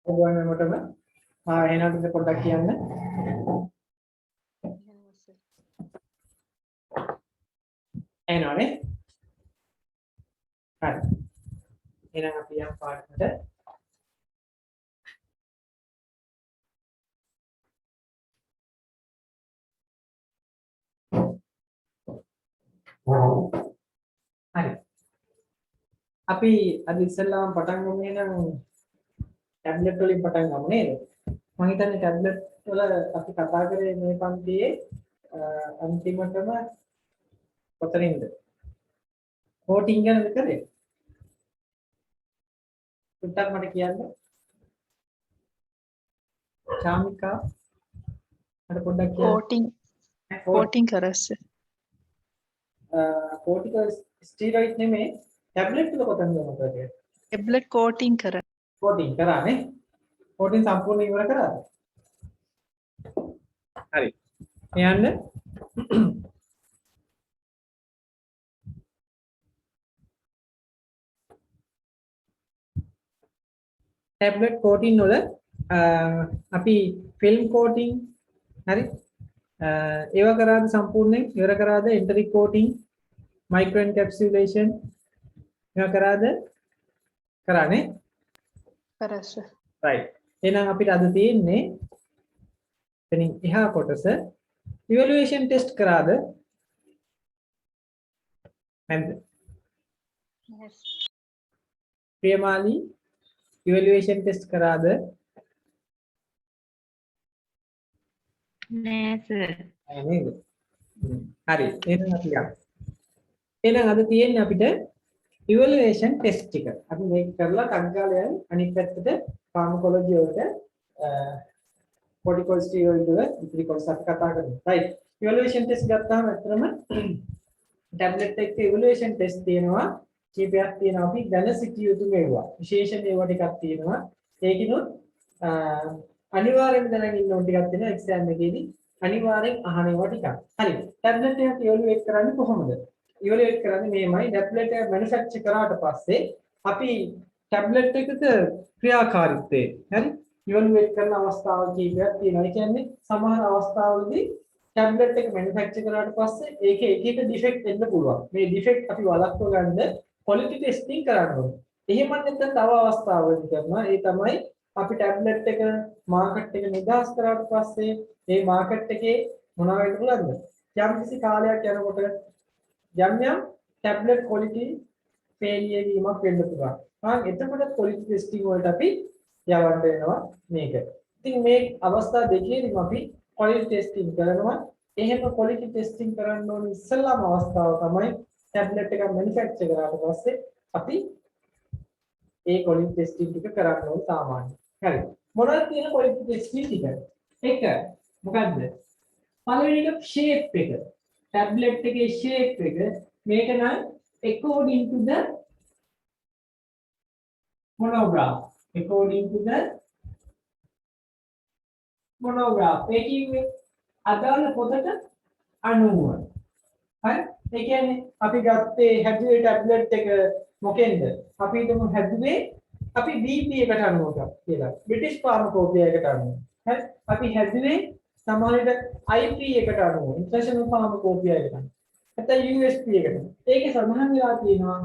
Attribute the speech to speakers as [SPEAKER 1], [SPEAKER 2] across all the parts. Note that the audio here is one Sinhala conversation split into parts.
[SPEAKER 1] ඔබවන්නකොටම එහෙනම් පොඩ්ඩක් කියන්න. එනවනේ. හරි. එහෙනම් අපි යම් පාඩමකට හරි. අපි අද ඉස්සෙල්ලාම පටන් ගමු එහෙනම් ටැබ්ලට් වලින් පටන් ගමු නේද? මම හිතන්නේ ටැබ්ලට් වල අපි කතා කරේ මේ පන්තියේ අන්තිමටම කොතනින්ද? කෝටින් ගැනද කරේ? උත්තර මට කියන්න. ශාමිකා මට පොඩ්ඩක් කියන්න.
[SPEAKER 2] कोटिंग කරස්ස.
[SPEAKER 1] කෝටිකල් ස්ටීරොයිඩ් නෙමෙයි ටැබ්ලට් වල කොතනද මොකද?
[SPEAKER 2] ටැබ්ලට් कोटिंग කර.
[SPEAKER 1] කෝටින් කරානේ. කෝටින් සම්පූර්ණ ඉවර කරාද? හරි. යන්න. ටැබ්ලට් කෝටින් වල අපි ෆිල්ම් කෝටින් හරි ඒව කරාද සම්පූර්ණයෙන් ඉවර කරාද? එන්ටරික් කෝටින් මයික්‍රෝ එන්කැප්සුලේෂන් ඒව කරාද? කරානේ.
[SPEAKER 2] කරස්ස.
[SPEAKER 1] right එහෙනම් අපිට අද තියෙන්නේ එතනින් එහා කොටස ඉවැලුවේෂන් ටෙස්ට් කරාද? නැද්ද?
[SPEAKER 2] yes
[SPEAKER 1] ප්‍රියමාලි ඉවැලුවේෂන් ටෙස්ට් කරාද?
[SPEAKER 2] නෑ සර්.
[SPEAKER 1] නේද? හරි එහෙනම් අපි යමු. එහෙනම් අද තියෙන්නේ අපිට ඉවැලුවේෂන් ටෙස්ට් ටික. අපි මේක කරලා කංගාලයන් අනිත් පැත්තට ෆාමකොලොජි වලට කොටිකොස්ටිරොයිඩ් වල ඉතිරි කොටස අපි කතා කරමු. right ඉවැලුවේෂන් ටෙස්ට් ගත්තාම අත්‍තරම ටැබ්ලට් එකේ ඉවැලුවේෂන් ටෙස්ට් තියෙනවා කීපයක් තියෙනවා. අපි දැන සිටිය යුතු මේවා විශේෂ මේවා ටිකක් තියෙනවා. ඒකිනුත් අනිවාර්යෙන් දැනගෙන ඉන්න ඕන ටිකක් තියෙනවා එක්සෑම් එකේදී අනිවාර්යෙන් අහන ඒවා ටිකක්. හරි ටැබ්ලට් එක ඉවැලුවේට් කරන්නේ කොහොමද? ඉවැලුවේට් කරන්නේ මේමයි. ටැබ්ලට් එක මැනුෆැක්චර් කරාට පස්සේ අපි ටැබ්ලට් එකක ක්‍රියාකාරීත්වය හරි ඉවැලුවේට් කරන අවස්ථාවල් කීපයක් තියෙනවා. ඒ කියන්නේ සමහර අවස්ථාවලදී ටැබ්ලට් එක මැනුෆැක්චර් කරාට පස්සේ ඒකේ එක එක ඩිෆෙක්ට් එන්න පුළුවන්. මේ ඩිෆෙක්ට් අපි වළක්ව ගන්න ක්වොලිටි ටෙස්ටිං කරන්න ඕනේ. එහෙම නැත්නම් තව අවස්ථාවලදී කරනවා. ඒ තමයි අපි ටැබ්ලට් එක මාකට් එක නිදාස් කරාට පස්සේ මේ මාකට් එකේ මොනවා වෙන්න පුළුවන්ද? යම් කිසි කාලයක් යනකොට යම් ටැබ්ලට් ක්වොලිටි ෆේලියර් වීමක් වෙන්න පුළුවන්. එතකොට ක්වොලිටි ටෙස්ටිං වලට අපි යවන්න වෙනවා මේක. ඉතින් මේ අවස්ථා දෙකේදීම අපි ක්වොලිටි ටෙස්ටිං කරනවා. එහෙම ක්වොලිටි ටෙස්ටිං කරන්න ඕන ඉස්සෙල්ලාම අවස්ථාව තමයි ටැබ්ලට් එක මැනුෆැක්චර් කරාට පස්සේ අපි ඒ ක්වොලිටි ටෙස්ටිං ටික කරන්න ඕන සාමාන්‍යයෙන්. හරි. මොනවද තියෙන ක්වොලිටි ටෙස්ටිං ටික? එක මොකද්ද? පළවෙනි එක ෂේප් එක. ටැබ්ලට් එකේ ෂේප් එක මේක නම් according to the monograph. according to the monograph. ඒ කියන්නේ අදාළ පොතට අනුව. හරි? ඒ කියන්නේ අපි ගත්තේ හැදුවේ ටැබ්ලට් එක මොකෙන්ද? අපි හිතමු හැදුවේ අපි BP එකට අනුව කියලා. බ්‍රිටිෂ් ෆාමකෝපියා එකට අනුව. හරි? අපි හැදුවේ සමහරවිට IP එකට අනුව. ඉන්ටර්නැෂනල් ෆාමකෝපියා එකට අනුව. නැත්නම් USP එකට. ඒකේ සඳහන් වෙලා තියෙනවා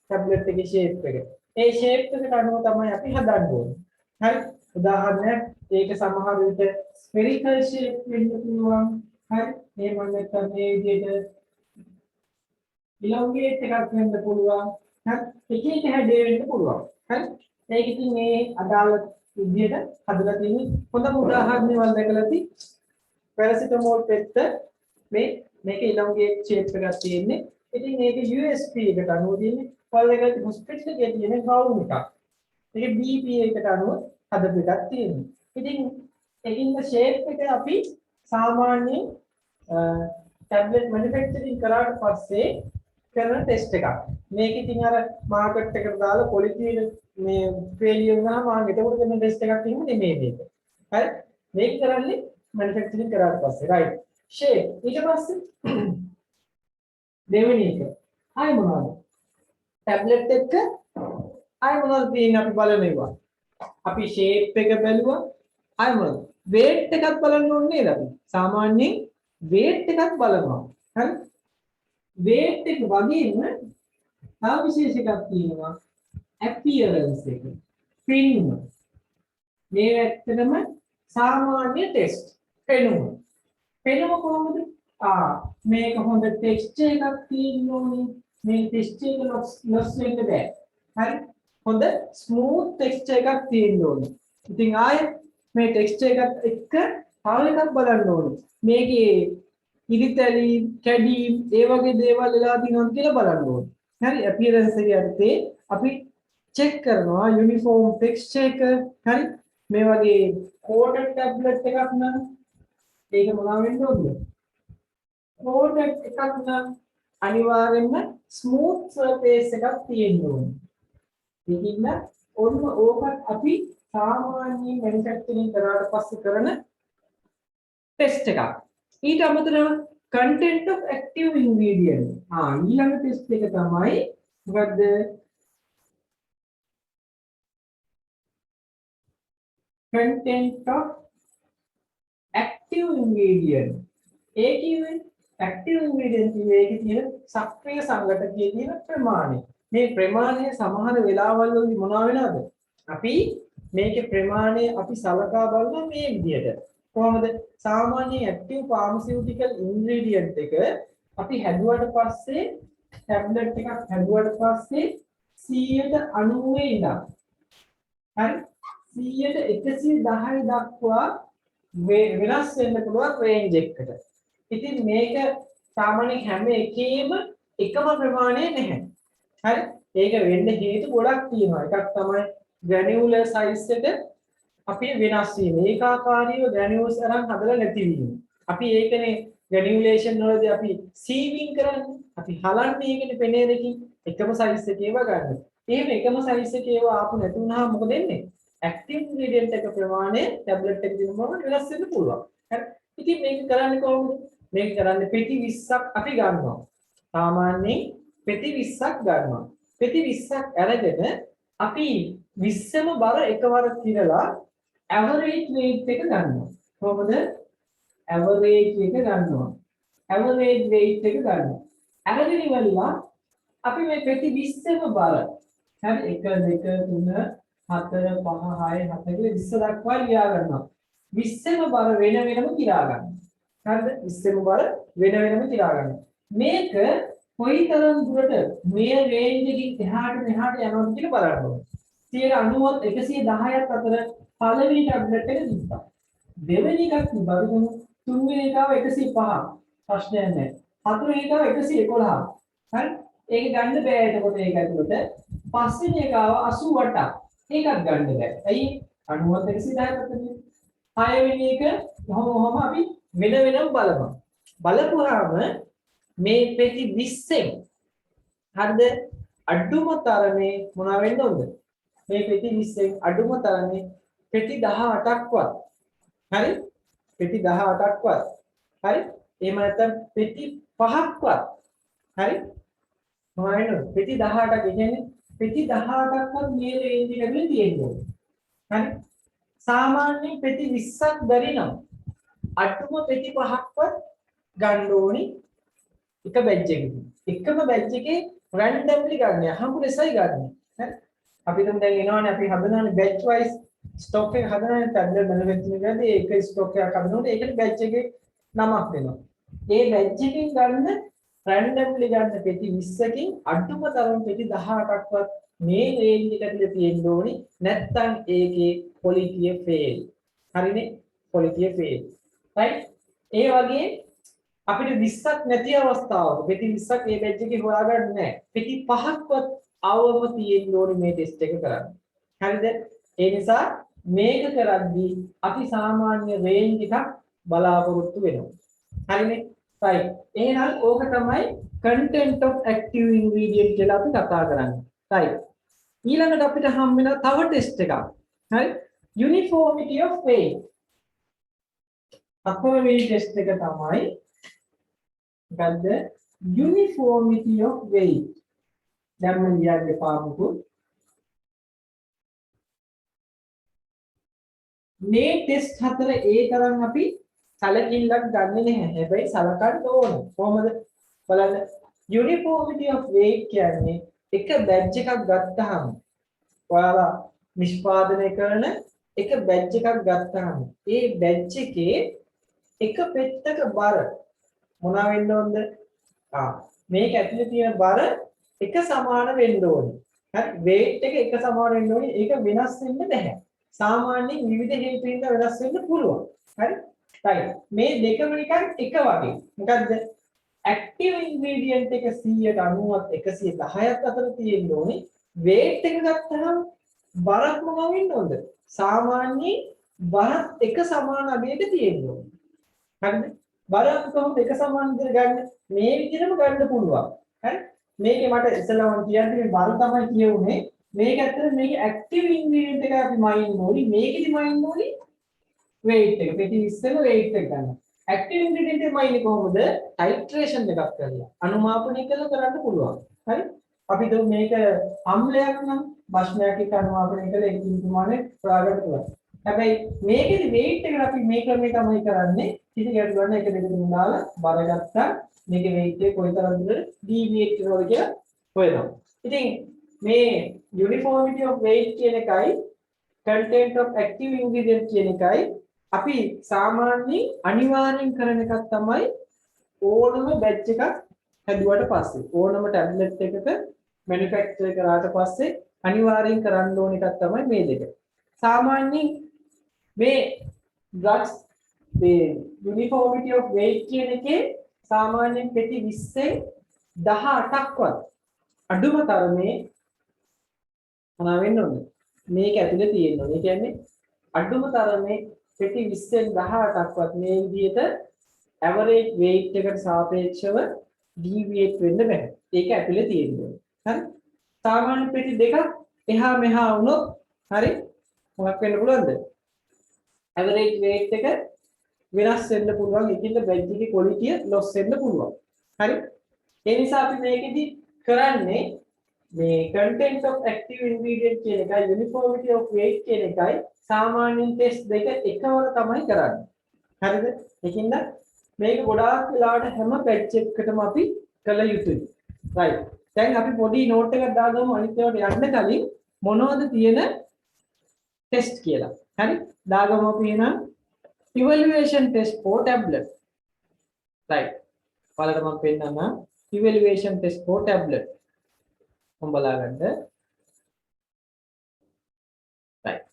[SPEAKER 1] ටැබ්ලට් එකේ ෂේප් එක. ඒ ෂේප් එකට අනුව තමයි අපි හදන්න ඕනේ. හරි? උදාහරණයක් ඒක සමහර විට ස්ෆෙරිකල් ෂේප් වෙන්න පුළුවන්. හරි? එහෙම නැත්නම් මේ විදිහට ඉලොන්ගේට් එකක් වෙන්න පුළුවන්. හරි? එක එක හැඩේ වෙන්න පුළුවන්. හරි? ඒක ඉතින් මේ අදාළ විදිහට හදලා තියෙන හොඳම උදාහරණයක් වල දැකලා තියෙන්නේ පැරසිටමෝල් පෙත්ත මේක ඉලොන්ගේට් ෂේප් එකක් තියෙන්නේ. ඉතින් මේක USP එකට අනුව තියෙන්නේ. වල එකට හොස්පිටල් එකේ තියෙන ග්‍රවුන්ඩ් එකක්. ඒක BP එකට අනුව හදපු එකක් තියෙනවා. ඉතින් ඒකින්ද ෂේප් එක අපි සාමාන්‍යයෙන් ටැබ්ලට් මැනුෆැක්චරින් කරාට පස්සේ කරන ටෙස්ට් එකක්. මේක ඉතින් අර මාකට් එකට දාලා ක්වොලිටි මේ ෆේලියර් වුණාම එතකොට කරන ටෙස්ට් එකක් එහෙම නෙමෙයි මේක. හරි? මේක කරන්නේ මැනුෆැක්චරින් කරාට පස්සේ. රයිට්. ෂේප් ඊට පස්සේ දෙවෙනි එක. ආයි මොනවද? ටැබ්ලට් එක ආයි මොනවද තියෙන්නේ අපි බලනවා. අපි shape එක බැලුවා. අය මොකද? weight එකත් බලන්න ඕනේ නේද අපි? සාමාන්‍යයෙන් weight එකත් බලනවා. හරි? weight එක වගේම තව විශේෂ එකක් තියෙනවා. appearance එක. පෙනුම. මේ ඇත්තටම සාමාන්‍ය ටෙස්ට්. පෙනුම. පෙනුම කොහොමද? මේක හොඳ ටෙක්ස්චර් එකක් තියෙන්න ඕනේ. මේ ටෙක්ස්චර් එක ලොස් වෙන්න බෑ. හරි? හොඳ ස්මූත් ටෙක්ස්චර් එකක් තියෙන්න ඕනේ. ඉතින් ආයෙ මේ ටෙක්ස්චර් එකත් එක්ක තව එකක් බලන්න ඕනේ. මේකේ ඉරිතැලි, කැඩීම්, ඒ වගේ දේවල් වෙලා තියෙනවද කියලා බලන්න ඕනේ. හරි? appearance එක යටතේ අපි චෙක් කරනවා යුනිෆෝම් ටෙක්ස්චර් එක. හරි? මේ වගේ coated tablet එකක් නම් ඒක මොනවා වෙන්න ඕනද? coated එකක් නම් අනිවාර්යෙන්ම smooth surface එකක් තියෙන්න ඕනේ. ඒකින්ද ඔන්න ඕකත් අපි සාමාන්‍ය manufacturing කරාට පස්සේ කරන ටෙස්ට් එකක්. ඊට අමතරව content of active ingredient. ඊළඟ ටෙස්ට් එක තමයි මොකද්ද? content of active ingredient. ඒ කියන්නේ active ingredient කියන්නේ ඒකේ තියෙන සක්‍රිය සංඝටකයේ තියෙන ප්‍රමාණය. මේ ප්‍රමාණය සමහර වෙලාවල් වලදී මොනවා වෙනවද? අපි මේකේ ප්‍රමාණය අපි සලකා බලනවා මේ විදිහට. කොහොමද? සාමාන්‍ය active pharmaceutical ingredient එක අපි හැදුවට පස්සේ ටැබ්ලට් එකක් හැදුවට පස්සේ 190 ඉඳන් හරි 110 දක්වා වෙනස් වෙන්න පුළුවන් රේන්ජ් එකකට. ඉතින් මේක සාමාන්‍ය හැම එකේම එකම ප්‍රමාණය නැහැ. හරි? ඒක වෙන්න හේතු ගොඩක් තියෙනවා. එකක් තමයි ග්‍රැනියුලර් සයිස් එක අපි වෙනස් වීම. ඒකාකාරීව ග්‍රැනියුල්ස් අරන් හදලා නැති වීම. අපි ඒකනේ ග්‍රැනියුලේෂන් වලදී අපි සීවිං කරන්නේ. අපි හලන්නේ ඒකනේ පෙනේරකින් එකම සයිස් එකේව ගන්න. එහෙම එකම සයිස් එකේව ආපු නැති වුණාම මොකද වෙන්නේ? active ingredient එක ප්‍රමාණය ටැබ්ලට් එකේ දිනම වෙනස් වෙන්න පුළුවන්. හරි. ඉතින් මේක කරන්නේ කොහොමද? මේක කරන්නේ පෙති 20ක් අපි ගන්නවා. සාමාන්‍යයෙන් පෙති 20ක් ගන්නවා. පෙති 20ක් අරගෙන අපි 20ම බර එකවර තිරලා average weight එක ගන්නවා. කොහොමද? average එක ගන්නවා. average weight එක ගන්නවා. අරගෙන ඉවරලා අපි මේ පෙති 20ම බර හරි 1 2 3 4 5 6 7 20 දක්වා ලියා ගන්නවා. 20ම බර වෙන වෙනම කියා ගන්නවා. හරිද? 20ම බර වෙන වෙනම කියා ගන්නවා. මේක කොයිතරම් දුරට මේ රේන්ජ් එකකින් එහාට මෙහාට යනවද කියලා බලන්න ඕනේ. 90ත් 110ත් අතර පළවෙනි ටැබ්ලට් එක තිබ්බා. දෙවෙනි එකක් තිබ්බා. තුන්වෙනි එකව 105. ප්‍රශ්නයක් නැහැ. හතරවෙනි එකව 111. හරි? ඒක ගන්න බෑ එතකොට ඒක ඇතුළට. පස්වෙනි එකව 88ක්. ඒකත් ගන්න බෑ. ඇයි? 90ත් 110ත් අතරනේ. හයවෙනි එක කොහොම අපි වෙන වෙනම බලනවා. බලපුවාම මේ පෙති 20න් හරිද? අඩුම තරමේ මොනවා වෙන්න ඕනද? මේ පෙති 20න් අඩුම තරමේ පෙති 18ක්වත්. හරි? පෙති 18ක්වත්. හරි? එහෙම නැත්නම් පෙති 5ක්වත්. හරි? මොනවා වෙනවද? පෙති 18ක් කියන්නේ පෙති 18ක්වත් මේ රේන්ජ් එක ඇතුලේ තියෙනවා. හරි? සාමාන්‍යයෙන් පෙති 20ක් බැරි නම් අටුම පෙති 5ක්වත් ගන්න ඕනි එක බැච් එකකින්. එකම බැච් එකේ රැන්ඩම්ලි ගන්න. අහඹු ලෙසයි ගන්න. හරි? අපි දැන් එනවනේ අපි හදනවානේ බැච් වයිස් ස්ටොක් එක හදනවානේ ටැබ්ලට් මැනුෆැක්චරින් කරද්දී ඒක ස්ටොක් එකක් හදනකොට ඒකට බැච් එකේ නමක් වෙනවා. ඒ බැච් එකකින් ගන්න රැන්ඩම්ලි ගන්න පෙති 20කින් අඩුම තරම් පෙති 18ක්වත් මේ රේන්ජ් එක ඇතුලේ තියෙන්න ඕනි. නැත්නම් ඒකේ quality fail. හරිනේ? quality fail. right? ඒ වගේ අපිට 20ක් නැති අවස්ථාවක පෙති 20ක් මේ බැච් එකේ හොයාගන්න නැහැ. පෙති 5ක්වත් අවම තියෙන්න ඕනේ මේ ටෙස්ට් එක කරන්න. හරිද? ඒ නිසා මේක කරද්දී අපි සාමාන්‍ය රේන්ජ් එකක් බලාපොරොත්තු වෙනවා. හරිනේ? right. එහෙනම් ඕක තමයි content of active ingredient කියලා අපි කතා කරන්නේ. right. ඊළඟට අපිට හම් වෙන තව ටෙස්ට් එකක්. හරි? uniformity of weight. අපේ ටෙස්ට් එක තමයි මොකද්ද? uniformity of weight. දැන් මම ලියන්නේ පාමුකෝ. මේ ටෙස්ට් හතර ඒ තරම් අපි සැලකිල්ලක් ගන්නෙ නැහැ. හැබැයි සලකන්න ඕන. කොහොමද? බලන්න. Uniformity of weight කියන්නේ එක බැච් එකක් ගත්තාම ඔයාලා නිෂ්පාදනය කරන එක බැච් එකක් ගත්තාම ඒ බැච් එකේ එක පෙත්තක බර මොනවා වෙන්න ඕනද? මේක ඇතුලේ තියෙන බර එක සමාන වෙන්න ඕනේ. හරි weight එක සමාන වෙන්න ඕනේ. ඒක වෙනස් වෙන්න බෑ. සාමාන්‍යයෙන් විවිධ හේතු හින්දා වෙනස් වෙන්න පුළුවන්. හරි? right. මේ දෙකම නිකන් එක වගේ. මොකද්ද? active ingredient එක 100ට 90ත් 110ත් අතර තියෙන්න ඕනේ. weight එක ගත්තහම බරක් මොනවා වෙන්න ඕනද? සාමාන්‍යයෙන් බරත් එක සමාන අගයක තියෙන්න ඕනේ. හරිද? බරත් කොහොමද එක සමාන විදිහට ගන්න? මේ විදිහටම ගන්න පුළුවන්. හරි? මේකේ මට ඉස්සෙල්ලාම කියන්නේ මේ බර තමයි කියුනේ. මේක ඇත්තට මේක ඇක්ටිව් ඉන්ග්‍රීඩියන්ට් එක අපි මයින් ඕනි. මේකෙදි මයින් ඕනි weight එක. පෙති 20ම weight එක ගන්න. ඇක්ටිව් ඉන්ග්‍රීඩියන්ට් එක මයින් කොහොමද? ටයිට්‍රේෂන් එකක් කරලා. අනුමාපනය කරන්න පුළුවන්. හරි? අපි දුක් මේක අම්ලයක් නම් භස්මයක් එක්ක අනුමාපනය කරලා ඒකේ ප්‍රමාණය හොයාගන්න පුළුවන්. හැබැයි මේකෙදි weight එකට අපි මේ ක්‍රමය තමයි කරන්නේ. කිසි ගැටලුවක් නැහැ. එක දෙක තුන දාලා බර ගත්තා. මේකේ weight එක කොයිතරම්ද deviate වෙනවද කියලා හොයනවා. ඉතින් මේ uniformity of weight කියන එකයි content of active ingredient කියන එකයි අපි සාමාන්‍යයෙන් අනිවාර්යෙන් කරන එකක් තමයි ඕනම batch එකක් හැදුවට පස්සේ ඕනම ටැබ්ලට් එකක manufacture කරාට පස්සේ අනිවාර්යෙන් කරන්න ඕන එකක් තමයි මේ දෙක. සාමාන්‍යයෙන් මේ drugs මේ uniformity of weight කියන එකේ සාමාන්‍යයෙන් පෙති 20න් 18ක්වත් අඩුම තරමේ මොනවා වෙන්න ඕනේ? මේක ඇතුලේ තියෙන්න ඕනේ. ඒ කියන්නේ අඩුම තරමේ පෙති 20න් 18ක්වත් මේ විදිහට average weight එකට සාපේක්ෂව deviate වෙන්න බෑ. ඒක ඇතුලේ තියෙන්න ඕනේ. හරි? සාමාන්‍ය පෙති දෙකක් එහා මෙහා වුණොත් හරි මොකක් වෙන්න පුළුවන්ද? average weight එක වෙනස් වෙන්න පුළුවන්. ඒකින්ද බැච් එකේ quality loss වෙන්න පුළුවන්. හරි? ඒ නිසා අපි මේකෙදි කරන්නේ මේ content of active ingredient කියන එකයි uniformity of weight කියන එකයි සාමාන්‍යයෙන් ටෙස්ට් දෙක එකවර තමයි කරන්නේ. හරිද? ඒකින්ද මේක ගොඩාක් වෙලාවට හැම බැච් එකකටම අපි කළ යුතුයි. right. දැන් අපි පොඩි නෝට් එකක් දාගමු අනිත් ඒවාට යන්න කලින් මොනවද තියෙන ටෙස්ට් කියලා. හරි? දාගමු අපි එහෙනම් evaluation test for tablet. right. ඔයාලට මම පෙන්නන්න evaluation test for tablet. මම බලාගන්න. right.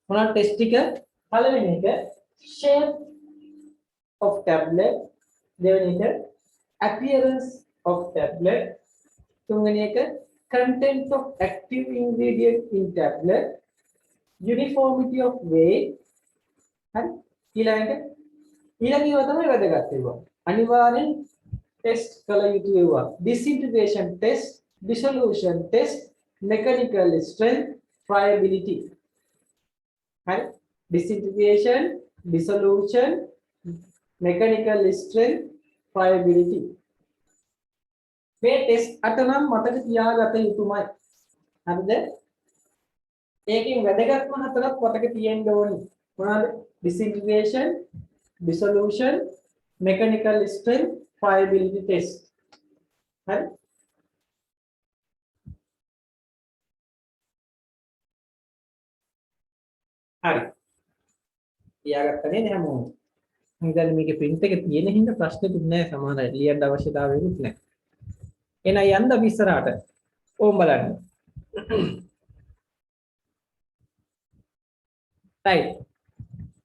[SPEAKER 1] මොනවාද ටෙස්ට් එක? පළවෙනි එක shape of tablet, දෙවෙනි එක appearance of tablet, තුන්වෙනි එක content of active ingredient in tablet, uniformity of weight. හරි? ඊළඟ ඒවා තමයි වැදගත් ඒවා. අනිවාර්යෙන් ටෙස්ට් කළ යුතු ඒවා. disintegration test, dissolution test, mechanical strength, friability. හරි? disintegration, dissolution, mechanical strength, friability. මේ ටෙස්ට් අට නම් මතක තියාගත යුතුමයි. හරිද? ඒකෙන් වැදගත්ම හතරක් මතක තියෙන්න ඕනි. මොනවාද? disintegration, dissolution, mechanical strength, friability test. හරි? හරි. තියාගත්තා නේද හැමෝම? මම දැන් මේකේ print එක තියෙන හින්දා ප්‍රශ්නෙකුත් නැහැ සමහර අය ලියන්න අවශ්‍යතාවයකුත් නැහැ. එහෙනම් යන්න අපි ඉස්සරහට. ඕම් බලන්න. right.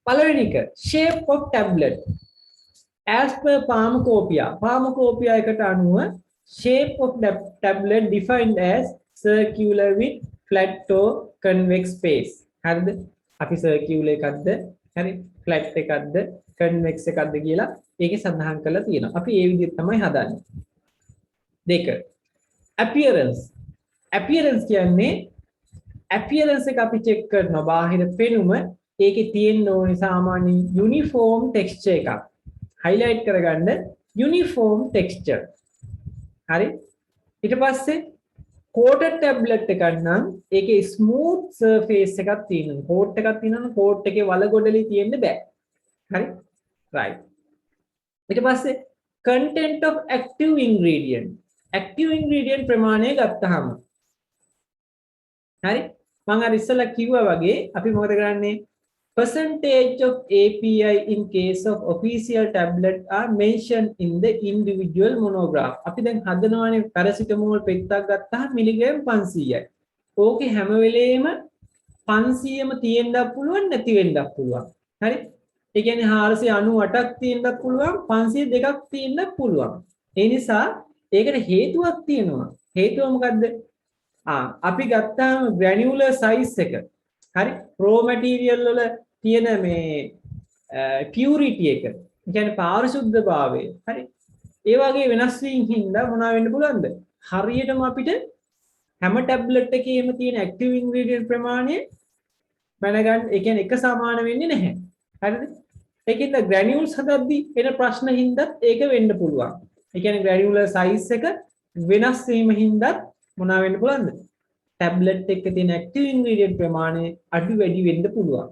[SPEAKER 1] පළවෙනි එක shape of tablet. as per pharmacopoeia. Pharmacopoeia එකට අනුව shape of the tablet defined as circular with flat or convex space. හරිද? අපි circular එකක්ද, හරි flat එකක්ද, convex එකක්ද කියලා ඒකේ සඳහන් කරලා තියෙනවා. අපි ඒ විදිහට තමයි හදන්නේ. දෙක. appearance. appearance කියන්නේ appearance එක අපි check කරනවා බාහිර පෙනුම ඒකේ තියෙන්න ඕනේ සාමාන්‍ය uniform texture එකක්. highlight කරගන්න uniform texture. හරි? ඊට පස්සේ coated tablet එකක් නම් ඒකේ smooth surface එකක් තියෙනවා. coat එකක් තියෙනවා coat එකේ වලගොඩලි තියෙන්න බෑ. හරි? right. ඊට පස්සේ content of active ingredient. active ingredient ප්‍රමාණය ගත්තාම හරි? මම අර ඉස්සෙල්ලා කිව්වා වගේ අපි මොකද කරන්නේ? Percentage of API in case of official tablet are mentioned in the individual monograph. අපි දැන් හදනවානේ පැරසිටමෝල් පෙත්තක් ගත්තාම මිලිග්‍රෑම් 500යි. ඕකේ හැම වෙලේම 500ම තියෙන්නත් පුළුවන් නැති වෙන්නත් පුළුවන්. හරි? ඒ කියන්නේ 498ක් තියෙන්නත් පුළුවන් 502ක් තියෙන්නත් පුළුවන්. ඒ නිසා ඒකට හේතුවක් තියෙනවා. හේතුව මොකද්ද? අපි ගත්තාම granular size එක. හරි? raw material වල තියෙන මේ purity එක. ඒ කියන්නේ පාරිශුද්ධභාවය. හරි? ඒ වගේ වෙනස් වීම හින්දා මොනවා වෙන්න පුළුවන්ද? හරියටම අපිට හැම ටැබ්ලට් එකේම තියෙන active ingredient ප්‍රමාණය මැනගන්න ඒ කියන්නේ එක සමාන වෙන්නේ නැහැ. හරිද? ඒකින්ද granules හදද්දී එන ප්‍රශ්න හින්දාත් ඒක වෙන්න පුළුවන්. ඒ කියන්නේ granular size එක වෙනස් වීම හින්දාත් මොනවා වෙන්න පුළුවන්ද? ටැබ්ලට් එකේ තියෙන active ingredient ප්‍රමාණය අඩු වැඩි වෙන්න පුළුවන්.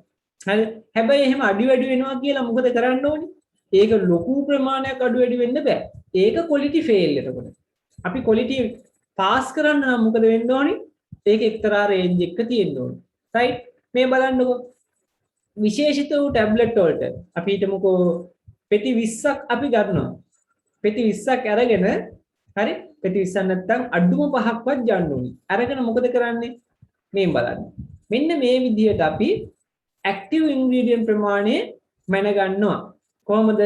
[SPEAKER 1] හරි? හැබැයි එහෙම අඩු වැඩි වෙනවා කියලා මොකද කරන්න ඕනේ? ඒක ලොකු ප්‍රමාණයක් අඩු වැඩි වෙන්න බෑ. ඒක quality fail එතකොට. අපි quality pass කරන්න නම් මොකද වෙන්න ඕනේ? ඒක එක්තරා range එකක තියෙන්න ඕනේ. right? මේ බලන්නකෝ. විශේෂිත වූ ටැබ්ලට් වලට අපි හිතමුකෝ පෙති 20ක් අපි ගන්නවා. පෙති 20ක් අරගෙන හරි? පෙති 20ක් නැත්නම් අඩුම 5ක්වත් ගන්න ඕනේ. අරගෙන මොකද කරන්නේ? මේ බලන්න. මෙන්න මේ විදිහට අපි active ingredient ප්‍රමාණය මැන ගන්නවා. කොහොමද?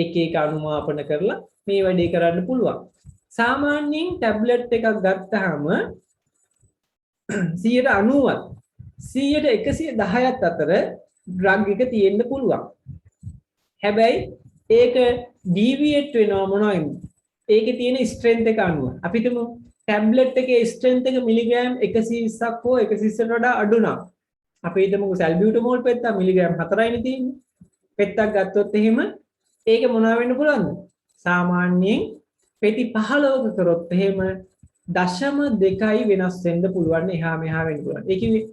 [SPEAKER 1] එක එක අනුමාපන කරලා මේ වැඩේ කරන්න පුළුවන්. සාමාන්‍යයෙන් ටැබ්ලට් එකක් ගත්තාම 90වත් 110ත් අතර ඩ්‍රග් එක තියෙන්න පුළුවන්. හැබැයි ඒක ඩීවියේට් වෙනවා මොනවයින්ද? ඒකේ තියෙන ස්ට්‍රෙන්ත් එක අනුව. අපි හිතමු ටැබ්ලට් එකේ ස්ට්‍රෙන්ත් එක මිලිග්‍රෑම් 120ක් හෝ 120කට වඩා අඩු නම් අපි හිතමු සල්බියුටමෝල් පෙත්ත මිලිග්‍රෑම් 4යිනේ තියෙන්නේ. පෙත්තක් ගත්තොත් එහෙම ඒක මොනවා වෙන්න පුළුවන්ද? සාමාන්‍යයෙන් පෙති 15ක කරොත් එහෙම 0.2යි වෙනස් වෙන්න පුළුවන්. එහා මෙහා වෙන්න පුළුවන්. ඒ කියන්නේ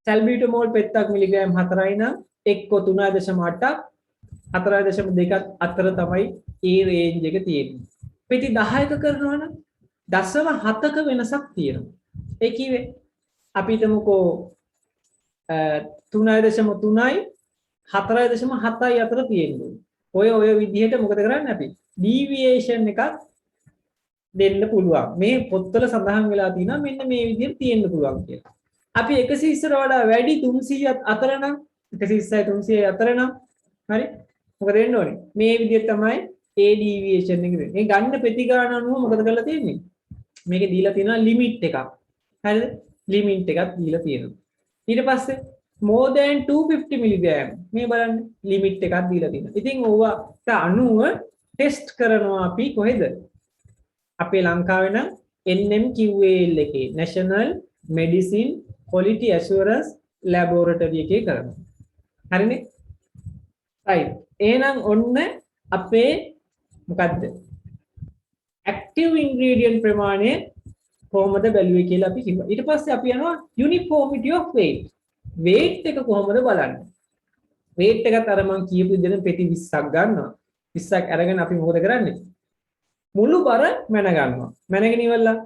[SPEAKER 1] සල්බියුටමෝල් පෙත්තක් මිලිග්‍රෑම් 4යි නම් එක්ක 3.8ක් 4.2ක් අතර තමයි ඒ රේන්ජ් එක තියෙන්නේ. පෙති 10ක කරනවා නම් 0.7ක වෙනසක් තියෙනවා. ඒ කිව්වේ අපි හිතමුකෝ 3.3යි 4.7යි අතර තියෙනවා. ඔය විදිහට මොකද කරන්නේ අපි? ඩීවියේෂන් එකක් දෙන්න පුළුවන්. මේ පොත්වල සඳහන් වෙලා තියෙනවා මෙන්න මේ විදිහට තියෙන්න පුළුවන් කියලා. අපි 120ට වඩා වැඩි 300ත් අතර නම් 120යි 300යි අතර නම් හරි මොකද වෙන්න ඕනේ? මේ විදිහට තමයි ඒ ඩීවියේෂන් එක වෙන්නේ. මේ ගන්න පෙති ගාන අනුව මොකද කරලා තියෙන්නේ? මේකේ දීලා තියෙනවා ලිමිට් එකක්. හරිද? ලිමිට් එකක් දීලා තියෙනවා. ඊට පස්සේ more than 250 mg මේ බලන්න ලිමිට් එකක් දීලා තියෙනවා. ඉතින් ඕවට අනුව ටෙස්ට් කරනවා අපි කොහෙද? අපේ ලංකාවේ නම් NMQAL එකේ National Medicine Quality Assurance Laboratory එකේ කරනවා. හරිනේ? right. එහෙනම් ඔන්න අපේ මොකද්ද? active ingredient ප්‍රමාණය කොහොමද බැලුවේ කියලා අපි කිව්වා. ඊට පස්සේ අපි යනවා uniformity of weight. weight එක කොහොමද බලන්නේ? weight එකත් අර මම කියපු විදිහට පෙති 20ක් ගන්නවා. 20ක් අරගෙන අපි මොකද කරන්නේ? මුළු බර මැන ගන්නවා. මැනගෙන ඉවරලා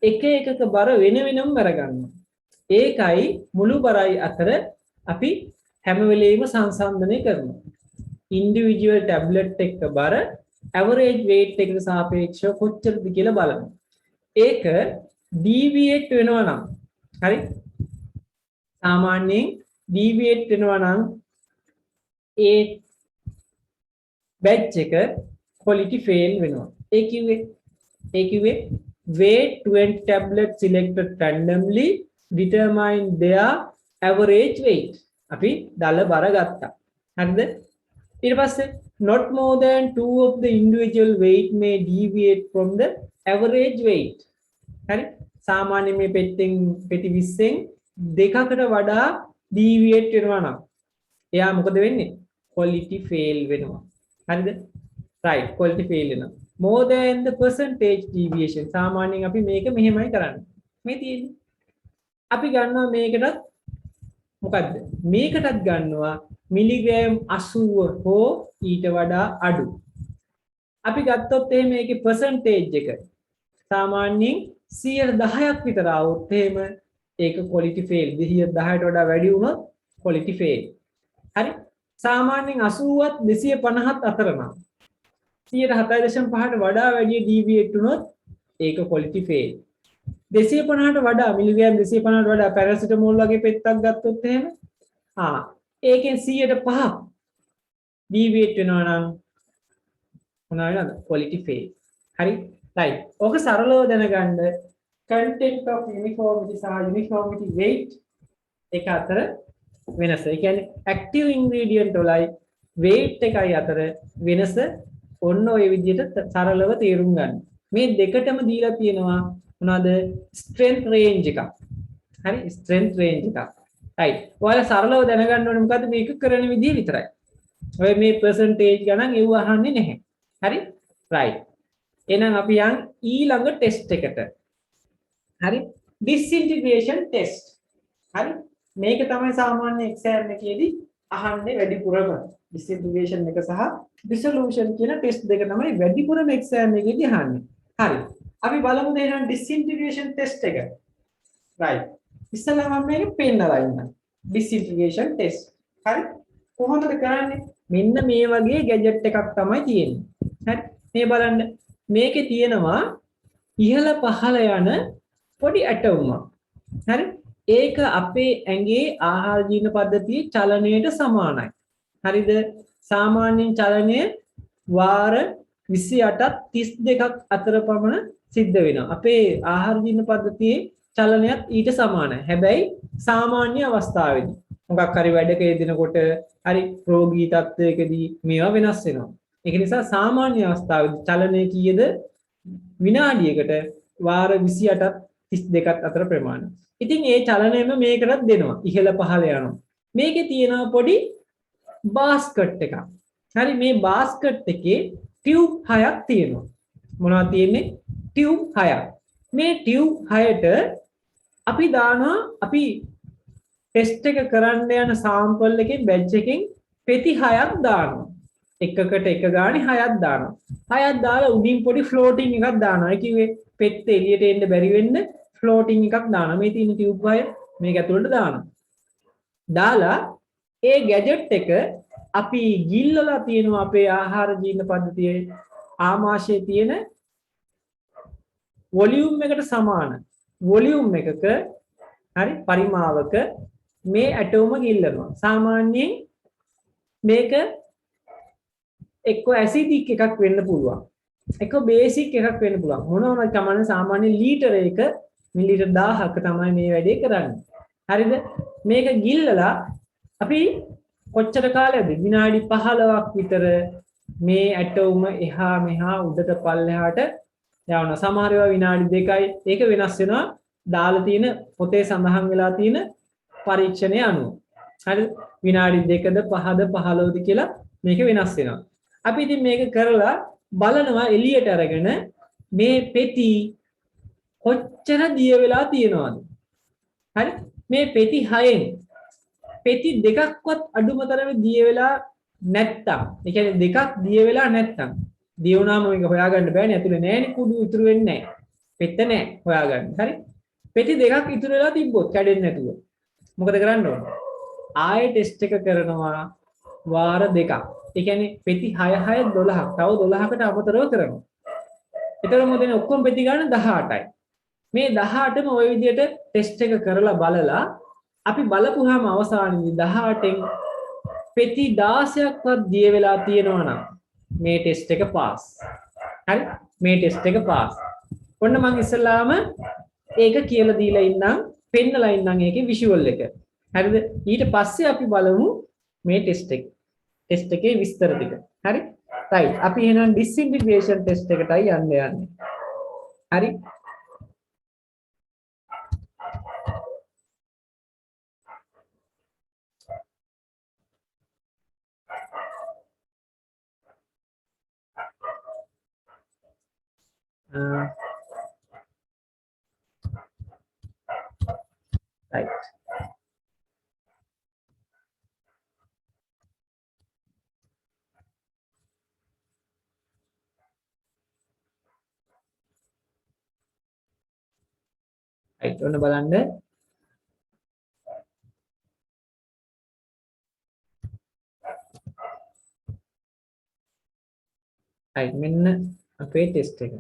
[SPEAKER 1] එක එකක බර වෙන වෙනම බර ගන්නවා. ඒකයි මුළු බරයි අතර අපි හැම වෙලෙම සංසන්දනය කරනවා. individual tablet එක බර average weight එකට සාපේක්ෂව කොච්චරද කියලා බලනවා. ඒක deviate වෙනවා නම් හරි සාමාන්‍යයෙන් deviate වෙනවා නම් ඒ batch එක quality fail වෙනවා. ඒ කිව්වේ weight 20 tablets selected randomly determine their average weight. අපි දල බර ගත්තා. හරිද? ඊට පස්සේ not more than 2 of the individual weight may deviate from the average weight. හරි? සාමාන්‍ය මේ පෙති 20න් දෙකකට වඩා deviate වෙනවා නම් එයා මොකද වෙන්නේ? quality fail වෙනවා. හරිද? right quality fail වෙනවා. more than the percentage deviation සාමාන්‍යයෙන් අපි මේක මෙහෙමයි කරන්නේ. මේ තියෙන්නේ. අපි ගන්නවා මේකටත් මොකද්ද? මේකටත් ගන්නවා මිලිග්‍රෑම් 80 හෝ ඊට වඩා අඩු. අපි ගත්තොත් එහෙම මේකේ percentage එක සාමාන්‍යයෙන් 10%ක් විතර આવොත් එහෙම ඒක quality fail. 10ට වඩා වැඩි වුණොත් quality fail. හරි? සාමාන්‍යයෙන් 80ත් 250ත් අතර නම් 7.5ට වඩා වැඩි deviate වුණොත් ඒක quality fail. 250ට වඩා මිලිග්‍රෑම් 250ට වඩා පැරසිටමෝල් වගේ පෙත්තක් ගත්තොත් එහෙම ඒකෙන් 100ට 5ක් deviate වෙනවා නම් මොනවා වෙනවද? quality fail. හරි? right. ඕක සරලව දැනගන්න content of uniformity සහ uniformity weight එක අතර වෙනස. ඒ කියන්නේ active ingredient වලයි weight එකයි අතර වෙනස ඔන්න ඔය විදිහට සරලව තේරුම් ගන්න. මේ දෙකටම දීලා තියෙනවා මොනවද? strength range එකක්. හරි? strength range එකක්. right. ඔයාලා සරලව දැනගන්න ඕනේ මොකද්ද මේක කරන විදිය විතරයි. ඔය මේ percentage ගණන් ඒව අහන්නේ නැහැ. හරි? right. එහෙනම් අපි යන් ඊළඟ ටෙස්ට් එකට. හරි? disintegration test. හරි? මේක තමයි සාමාන්‍ය exam එකේදී අහන්නේ වැඩිපුරම. disintegration එක සහ dissolution කියන ටෙස්ට් දෙක තමයි වැඩිපුරම exam එකේදී අහන්නේ. හරි. අපි බලමු එහෙනම් disintegration test එක. right. ඉස්සෙල්ලා මම මේක පෙන්නලා ඉන්නම්. disintegration test. හරි? කොහොමද කරන්නේ? මෙන්න මේ වගේ ගැජට් එකක් තමයි තියෙන්නේ. හරි? මේ බලන්න මේකේ තියෙනවා ඉහළ පහළ යන පොඩි ඇටෝම. හරි? ඒක අපේ ඇඟේ ආහාර ජීර්ණ පද්ධතියේ චලනයට සමානයි. හරිද? සාමාන්‍යයෙන් චලනය වාර 28ත් 32ක් අතර පමණ සිද්ධ වෙනවා. අපේ ආහාර ජීර්ණ පද්ධතියේ චලනයත් ඊට සමානයි. හැබැයි සාමාන්‍ය අවස්ථාවේදී මොකක් හරි වැඩක යෙදෙනකොට හරි රෝගී තත්ත්වයකදී මේවා වෙනස් වෙනවා. ඒක නිසා සාමාන්‍ය අවස්ථාවේදී චලනය කීයද? විනාඩියකට වාර 28ත් 32ත් අතර ප්‍රමාණය. ඉතින් ඒ චලනයම මේකටත් දෙනවා. ඉහළ පහළ යනවා. මේකේ තියෙනවා පොඩි බාස්කට් එකක්. හරි මේ බාස්කට් එකේ ටියුබ් 6ක් තියෙනවා. මොනවද තියෙන්නේ? ටියුබ් 6ක්. මේ ටියුබ් 6ට අපි දානවා අපි ටෙස්ට් එක කරන්න යන සාම්පල් එකෙන් බැච් එකෙන් පෙති 6ක් දානවා. එකකට එක ගානේ 6ක් දානවා. 6ක් දාලා උඩින් පොඩි ෆ්ලෝටින් එකක් දානවා. ඒ කිව්වේ පෙත්ත එළියට එන්න බැරි වෙන්න ෆ්ලෝටින් එකක් දානවා. මේ තියෙන ටියුබ් 6 මේක ඇතුළට දානවා. දාලා ඒ ගැජට් එක අපි ගිල්ලලා තියෙනවා අපේ ආහාර ජීර්ණ පද්ධතියේ ආමාශයේ තියෙන වොලියුම් එකට සමාන වොලියුම් එකක හරි පරිමාවක මේ ඇටෝම ගිල්ලනවා. සාමාන්‍යයෙන් මේක එක්ක ඇසිඩික් එකක් වෙන්න පුළුවන්. එක්ක බේසික් එකක් වෙන්න පුළුවන්. මොනවා තමයි සාමාන්‍ය ලීටර එක මිලිලීටර් 1000ක තමයි මේ වැඩේ කරන්නේ. හරිද? මේක ගිල්ලලා අපි කොච්චර කාලයක්ද? විනාඩි 15ක් විතර මේ ඇටෝම එහා මෙහා උඩට පල්ලෙහාට යවනවා. සමහර ඒවා විනාඩි 2යි. ඒක වෙනස් වෙනවා. දාලා තියෙන පොතේ සඳහන් වෙලා තියෙන පරීක්ෂණය අනුව. හරි විනාඩි 2ද 5ද 15ද කියලා මේක වෙනස් වෙනවා. අපි ඉතින් මේක කරලා බලනවා එළියට අරගෙන මේ පෙති කොච්චර දිය වෙලා තියෙනවද? හරි මේ පෙති 6න් පෙති දෙකක්වත් අඩුම තරමේ දිය වෙලා නැත්තම් ඒ කියන්නේ දෙකක් දිය වෙලා නැත්තම් දිය වුණාම මේක හොයාගන්න බෑනේ ඇතුලේ නෑනේ කුඩු ඉතුරු වෙන්නේ නෑ. පෙත්ත නෑ හොයාගන්න. හරි පෙති දෙකක් ඉතුරු වෙලා තිබ්බොත් කැඩෙන්නේ නැතුව මොකද කරන්න ඕන? ආයෙ ටෙස්ට් එක කරනවා වාර දෙකක්. ඒ කියන්නේ පෙති 6 6 12ක්. තව 12කට අමතරව කරනවා. එතකොට මොකද වෙන්නේ? ඔක්කොම පෙති ගන්න 18යි. මේ 18ම ওই විදිහට ටෙස්ට් එක කරලා බලලා අපි බලපුවාම අවසානයේදී 18න් පෙති 16ක්වත් දිය වෙලා තියෙනවා නම් මේ ටෙස්ට් එක පාස්. හරි? මේ ටෙස්ට් එක පාස්. ඔන්න මම ඉස්සලාම ඒක කියලා දීලා ඉන්නම් පෙන්නලා ඉන්නම් ඒකේ විෂුවල් එක. හරිද? ඊට පස්සේ අපි බලමු මේ ටෙස්ට් එක. ටෙස්ට් එකේ විස්තර ටික. හරි? right. අපි එහෙනම් disintegration test එකටයි යන්නේ. හරි? right. right. ඔන්න බලන්න. right. මෙන්න අපේ ටෙස්ට් එක.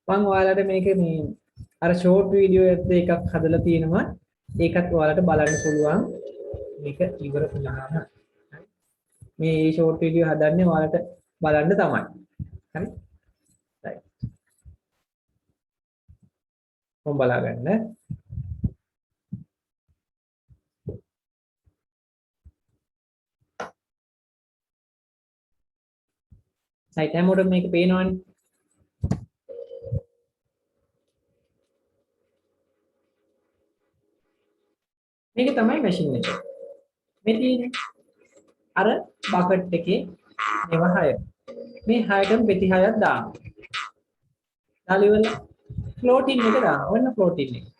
[SPEAKER 1] මම ඔයාලට මේක මේ අර ෂෝට් වීඩියෝ එකක් හදලා තියෙනවා. ඒකත් ඔයාලට බලන්න පුළුවන්. මේක ඉවර වුණාම මේ ෂෝට් වීඩියෝ හදන්නේ ඔයාලට බලන්න තමයි. හරි? right. කොහොම බලාගන්න. right. හැමෝටම මේක පේනවනේ. මේක තමයි මැෂින් එක. මේ තියෙන්නේ අර බකට් එකේ මේවා 6. මේ 6ටම පෙති 6ක් දානවා. දාලා ඉවරලා ෆ්ලෝටින් එක දානවා. ඔන්න ෆ්ලෝටින් එක.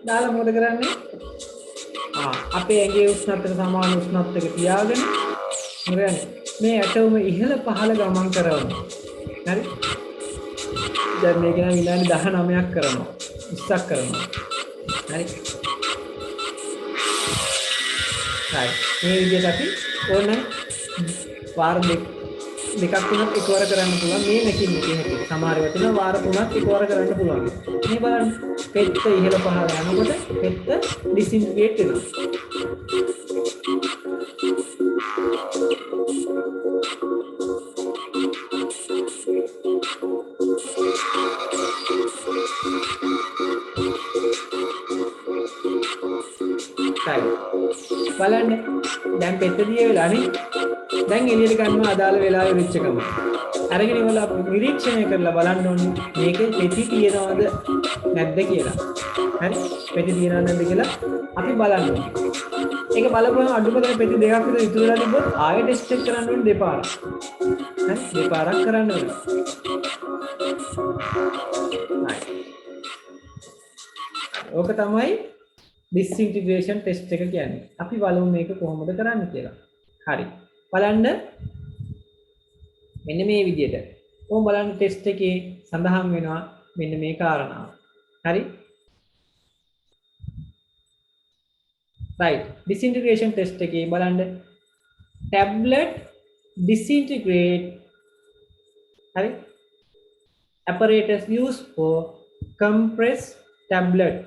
[SPEAKER 1] දාලා මොකද කරන්නේ? අපේ ඇඟේ උෂ්ණත්වයට සමාන උෂ්ණත්වයක තියාගෙන මොකද මේ ඇටෝම ඉහළ පහළ ගමන් කරනවා. හරි? දැන් මේක නම් විනාඩි 19ක් කරනවා. 20ක් කරනවා. හරි? හරි. මේ විදිහට අපි ඕන වාර දෙකක් තුනක් එකවර කරන්න පුළුවන් මේ මැෂින් එකේ හැටි. සමහර වෙලාවට තියෙනවා වාර 3ක් එකවර කරන්න පුළුවන්. මේ බලන්න පෙත්ත ඉහළ පහළ යනකොට පෙත්ත ඩිසින්ටිග්‍රේට් වෙනවා. බලන්න දැන් පෙත්ත දිය වෙලානේ. දැන් එළියට ගන්නවා අදාළ වෙලාවේ වෙච්ච කම. අරගෙන ඉවරලා නිරීක්ෂණය කරලා බලන්න ඕනේ මේකේ පෙති තියනවද නැද්ද කියලා. හරි? පෙති තියනවද නැද්ද කියලා අපි බලන්න ඕනේ. ඒක බලපුවම අඩුම ගානේ පෙති දෙකක් විතර ඉතුරු වෙලා තිබ්බොත් ආයෙ ටෙස්ට් එක කරන්න ඕනේ දෙපාරක්. හරි? දෙපාරක් කරන්න ඕනේ. ඕක තමයි disintegration test එක කියන්නේ. අපි බලමු මේක කොහොමද කරන්නේ කියලා. හරි. බලන්න මෙන්න මේ විදිහට. කොහොම බලන්න ටෙස්ට් එකේ සඳහන් වෙනවා මෙන්න මේ කාරණාව. හරි? right. disintegration test එකේ බලන්න tablet disintegrate හරි? apparatus used for compressed tablet.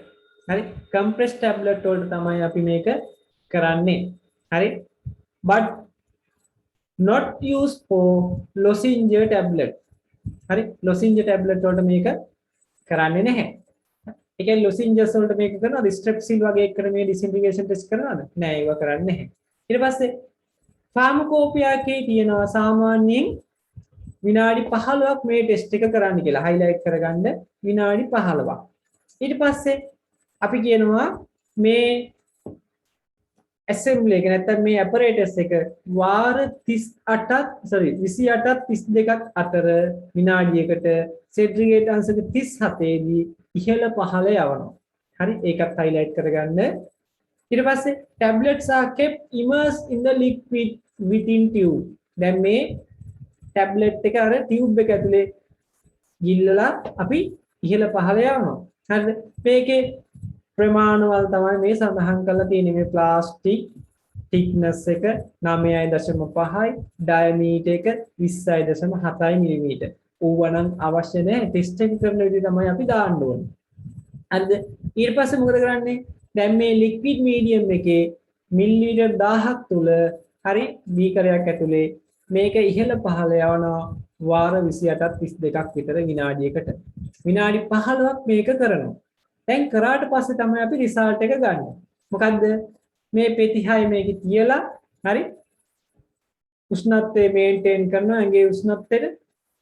[SPEAKER 1] හරි? compressed tablet වලට තමයි අපි මේක කරන්නේ. හරි? but not used for lozenge tablet. හරි? lozenge tablet වලට මේක කරන්නේ නැහැ. ඒ කියන්නේ lozenges වලට මේක කරනවාද? strepsil වගේ එකට මේ disintegration test කරනවාද? නෑ ඒව කරන්නේ නැහැ. ඊට පස්සේ pharmacopoeia එකේ තියෙනවා සාමාන්‍යයෙන් විනාඩි 15ක් මේ ටෙස්ට් එක කරන්න කියලා. highlight කරගන්න විනාඩි 15ක්. ඊට පස්සේ අපි කියනවා මේ assembly එක නැත්නම් මේ apparatus එක වාර 28ක් 28ක් 32ක් අතර විනාඩියකට segregate අංශක 37 දී ඉහළ පහළ යවනවා. හරි? ඒකත් highlight කරගන්න. ඊට පස්සේ tablets are kept immersed in the liquid within tube. දැන් මේ tablet එක අර tube එක ඇතුලේ ගිල්ලලා අපි ඉහළ පහළ යවනවා. හරිද? මේකේ ප්‍රමාණවල තමයි මේ සඳහන් කරලා තියෙන්නේ. මේ ප්ලාස්ටික් thickness එක 9.5යි diameter එක 20.7 mm. ඕවනම් අවශ්‍ය නැහැ. ටෙස්ට් එක කරන විදිහ තමයි අපි දාන්න ඕනේ. හරිද? ඊට පස්සේ මොකද කරන්නේ? දැන් මේ liquid medium එකේ මිලිලීටර් 1000ක් තුල හරි බීකරයක් ඇතුලේ මේක ඉහළ පහළ යවනවා වාර 28ක් 32ක් විතර විනාඩියකට. විනාඩි 15ක් මේක කරනවා. දැන් කරාට පස්සේ තමයි අපි රිසල්ට් එක ගන්න. මොකද්ද? මේ පෙති 6 මේකේ තියලා හරි උෂ්ණත්වය මේන්ටේන් කරනවා ඇඟේ උෂ්ණත්වයට.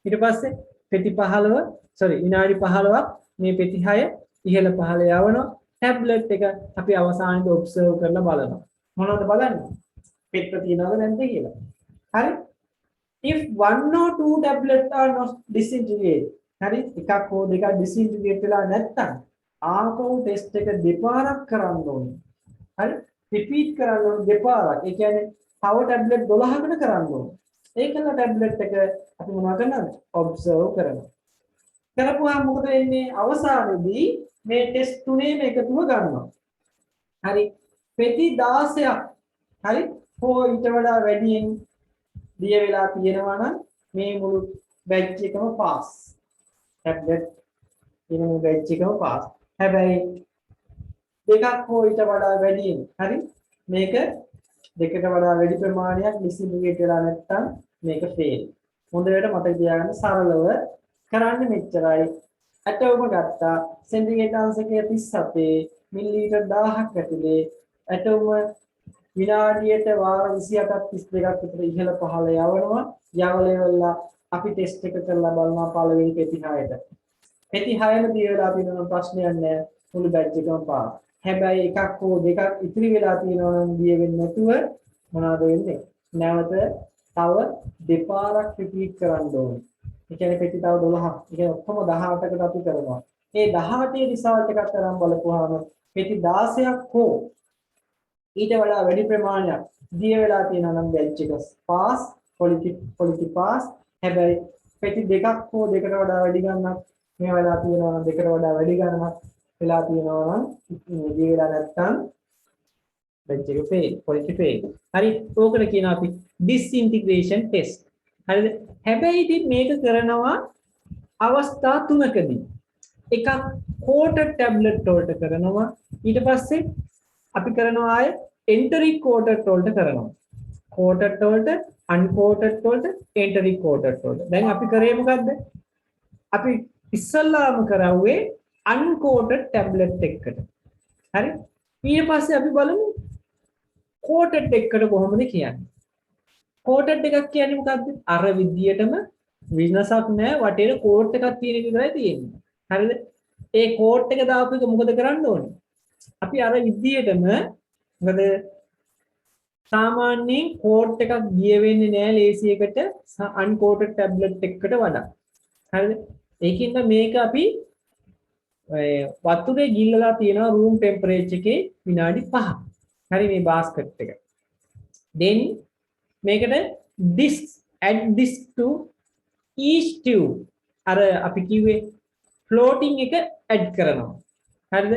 [SPEAKER 1] ඊට පස්සේ පෙති 15 විනාඩි 15ක් මේ පෙති 6 ඉහළ පහළ යවනවා. ටැබ්ලට් එක අපි අවසානයේ ඔබ්සර්ව් කරලා බලනවා. මොනවද බලන්නේ? පෙත්ත තියනවද නැද්ද කියලා. හරි? if one or two tablets are not disintegrate හරි එකක් හෝ දෙකක් disintegrate වෙලා නැත්තම් ආපහු ටෙස්ට් එක දෙපාරක් කරන්න ඕනේ. හරි? රිපීට් කරන්න ඕනේ දෙපාරක්. ඒ කියන්නේ තව ටැබ්ලට් 12කට කරන්න ඕනේ. ඒකල ටැබ්ලට් එක අපි මොනවා කරනවද? ඔබ්සර්ව් කරනවා. කරපුවාම මොකද වෙන්නේ? අවසානයේදී මේ ටෙස්ට් තුනේම එකතුව ගන්නවා. හරි? පෙති 16ක් හරි? හෝ ඊට වඩා වැඩියෙන් දිය වෙලා තියෙනවා නම් මේ මුළු බැච් එකම පාස්. ටැබ්ලට් කියන මුළු බැච් එකම පාස්. හැබැයි දෙකක් හෝ ඊට වඩා වැඩියෙන් හරි? මේක දෙකට වඩා වැඩි ප්‍රමාණයක් ඩිස්ට්‍රිබියුට් වෙලා නැත්නම් මේක ෆේල්. හොඳට මතක තියාගන්න සරලව කරන්නේ මෙච්චරයි. ඇටෝම ගත්තා සෙන්ටිග්‍රේඩ් අංශකය 37 මිලිලීටර් 1000ක් ඇතුලේ ඇටෝම විනාඩියට වාර 28ක් 32ක් විතර ඉහළ පහළ යවනවා. යවලෙවලා අපි ටෙස්ට් එක කරලා බලනවා පළවෙනි පෙති 6ට. පෙති 6ම දිය වෙලා තියෙන ප්‍රශ්නයක් නැහැ. මුළු බැච් එකම පාස්. හැබැයි එකක් හෝ දෙකක් ඉතිරි වෙලා තියෙනවා නම් දිය වෙන්නේ නැතුව මොනවද වෙන්නේ? නැවත තව දෙපාරක් රිපීට් කරන්න ඕනේ. ඒ කියන්නේ පෙති තව 12ක්. ඒ කියන්නේ ඔක්කොම 18කට අපි කරනවා. මේ 18 රිසල්ට් එකක් තරම් බලපුවාම පෙති 16ක් හෝ ඊට වඩා වැඩි ප්‍රමාණයක් දිය වෙලා තියෙනවා නම් බැච් එක පාස් පොලිටි පාස්. හැබැයි පෙති දෙකක් හෝ දෙකට වඩා වැඩි ගන්නක් මේ වෙලා තියෙනවා නම් දෙකට වඩා වැඩි ගන්නක් වෙලා තියෙනවා නම් දිය වෙලා නැත්තම් බැච් එක ෆේල් පොලිටි ෆේල්. හරි ඕකට කියනවා අපි disintegration test. හරිද? හැබැයි ඉතින් මේක කරනවා අවස්ථා තුනකදී. එකක් coated tablet වලට කරනවා. ඊට පස්සේ අපි කරනවා ආයේ enteric coated වලට කරනවා. coated වලට uncoated වලට enteric coated වලට. දැන් අපි කරේ මොකද්ද? අපි ඉස්සල්ලාම කරවුවේ uncoated tablet එකකට. හරි? ඊට පස්සේ අපි බලමු coated එකකට කොහොමද කියන්නේ. coated එකක් කියන්නේ මොකද්ද? අර විදියටම වෙනසක් නැහැ. වටේට coat එකක් තියෙන එක විතරයි තියෙන්නේ. හරිද? ඒ coat එක දාපු එක මොකද කරන්න ඕනේ? අපි අර විදියටම මොකද සාමාන්‍යයෙන් coat එකක් ගිය වෙන්නේ නැහැ ලේසියකට uncoated tablet එකකට වඩා. හරිද? ඒකින්ද මේක අපි වතුරේ ගිල්ලලා තියෙනවා room temperature එකේ විනාඩි 5ක්. හරි මේ basket එක. then මේකට add this to each tube. අර අපි කිව්වේ floating එක add කරනවා. හරිද?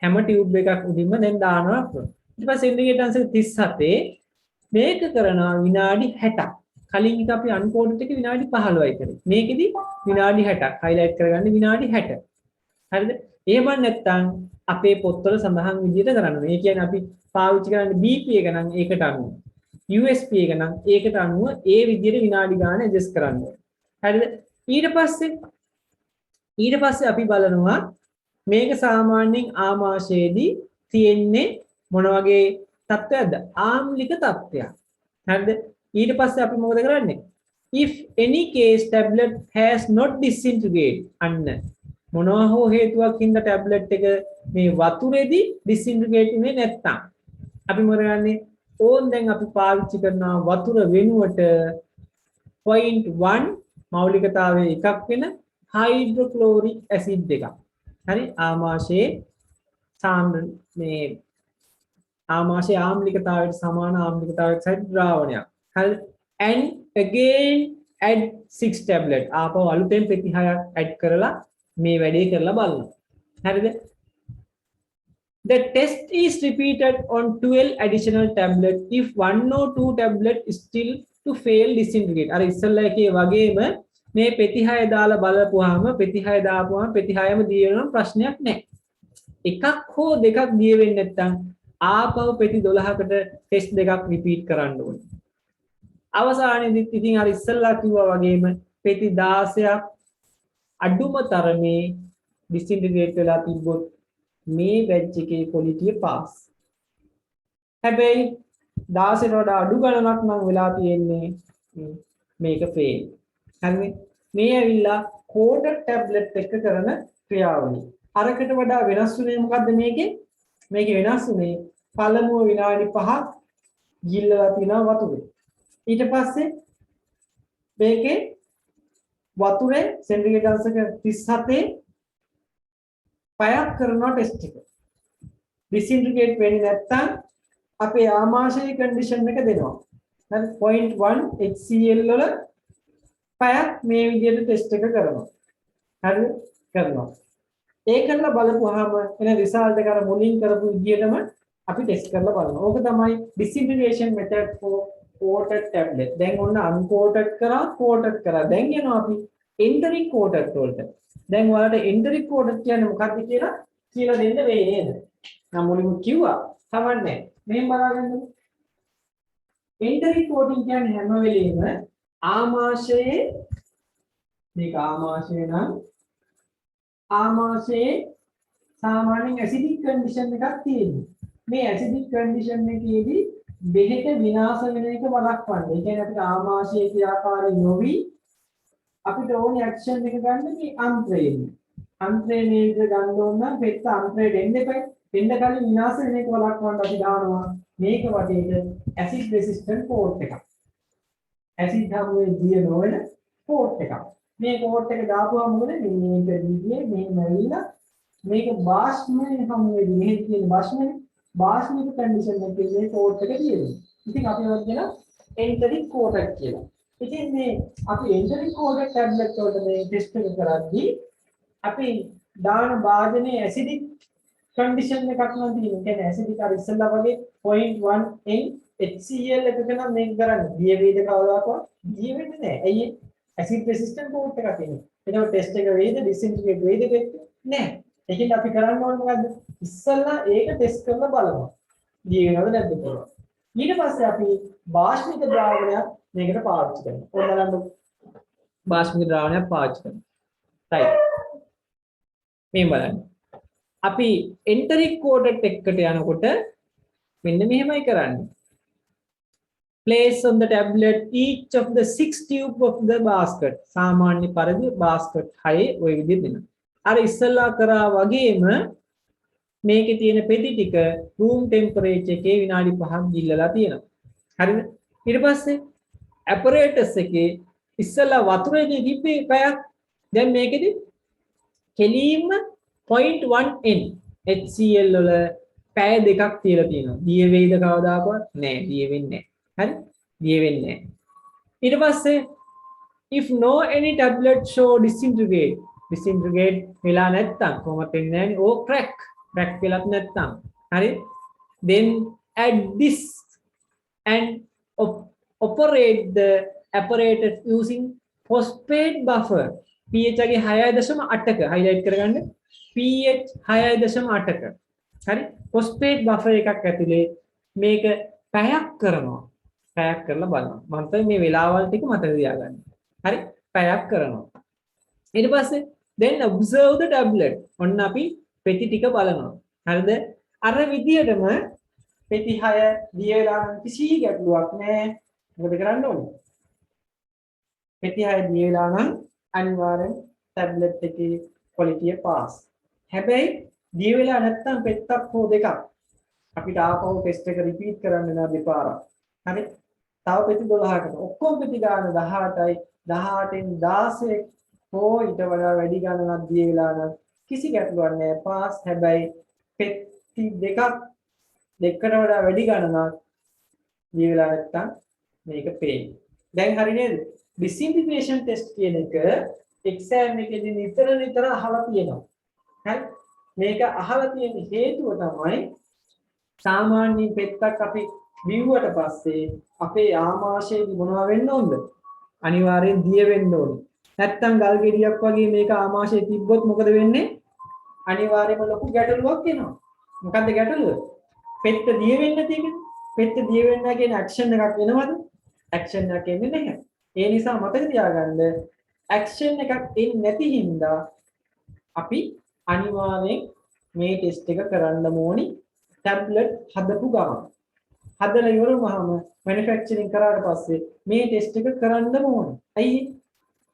[SPEAKER 1] හැම ටියුබ් එකක් උඩින්ම දැන් දානවා. ඊට පස්සේ ඉන්ඩිකේටර් අංශක 37 මේක කරනවා විනාඩි 60ක්. කලින් එක අපි අන්කෝඩඩ් එක විනාඩි 15යි කරේ. මේකෙදි විනාඩි 60ක් හයිලයිට් කරගන්න විනාඩි 60. හරිද? එහෙම නැත්නම් අපේ පොත්වල සඳහන් විදිහට කරන්න ඕනේ. ඒ කියන්නේ අපි පාවිච්චි කරන්නේ BP එක නම් ඒකට අනුව. USP එක නම් ඒකට අනුව ඒ විදිහට විනාඩි ගාන ඇඩ්ජස්ට් කරන්න ඕනේ. හරිද? ඊට පස්සේ අපි බලනවා මේක සාමාන්‍යයෙන් ආමාශයේදී තියෙන්නේ මොන වගේ තත්ත්වයක්ද? ආම්ලික තත්ත්වයක්. හරිද? ඊට පස්සේ අපි මොකද කරන්නේ? if any case tablet has not disintegrate අන්න මොනවා හෝ හේතුවක් හින්දා ටැබ්ලට් එක මේ වතුරේදී disintegrate වෙන්නේ නැත්තම් අපි මොකද කරන්නේ? ඕන් දැන් අපි පාවිච්චි කරනවා වතුර වෙනුවට 0.1 මෞලිකතාවයේ එකක් වෙන හයිඩ්‍රොක්ලෝරික් ඇසිඩ් එකක්. හරි? ආමාශයේ ආමාශයේ ආම්ලිකතාවයට සමාන ආම්ලිකතාවයක සහිත ද්‍රාවණයක්. හරි? and again add 6 tablet. ආපහු අලුතෙන් පෙති 6ක් add කරලා මේ වැඩේ කරලා බලන්න. හරිද? The test is repeated on 12 additional tablets if one or two tablet is still to fail disintegrate. අර ඉස්සල්ලා එකේ වගේම මේ පෙති 6 දාලා බලපුවාම පෙති 6 දාපුවාම පෙති 6ම දිය වෙනවා ප්‍රශ්නයක් නැහැ. එකක් හෝ දෙකක් දිය වෙන්නේ නැත්නම් ආපහු පෙති 12කට ටෙස්ට් දෙකක් රිපීට් කරන්න ඕනේ. අවසානයේදීත් ඉතින් අර ඉස්සල්ලා කිව්වා වගේම පෙති 16ක් අඩුම තරමේ disintegrate වෙලා තිබ්බොත් මේ බැච් එකේ quality pass. හැබැයි 16ට වඩා අඩු ගණනක් නම් වෙලා තියෙන්නේ මේක fail. හරිනේ. මේ ඇවිල්ලා coded tablet එක කරන ක්‍රියාවලිය. අරකට වඩා වෙනස් වෙන්නේ මොකද්ද මේකේ? මේකේ වෙනස් වෙන්නේ පළමුව විනාඩි 5ක් ගිල්ලලා තියෙනවා වතුරේ. ඊට පස්සේ මේකේ වතුරේ සෙන්ටිග්‍රේඩ් අංශක 37 පයක් කරනවා ටෙස්ට් එක. ඩිසින්ටිග්‍රේට් වෙන්නේ නැත්නම් අපේ ආමාශය කන්ඩිෂන් එක දෙනවා. හරි 0.1 HCl වල පයක් මේ විදිහට ටෙස්ට් එක කරනවා. හරිද? කරනවා. ඒ කරලා බලපුවාම එන රිසල්ට් එක අර මුලින් කරපු විදිහටම අපි ටෙස්ට් කරලා බලනවා. ඕක තමයි disintegration method for coated tablet. දැන් ඔන්න uncoated කරා coated කරා. දැන් යනවා අපි enteric coated වලට. දැන් ඔයාලට enteric coated කියන්නේ මොකක්ද කියලා දෙන්න වෙයි නේද? මම මුලින්ම කිව්වා. තමන්නේ. මෙහෙම බලාගන්න. enteric coating කියන්නේ හැම වෙලෙම ආමාශයේ මේක ආමාශය නම් ආමාශයේ සාමාන්‍යයෙන් ඇසිඩික් කන්ඩිෂන් එකක් තියෙනවා. මේ ඇසිඩික් කන්ඩිෂන් එකේදී බෙහෙත විනාශ වෙන එක වළක්වන්න. ඒ කියන්නේ අපිට ආමාශයේ ක්‍රියාකාරී නොවි අපිට ඕනේ ඇක්ෂන් එක ගන්න මේ අන්ත්‍රයෙන්. අන්ත්‍රේ නේද ගන්න ඕන නම් පෙත්ත අන්ත්‍රේ දෙන්න එපා. දෙන්න කලින් විනාශ වෙන එක වළක්වන්න අපි දානවා මේක වටේට ඇසිඩ් රෙසිස්ටන්ට් පෝට් එකක්. ඇසිඩ් හැමුවේ දිය නොවන පෝට් එකක්. මේ පෝට් එක දාපුවම මොකද මේක දිගේ මෙහෙම ඇවිල්ලා මේක බාෂ්මයෙන් හැමුවේදී මෙහෙ තියෙන බාෂ්මික කන්ඩිෂන් එකේ මේ පෝට් එක තියෙනවා. ඉතින් අපි වත් කියන එන්ටරික් කෝටඩ් කියලා. ඉතින් මේ අපි එන්ටරික් කෝටඩ් ටැබ්ලට් වලට මේ ටෙස්ට් එක කරද්දී අපි දාන වාදනයේ ඇසිඩික් කන්ඩිෂන් එකක් නම් තියෙනවා. කියන්නේ ඇසිඩික් අර ඉස්සෙල්ලා වගේ 0.1 HCl එකක නම් මේක කරන්නේ. දිය වේද කවදාකවත් දිය වෙන්නේ නැහැ. ඇයි ඒ? ඇසිඩ් රෙසිස්ටන්ට් පෝට් එකක් තියෙනවා. ඒකෝ ටෙස්ට් එක වේද ඩිසින්ටිග්‍රේට් වේද නැහැ. ඒකෙන් අපි කරන්න ඕනේ මොකද්ද? ඉස්සෙල්ලා ඒක ටෙස්ට් කරලා බලනවා. දිය වෙනවද නැද්ද කියලා. ඊට පස්සේ අපි බාෂ්මික ද්‍රාවණයක් මේකට පාවිච්චි කරනවා. ඕන බලන්න බාෂ්මික ද්‍රාවණයක් පාවිච්චි කරනවා. right. මේ බලන්න. අපි enteric coated එකකට යනකොට මෙන්න මෙහෙමයි කරන්නේ. Place on the tablet each of the 6 tube of the basket. සාමාන්‍ය පරිදි basket 6 ওই විදිහට දෙනවා. අර ඉස්සල්ලා කරා වගේම මේකේ තියෙන පෙති ටික room temperature එකේ විනාඩි 5ක් ගිල්ලලා තියෙනවා. හරිද? ඊට පස්සේ apparatus එකේ ඉස්සල්ලා වතුරේදී තිබ්බේ පැයක්. දැන් මේකෙදි කෙලින්ම 0.1 N HCl වල පැය දෙකක් තියලා තියෙනවා. දිය වේද කවදාකවත් නෑ. දිය වෙන්නේ නෑ. හරි? දිය වෙන්නේ නෑ. ඊට පස්සේ if no any tablet show disintegrate වෙලා නැත්තම් කොහොමද වෙන්නේ නෑනේ. ඕ crack වෙලත් නැත්තම්. හරි? then add this and operate the apparatus using phosphate buffer. pH එකේ 6.8ක highlight කරගන්න. pH 6.8ක. හරි? phosphate buffer එකක් ඇතුලේ මේක පැයක් කරනවා. පැයක් කරලා බලනවා. මම තමයි මේ වෙලාවල් ටික මතක තියාගන්න. හරි? පැයක් කරනවා. ඊට පස්සේ then observe the tablet. ඔන්න අපි පෙති ටික බලනවා. හරිද? අර විදියටම පෙති 6 දිය වෙලා නම් කිසි ගැටලුවක් නැහැ. මොකද කරන්න ඕනේ? පෙති 6 දිය වෙලා නම් අනිවාර්යෙන් ටැබ්ලට් එකේ quality එක pass. හැබැයි දිය වෙලා නැත්නම් පෙත්තක් හෝ දෙකක් අපිට ආපහු ටෙස්ට් එක රිපීට් කරන්න වෙනවා දෙපාරක්. හරි? තව පෙති 12කට. ඔක්කොම පෙති ගන්න 18යි. 18න් 16 හෝ ඊට වඩා වැඩි ගණනක් දිය වෙලා නම් කිසි ගැටලුවක් නැහැ. pass. හැබැයි පෙති දෙකට වඩා වැඩි ගණනක් දිය වෙලා නැත්නම් මේක fail. දැන් හරි නේද? disintegration test කියන එක exam එකේදී නිතර අහලා තියෙනවා. හරි? මේක අහලා තියෙන හේතුව තමයි සාමාන්‍ය පෙත්තක් අපි බිව්වට පස්සේ අපේ ආමාශයේදී මොනවා වෙන්න ඕනද? අනිවාර්යෙන් දිය වෙන්න ඕනේ. නැත්තම් ගල් ගෙඩියක් වගේ මේක ආමාශයේ තිබ්බොත් මොකද වෙන්නේ? අනිවාර්යයෙන්ම ලොකු ගැටලුවක් එනවා. මොකද්ද ගැටලුව? පෙත්ත දිය වෙන්නේ නැති එකනේ. පෙත්ත දිය වෙන්න කියන ඇක්ෂන් එකක් එනවද? ඇක්ෂන් එකක් එන්නේ නැහැ. ඒ නිසා මතක තියාගන්න ඇක්ෂන් එකක් එන්නේ නැති හින්දා අපි අනිවාර්යෙන් මේ ටෙස්ට් එක කරන්න ඕනි ටැබ්ලට් හදපු ගමන්. හදලා ඉවර වුණාම මැනුෆැක්චරින් කරාට පස්සේ මේ ටෙස්ට් එක කරන්න ඕනේ. ඇයි?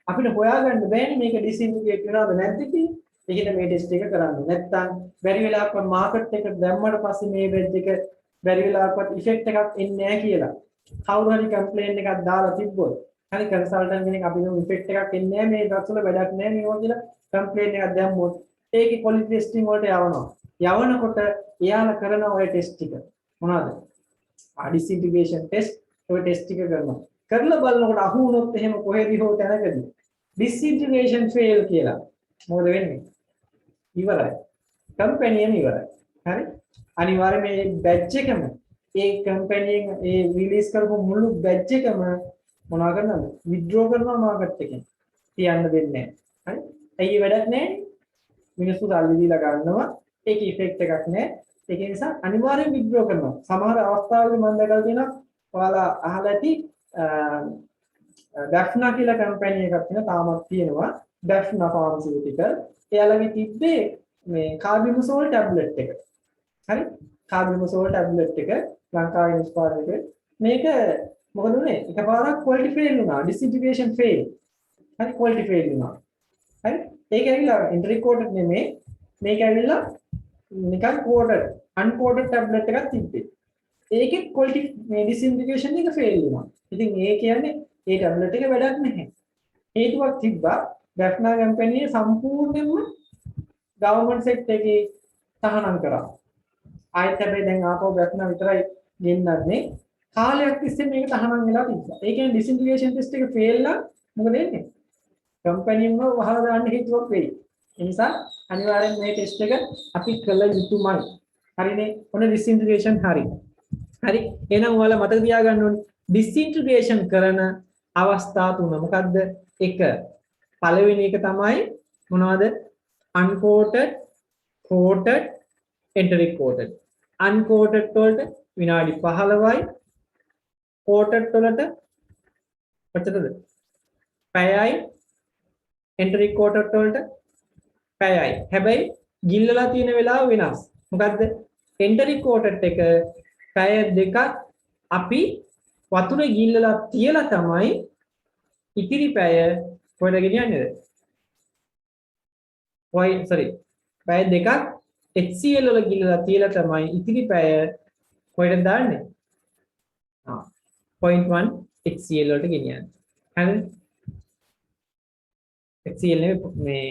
[SPEAKER 1] අපිට හොයාගන්න බෑනේ මේක ඩිසින්ටිග්‍රේට් වෙනවද නැද්ද කියලා. ඒකට මේ ටෙස්ට් එක කරන්න. නැත්තම් බැරි වෙලාවක මාකට් එකට දැම්මට පස්සේ මේ වෙජ් එක බැරි වෙලාවකට ඉෆෙක්ට් එකක් එන්නේ නැහැ කියලා. කවුරු හරි කම්ප්ලේන්ට් එකක් දාලා තිබ්බොත් හරි කන්සල්ටන්ට් කෙනෙක් අපි දුන්න ඉෆෙක්ට් එකක් එන්නේ නැහැ මේ ඩ්‍රග්ස් වල වැඩක් නැහැ මේවා කියලා කම්ප්ලේන්ට් එකක් දැම්මොත් ඒකේ ක්වොලිටි ටෙස්ටිං වලට යවනවා. යවනකොට එයාලා කරන ඔය ටෙස්ට් ටික මොනවද? ඩිස්ඉන්ටිග්‍රේෂන් ටෙස්ට් ඔය ටෙස්ට් ටික කරනවා. කරලා බලනකොට අහු වුණොත් එහෙම කොහෙද හෝ තැනකදී ඩිස්ඉන්ටිග්‍රේෂන් ෆේල් කියලා. මොකද වෙන්නේ? ඉවරයි. කම්පැනියම ඉවරයි. හරි? අනිවාර්යයෙන් මේ බැච් එකම ඒ කම්පැනියෙන් ඒ රිලීස් කරපු මුළු බැච් එකම මොනවා කරනවද? විත්ඩ්‍රෝ කරනවා මාකට් එකෙන්. තියන්න දෙන්නේ නැහැ. හරි? ඇයි වැඩක් නැහැ? මිනිස්සු සල්ලි දීලා ගන්නවා. ඒක ඉෆෙක්ට් එකක් නැහැ. ඒක නිසා අනිවාර්යෙන් විත්ඩ්‍රෝ කරනවා. සමහර අවස්ථාවල මම දැකලා තියෙනවා ඔයාලා අහලා ඇති ඩැෆ්නා කියලා කම්පැනි එකක් තියෙනවා තාමත් තියෙනවා. ඩැෆ්නා ෆාමසිටිකල්. එයාලගේ තිබ්බේ මේ කාබිමසෝල් ටැබ්ලට් එක. හරි? කාබිමසෝල් ටැබ්ලට් එක ලංකාවේ නිෂ්පාදනය මේක මොකද උනේ? එකපාරක් ක්වොලිටි ෆේල් වුණා. ඩිස්ඉන්ටිග්‍රේෂන් ෆේල්. හරි ක්වොලිටි ෆේල් වුණා. හරි? ඒක ඇවිල්ලා එන්ටරි කෝඩඩ් නෙමෙයි. මේක ඇවිල්ලා නිකන් කෝඩඩ් අන්කෝඩඩ් ටැබ්ලට් එකක් තිබ්බේ. ඒකේ ක්වොලිටි මේ ඩිස්ඉන්ටිග්‍රේෂන් එක ෆේල් වුණා. ඉතින් ඒ කියන්නේ ඒ ටැබ්ලට් එක වැඩක් නැහැ. හේතුවක් තිබ්බා. ඩැෆ්නා කම්පැනි සම්පූර්ණයෙන්ම ගවර්න්මන්ට් සෙක්ටර් එකේ තහනම් කරා. ආයෙත් හැබැයි දැන් ආපහු ඩැෆ්නා විතරයි ගෙන්නන්නේ. කාලයක් තිස්සේ මේක තහනම් වෙලා තිබ්බා. ඒ කියන්නේ ඩිස්ඉන්ටිග්‍රේෂන් ටෙස්ට් එක ෆේල් නම් මොකද වෙන්නේ? කම්පැනිම වහලා දාන්න හේතුවක් වෙයි. ඒ නිසා අනිවාර්යෙන් මේ ටෙස්ට් එක අපි කළ යුතුමයි. හරිනේ? ඔන්න ඩිස්ඉන්ටිග්‍රේෂන් හරි. හරි. එහෙනම් ඔයාලා මතක තියාගන්න ඕනේ ඩිස්ඉන්ටිග්‍රේෂන් කරන අවස්ථා තුන මොකද්ද? එක පළවෙනි එක තමයි මොනවද? uncoated, coated, entry coated. uncoated වලට විනාඩි 15යි coated වලට කොච්චරද? පැයයි entry coated වලට පැයයි. හැබැයි ගිල්ලලා තියෙන වෙලාව වෙනස්. මොකද්ද? entry coated එක පැය දෙකක් අපි වතුරේ ගිල්ලලා තියලා තමයි ඉතිරි පැය කොහෙද ගෙනියන්නේද? පැය දෙකක් HCl වල ගිල්ලලා තියලා තමයි ඉතිරි පැය කොහෙද දාන්නේ? 0.1 HCl වලට ගෙනියන්නේ. හරිද? HCl මේ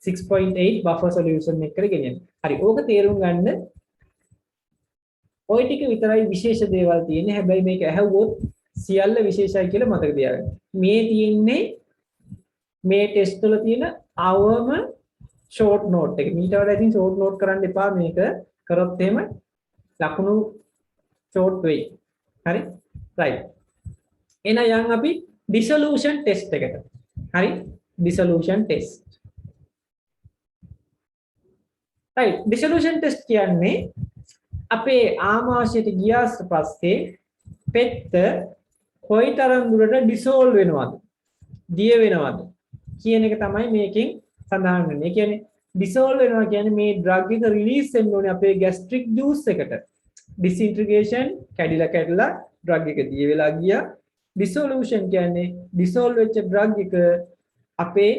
[SPEAKER 1] 6.8 buffer solution එකකට ගෙනියන්නේ. හරි. ඕක තේරුම් ගන්න ඔය ටික විතරයි විශේෂ දේවල් තියෙන්නේ. හැබැයි මේක ඇහුවොත් සියල්ල විශේෂයි කියලා මතක තියාගන්න. මේ තියෙන්නේ මේ ටෙස්ට් වල තියෙන අවම ෂෝට් නෝට් එක. මීට වඩා ඉතින් ෂෝට් නෝට් කරන්න එපා මේක. කරොත් එහෙම ලකුණු ෂෝට් වෙයි. හරි? රයිට්. එහෙනම් යන් අපි dissolution test එකට. හරි? dissolution test. right dissolution test කියන්නේ අපේ ආමාශයට ගියාට පස්සේ පෙත්ත කොයිතරම් දුරට ඩිසෝල්ව් වෙනවද දිය වෙනවද කියන එක තමයි මේකෙන් සඳහන් වෙන්නේ. ඒ කියන්නේ ඩිසෝල්ව් වෙනවා කියන්නේ මේ ඩ්‍රග් එක රිලීස් වෙන්න ඕනේ අපේ ગેස්ට්‍රික් ජූස් එකට. ඩිස්ඉන්ටිග්‍රේෂන් කැඩිලා ඩ්‍රග් එක දිය වෙලා ගියා. ඩිසොලූෂන් කියන්නේ ඩිසෝල්ව් වෙච්ච ඩ්‍රග් එක අපේ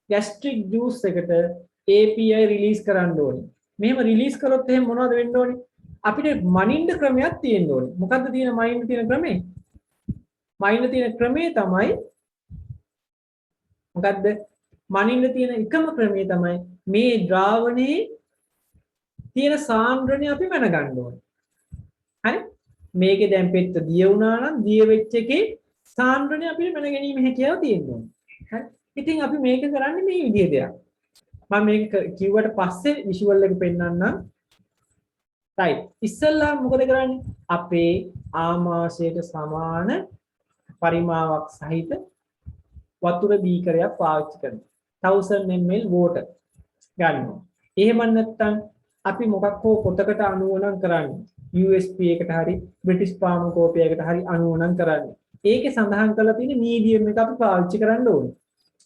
[SPEAKER 1] ગેස්ට්‍රික් ජූස් එකට API රිලීස් කරන්න ඕනේ. මෙහෙම රිලීස් කරොත් එහෙනම් මොනවද වෙන්න ඕනේ? අපිට මනින්න ක්‍රමයක් තියෙන්න ඕනේ. මොකද්ද තියෙන මනින්න තියෙන ක්‍රමේ? මනින්න තියෙන ක්‍රමේ තමයි මොකද්ද? මනින්න තියෙන එකම ක්‍රමේ තමයි මේ ද්‍රාවණයේ තියෙන සාන්ද්‍රණය අපි මැනගන්න ඕනේ. හරි? මේකේ දැන් පෙත්ත දිය වුණා නම් දිය වෙච්ච එකේ සාන්ද්‍රණය අපිට මැන ගැනීම හැකියාව තියෙන්න ඕනේ. හරි? ඉතින් අපි මේක කරන්නේ මේ විදිහට දෙයක්. මම මේක කිව්වට පස්සේ විෂුවල් එක පෙන්නන්නම්. right ඉස්සෙල්ලා මොකද කරන්නේ? අපේ ආමාශයට සමාන පරිමාවක් සහිත වතුර බීකරයක් පාවිච්චි කරනවා. 1000 ml water ගන්නවා. එහෙම නැත්නම් අපි මොකක් හෝ පොතකට අණුව නම් කරන්නේ. USP එකට හරි British Pharmacopoeia එකට හරි අණුව නම් කරන්නේ. ඒකේ සඳහන් කරලා තියෙන medium එක අපි පාවිච්චි කරන්න ඕනේ.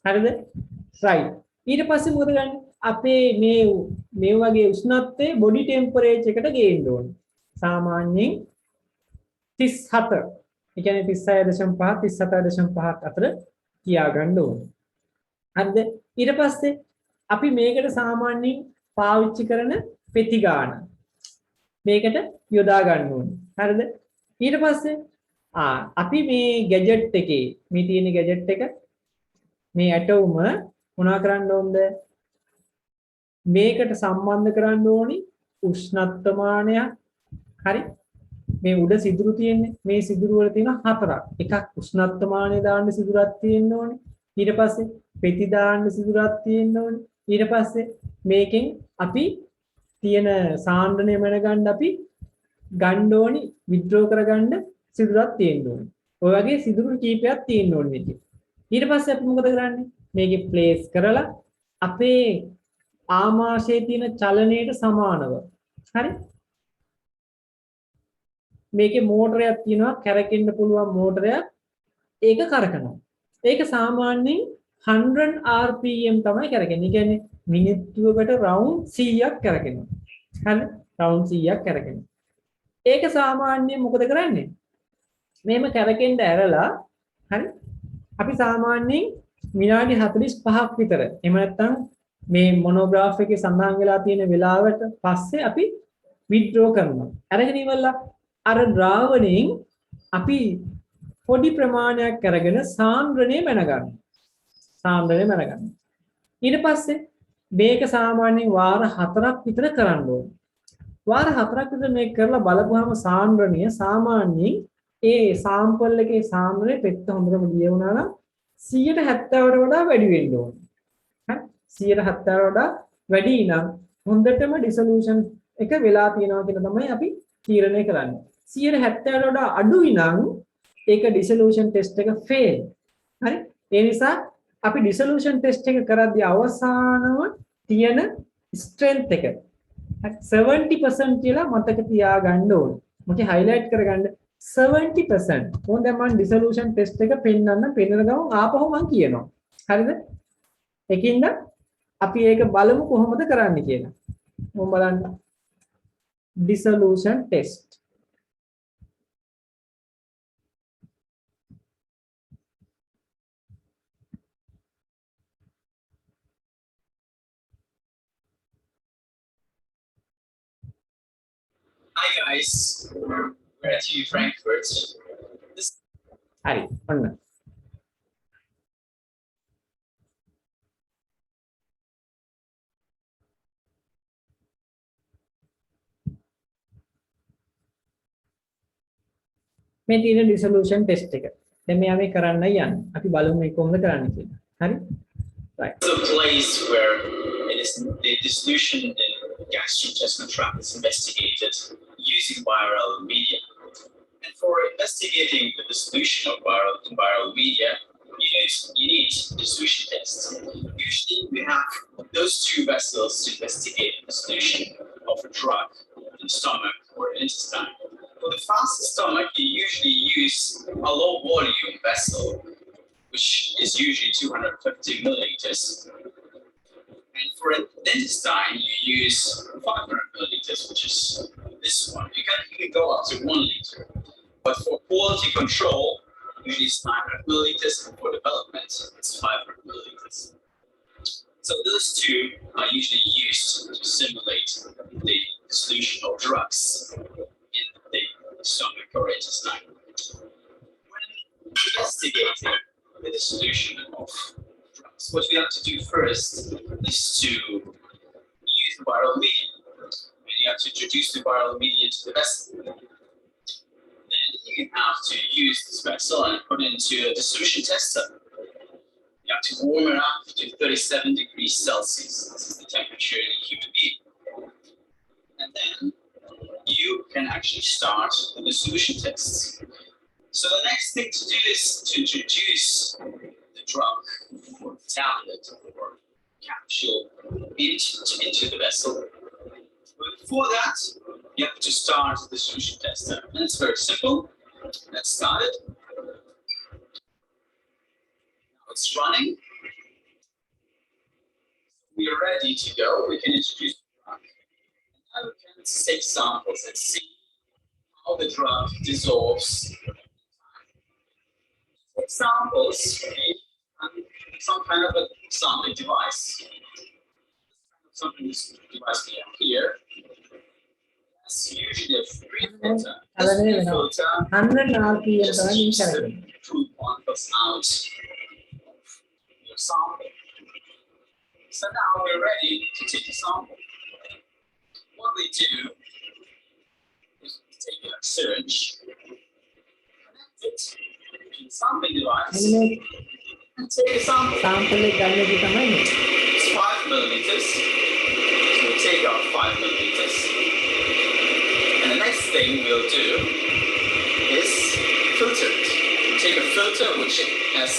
[SPEAKER 1] හරිද? right ඊට පස්සේ මොකද ගන්නේ? අපේ මේ වගේ උෂ්ණත්වයේ බොඩි ටෙම්පරේචර් එකට ගේන්න ඕනේ. සාමාන්‍යයෙන් 34. ඒ කියන්නේ 36.5 37.5 අතර තියා ගන්න ඕනේ. හරිද? ඊට පස්සේ අපි මේකට සාමාන්‍යයෙන් පාවිච්චි කරන පෙති ගාන මේකට යොදා ගන්න ඕනේ. හරිද? ඊට පස්සේ අපි මේ ගැජට් එකේ මේ තියෙන ගැජට් එක මේ ඇටෝම මොනවා කරන්න ඕනද? මේකට සම්බන්ධ කරන්න ඕනි උෂ්ණත්වමානයක්. හරි? මේ උඩ සිදුරු තියෙන්නේ. මේ සිදුරු වල තියෙන හතරක්. එකක් උෂ්ණත්වමානය දාන්න සිදුරක් තියෙන්න ඕනේ. ඊට පස්සේ පෙති දාන්න සිදුරක් තියෙන්න ඕනේ. ඊට පස්සේ මේකෙන් අපි තියෙන සාන්ද්‍රණය මැනගන්න අපි ගන්න ඕනි විත්ඩ්‍රෝ කරගන්න සිදුරක් තියෙන්න ඕනේ. ඔය වගේ සිදුරු කීපයක් තියෙන්න ඕනේ මේකේ. ඊට පස්සේ අපි මොකද කරන්නේ? මේකේ ප්ලේස් කරලා අපේ ආමාශයේ තියෙන චලනයට සමානව. හරි? මේකේ මෝටරයක් තියෙනවා කැරකෙන්න පුළුවන් මෝටරයක්. ඒක කරකනවා. ඒක සාමාන්‍යයෙන් 100 rpm තමයි කරකෙන්නේ. ඒ කියන්නේ මිනිත්තුවකට රවුන්ඩ් 100ක් කරකිනවා. හරි? රවුන්ඩ් 100ක් කරකිනවා. ඒක සාමාන්‍යයෙන් මොකද කරන්නේ? මේම කරකෙන්න ඇරලා හරි? අපි සාමාන්‍යයෙන් විනාඩි 45ක් විතර එහෙම නැත්නම් මේ මොනෝග්‍රාෆ් එකේ සඳහන් වෙලා තියෙන වෙලාවට පස්සේ අපි විත්ඩ්‍රෝ කරනවා. අරගෙන ඉවරලා අර ද්‍රාවණයෙන් අපි පොඩි ප්‍රමාණයක් අරගෙන සාන්ද්‍රණය මැනගන්නවා. සාන්ද්‍රණය මැනගන්නවා. ඊට පස්සේ මේක සාමාන්‍යයෙන් වාර 4ක් විතර කරන්න ඕනේ. වාර 4ක් විතර මේක කරලා බලපුවාම සාන්ද්‍රණය සාමාන්‍යයෙන් ඒ සාම්පල් එකේ සාන්ද්‍රණය පෙත්ත හොඳටම ගිය වුණා නම් 170ට වඩා වැඩි වෙන්න ඕනේ. හරි? 170ට වඩා වැඩි නම් හොඳටම ඩිසොලූෂන් එක වෙලා තියෙනවා කියලා තමයි අපි තීරණය කරන්නේ. 170ට වඩා අඩුයි නම් ඒක ඩිසොලූෂන් ටෙස්ට් එක ෆේල්. හරි? ඒ නිසා අපි ඩිසොලූෂන් ටෙස්ට් එක කරද්දී අවසානව තියෙන ස්ට්‍රෙන්ත් එක 70% කියලා මතක තියාගන්න ඕනේ. මොකද හයිලයිට් කරගන්න 70%. මොකද මම ඩිසොලූෂන් ටෙස්ට් එක පෙන්නන්න ගමන් ආපහු මම කියනවා. හරිද? ඒකින්ද අපි ඒක බලමු කොහොමද කරන්න කියලා. මොම් බලන්න. dissolution test.
[SPEAKER 3] Hi guys, we're at UW Frankfurt.
[SPEAKER 1] හරි ඔන්න මේ තියෙන ඩිසොලූෂන් ටෙස්ට් එක. දැන් මෙයා මේ කරන්න යන්නේ. අපි බලමු මේක කොහොමද කරන්න කියලා. හරි? Right.
[SPEAKER 3] It's a place where it is the dissolution in gastrointestinal tract is investigated using viral media. And for investigating the dissolution of viral media, you need dissolution tests. Usually we have those two vessels to investigate the dissolution of a drug in the stomach or intestine. For the fasted stomach, you usually use a low volume vessel, which is usually 250 milliliters. And for an intestine, you use 500 milliliters, which is this one. You can even go up to 1 liter. But for quality control, usually it's 900 milliliters, and for development, it's 500 milliliters. So those two are usually used to simulate the dissolution of drugs in the stomach or intestine. When investigating the dissolution of drugs, what we have to do first is to use the viral medium. And you have to introduce the viral medium to the vessel. Then you have to use this vessel and put it into a dissolution tester. You have to warm it up to 37 degrees Celsius. This is the temperature in a human being. And then you can actually start the dissolution tests. So the next thing to do is to introduce the drug or tablet or capsule into the vessel. But before that, you have to start the dissolution tester. And it's very simple. Let's start it. Now it's running. we are ready to go, we can introduce the drug. And we can take samples and see how the drug dissolves. Samples and some kind of a sampling device. Something device here. That's usually a free filter. This free filter
[SPEAKER 1] 100 rpm
[SPEAKER 3] just
[SPEAKER 1] තමයි
[SPEAKER 3] keeps the
[SPEAKER 1] කරන්නේ.
[SPEAKER 3] food particles out of your sample. So now we're ready to take a sample. What we do is take a syringe, connect it to the sampling device,
[SPEAKER 1] මෙන්න
[SPEAKER 3] and take a sample.
[SPEAKER 1] sample එක ගන්න එක තමයි මේ.
[SPEAKER 3] It's 5 milliliters. So we take out 5 milliliters. And the next thing we'll do is filter it. We take a filter which has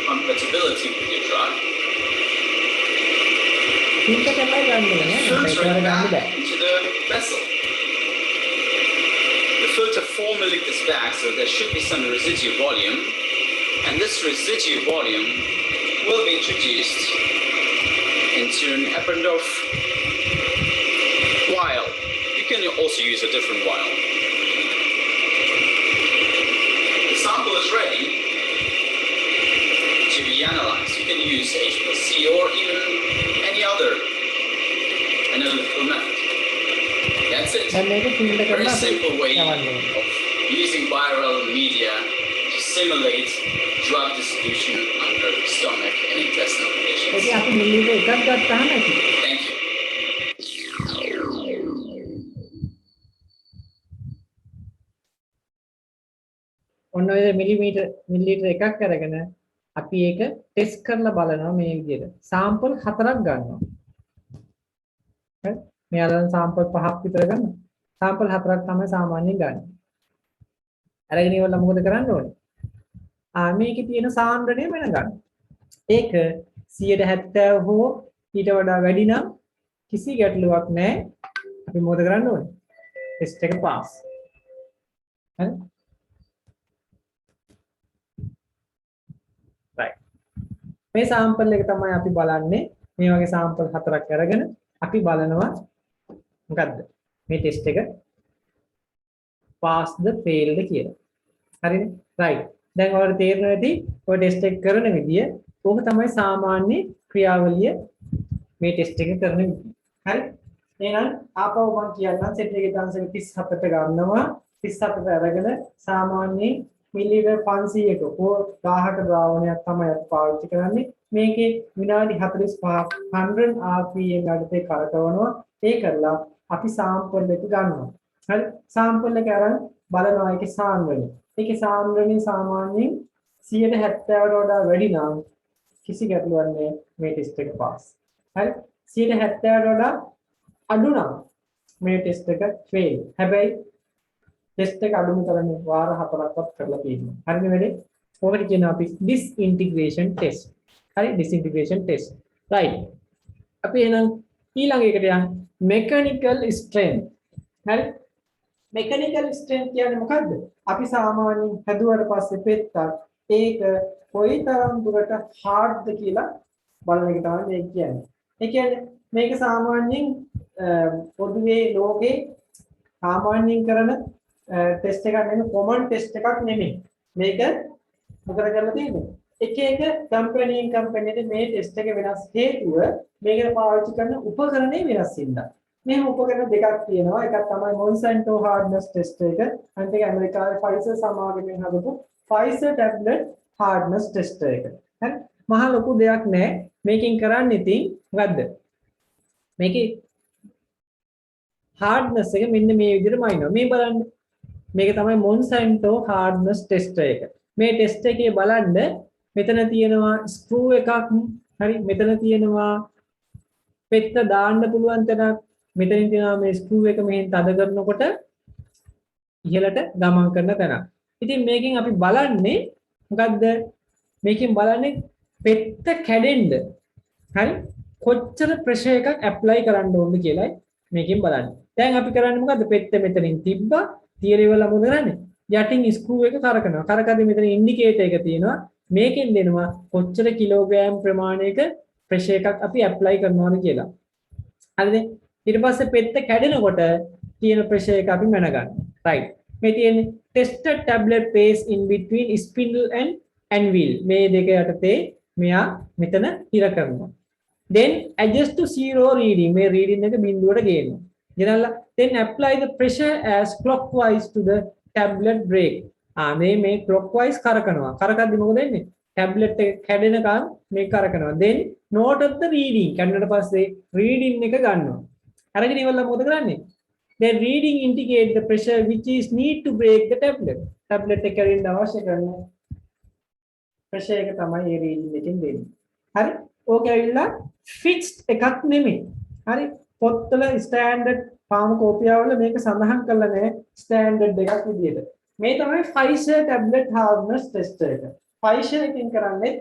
[SPEAKER 3] compatibility with your drug.
[SPEAKER 1] filter කරලා ගන්න ඕනේ.
[SPEAKER 3] Filter
[SPEAKER 1] ඒක
[SPEAKER 3] it
[SPEAKER 1] ගන්න
[SPEAKER 3] back
[SPEAKER 1] බෑ.
[SPEAKER 3] into the vessel. The filter 4 milliliters back, so there should be some residual volume. And this residual volume will be introduced into an Eppendorf vial. You can also use a different vial. The sample is ready to be analyzed. You can use HPLC or even any other analytical method. That's it.
[SPEAKER 1] දැන් මේක filter
[SPEAKER 3] Very
[SPEAKER 1] කරලා
[SPEAKER 3] simple way
[SPEAKER 1] යවන්න ඕනේ.
[SPEAKER 3] of using viral media to simulate drug distribution under stomach and intestinal conditions.
[SPEAKER 1] ඉතින් අපි මිලිලීටර් එකක් ගත්තාම ඇති.
[SPEAKER 3] Thank you.
[SPEAKER 1] ඔන්න ඔය මිලිලීටර් එකක් අරගෙන අපි ඒක ටෙස්ට් කරලා බලනවා මේ විදිහට. සාම්පල් 4ක් ගන්නවා. හරි? මෙයාලා සාම්පල් 5ක් විතර ගන්නවා. සාම්පල් 4ක් තමයි සාමාන්‍යයෙන් ගන්න. අරගෙන ඉවරලා මොකද කරන්න ඕනේ? මේකේ තියෙන සාන්ද්‍රණය වෙන ගන්න. ඒක 170 හෝ ඊට වඩා වැඩි නම් කිසි ගැටලුවක් නැහැ. අපි මොකද කරන්න ඕනේ? ටෙස්ට් එක පාස්. හරි? right. මේ සාම්පල් එක තමයි අපි බලන්නේ. මේ වගේ සාම්පල් 4ක් අරගෙන අපි බලනවා මොකද්ද? මේ ටෙස්ට් එක passed failed කියලා. හරිනේ? right. දැන් ඔයාලට තේරෙනවා ඇති ඔය ටෙස්ට් එක කරන විදිය. ඕක තමයි සාමාන්‍ය ක්‍රියාවලිය මේ ටෙස්ට් එක කරන විදිය. හරි? එහෙනම් ආපහු මම කියන්නම් සෙට් එකේ chance එක 37ට ගන්නවා. 37ට අරගෙන සාමාන්‍ය මිලිලීටර් 500ක හෝ 1000ක ද්‍රාවණයක් තමයි අපි පාවිච්චි කරන්නේ. මේකේ විනාඩි 45ක් 100 rpm යටතේ කරකවනවා. ඒ කරලා අපි සාම්පල් එක ගන්නවා. හරි? සාම්පල් එක අරන් බලනවා ඒකේ සාන්ද්‍රණය. ඒකේ සාන්ද්‍රණය සාමාන්‍යයෙන් 170ට වඩා වැඩි නම් කිසි ගැටලුවක් නැහැ මේ ටෙස්ට් එක පාස්. හරි? 170ට වඩා අඩු නම් මේ ටෙස්ට් එක ෆේල්. හැබැයි ටෙස්ට් එක අඩුම කරන්නේ වාර 4ක්වත් කරලා තියෙනවා. හරිනේ වැඩේ? ඔකට කියනවා අපි disintegration test. හරි? disintegration test. right. අපි එහෙනම් ඊළඟ එකට යන්න mechanical strength. හරි? mechanical strength කියන්නේ මොකද්ද? අපි සාමාන්‍යයෙන් හැදුවට පස්සේ පෙත්තක් ඒක කොයිතරම් දුරට hardද කියලා බලන එක තමයි මේ කියන්නේ. ඒ කියන්නේ මේක සාමාන්‍යයෙන් පොදුවේ ලෝකේ සාමාන්‍යයෙන් කරන ටෙස්ට් එකක් නෙමෙයි කොමන් ටෙස්ට් එකක් නෙමෙයි. මේක මොකද කරලා තියෙන්නේ? එක එක කම්පැනිට මේ ටෙස්ට් එක වෙනස් හේතුව මේකට පාවිච්චි කරන උපකරණේ වෙනස් වෙනවා. මේ උපකරණ දෙකක් තියෙනවා. එකක් තමයි Monsanto hardness test එක. අනිත් එක ඇමරිකාවේ Pfizer සමාගමෙන් හදපු Pfizer tablet hardness test එක. හරි? මහ ලොකු දෙයක් නෑ. මේකෙන් කරන්නේ ඉතින් මොකද්ද? මේකේ hardness එක මෙන්න මේ විදිහටම අයින්නවා. මේ බලන්න. මේක තමයි Monsanto hardness test එක. මේ ටෙස්ට් එකේ බලන්න මෙතන තියෙනවා ස්ක්‍රූ එකක්. හරි? මෙතන තියෙනවා පෙත්ත දාන්න පුළුවන් තැනක්. මෙතනින් තියෙනවා මේ ස්ක්‍රූ එක මෙහෙන් තද කරනකොට ඉහළට ගමන් කරන තැන. ඉතින් මේකෙන් අපි බලන්නේ මොකද්ද? මේකෙන් බලන්නේ පෙත්ත කැඩෙන්න. හරි? කොච්චර ප්‍රෙෂර් එකක් ඇප්ලයි කරන්න ඕනද කියලායි මේකෙන් බලන්නේ. දැන් අපි කරන්නේ මොකද්ද? පෙත්ත මෙතනින් තිබ්බා. තියලා ඉවරලා මොකද කරන්නේ? යටින් ස්ක්‍රූ එක කරකනවා. කරකද්දි මෙතන ඉන්ඩිකේටර් එක තියෙනවා. මේකෙන් දෙනවා කොච්චර කිලෝග්‍රෑම් ප්‍රමාණයක ප්‍රෙෂර් එකක් අපි ඇප්ලයි කරනවාද කියලා. හරිද? ඊට පස්සේ පෙත්ත කැඩෙනකොට තියෙන ප්‍රෙෂර් එක අපි මැනගන්න. right. මේ තියෙන්නේ tested tablet paste in between spindle and anvil. මේ දෙක යටතේ මෙයා මෙතන හිර කරනවා. then adjust to zero reading. මේ reading එක බිඳුවට ගේනවා. ගෙනල්ලා then apply the pressure as clockwise to the tablet break. මේ clockwise කරකනවා. කරකද්දි මොකද වෙන්නේ? tablet එක කැඩෙනකන් මේක කරකනවා. then note of the reading. කැඩුණාට පස්සේ reading එක ගන්නවා. අරගෙන ඉවරලා මොකද කරන්නේ? then reading indicate the pressure which is need to break the tablet. tablet එක කැඩෙන්න අවශ්‍ය කරන pressure එක තමයි මේ reading එකෙන් දෙන්නේ. හරි? ඕක ඇවිල්ලා fixed එකක් නෙමෙයි. හරි? පොත්වල standard ෆාමකෝපියාවල මේක සඳහන් කරලා නැහැ standard එකක් විදියට. මේ තමයි Pfizer tablet hardness tester එක. Pfizer එකෙන් කරන්නේ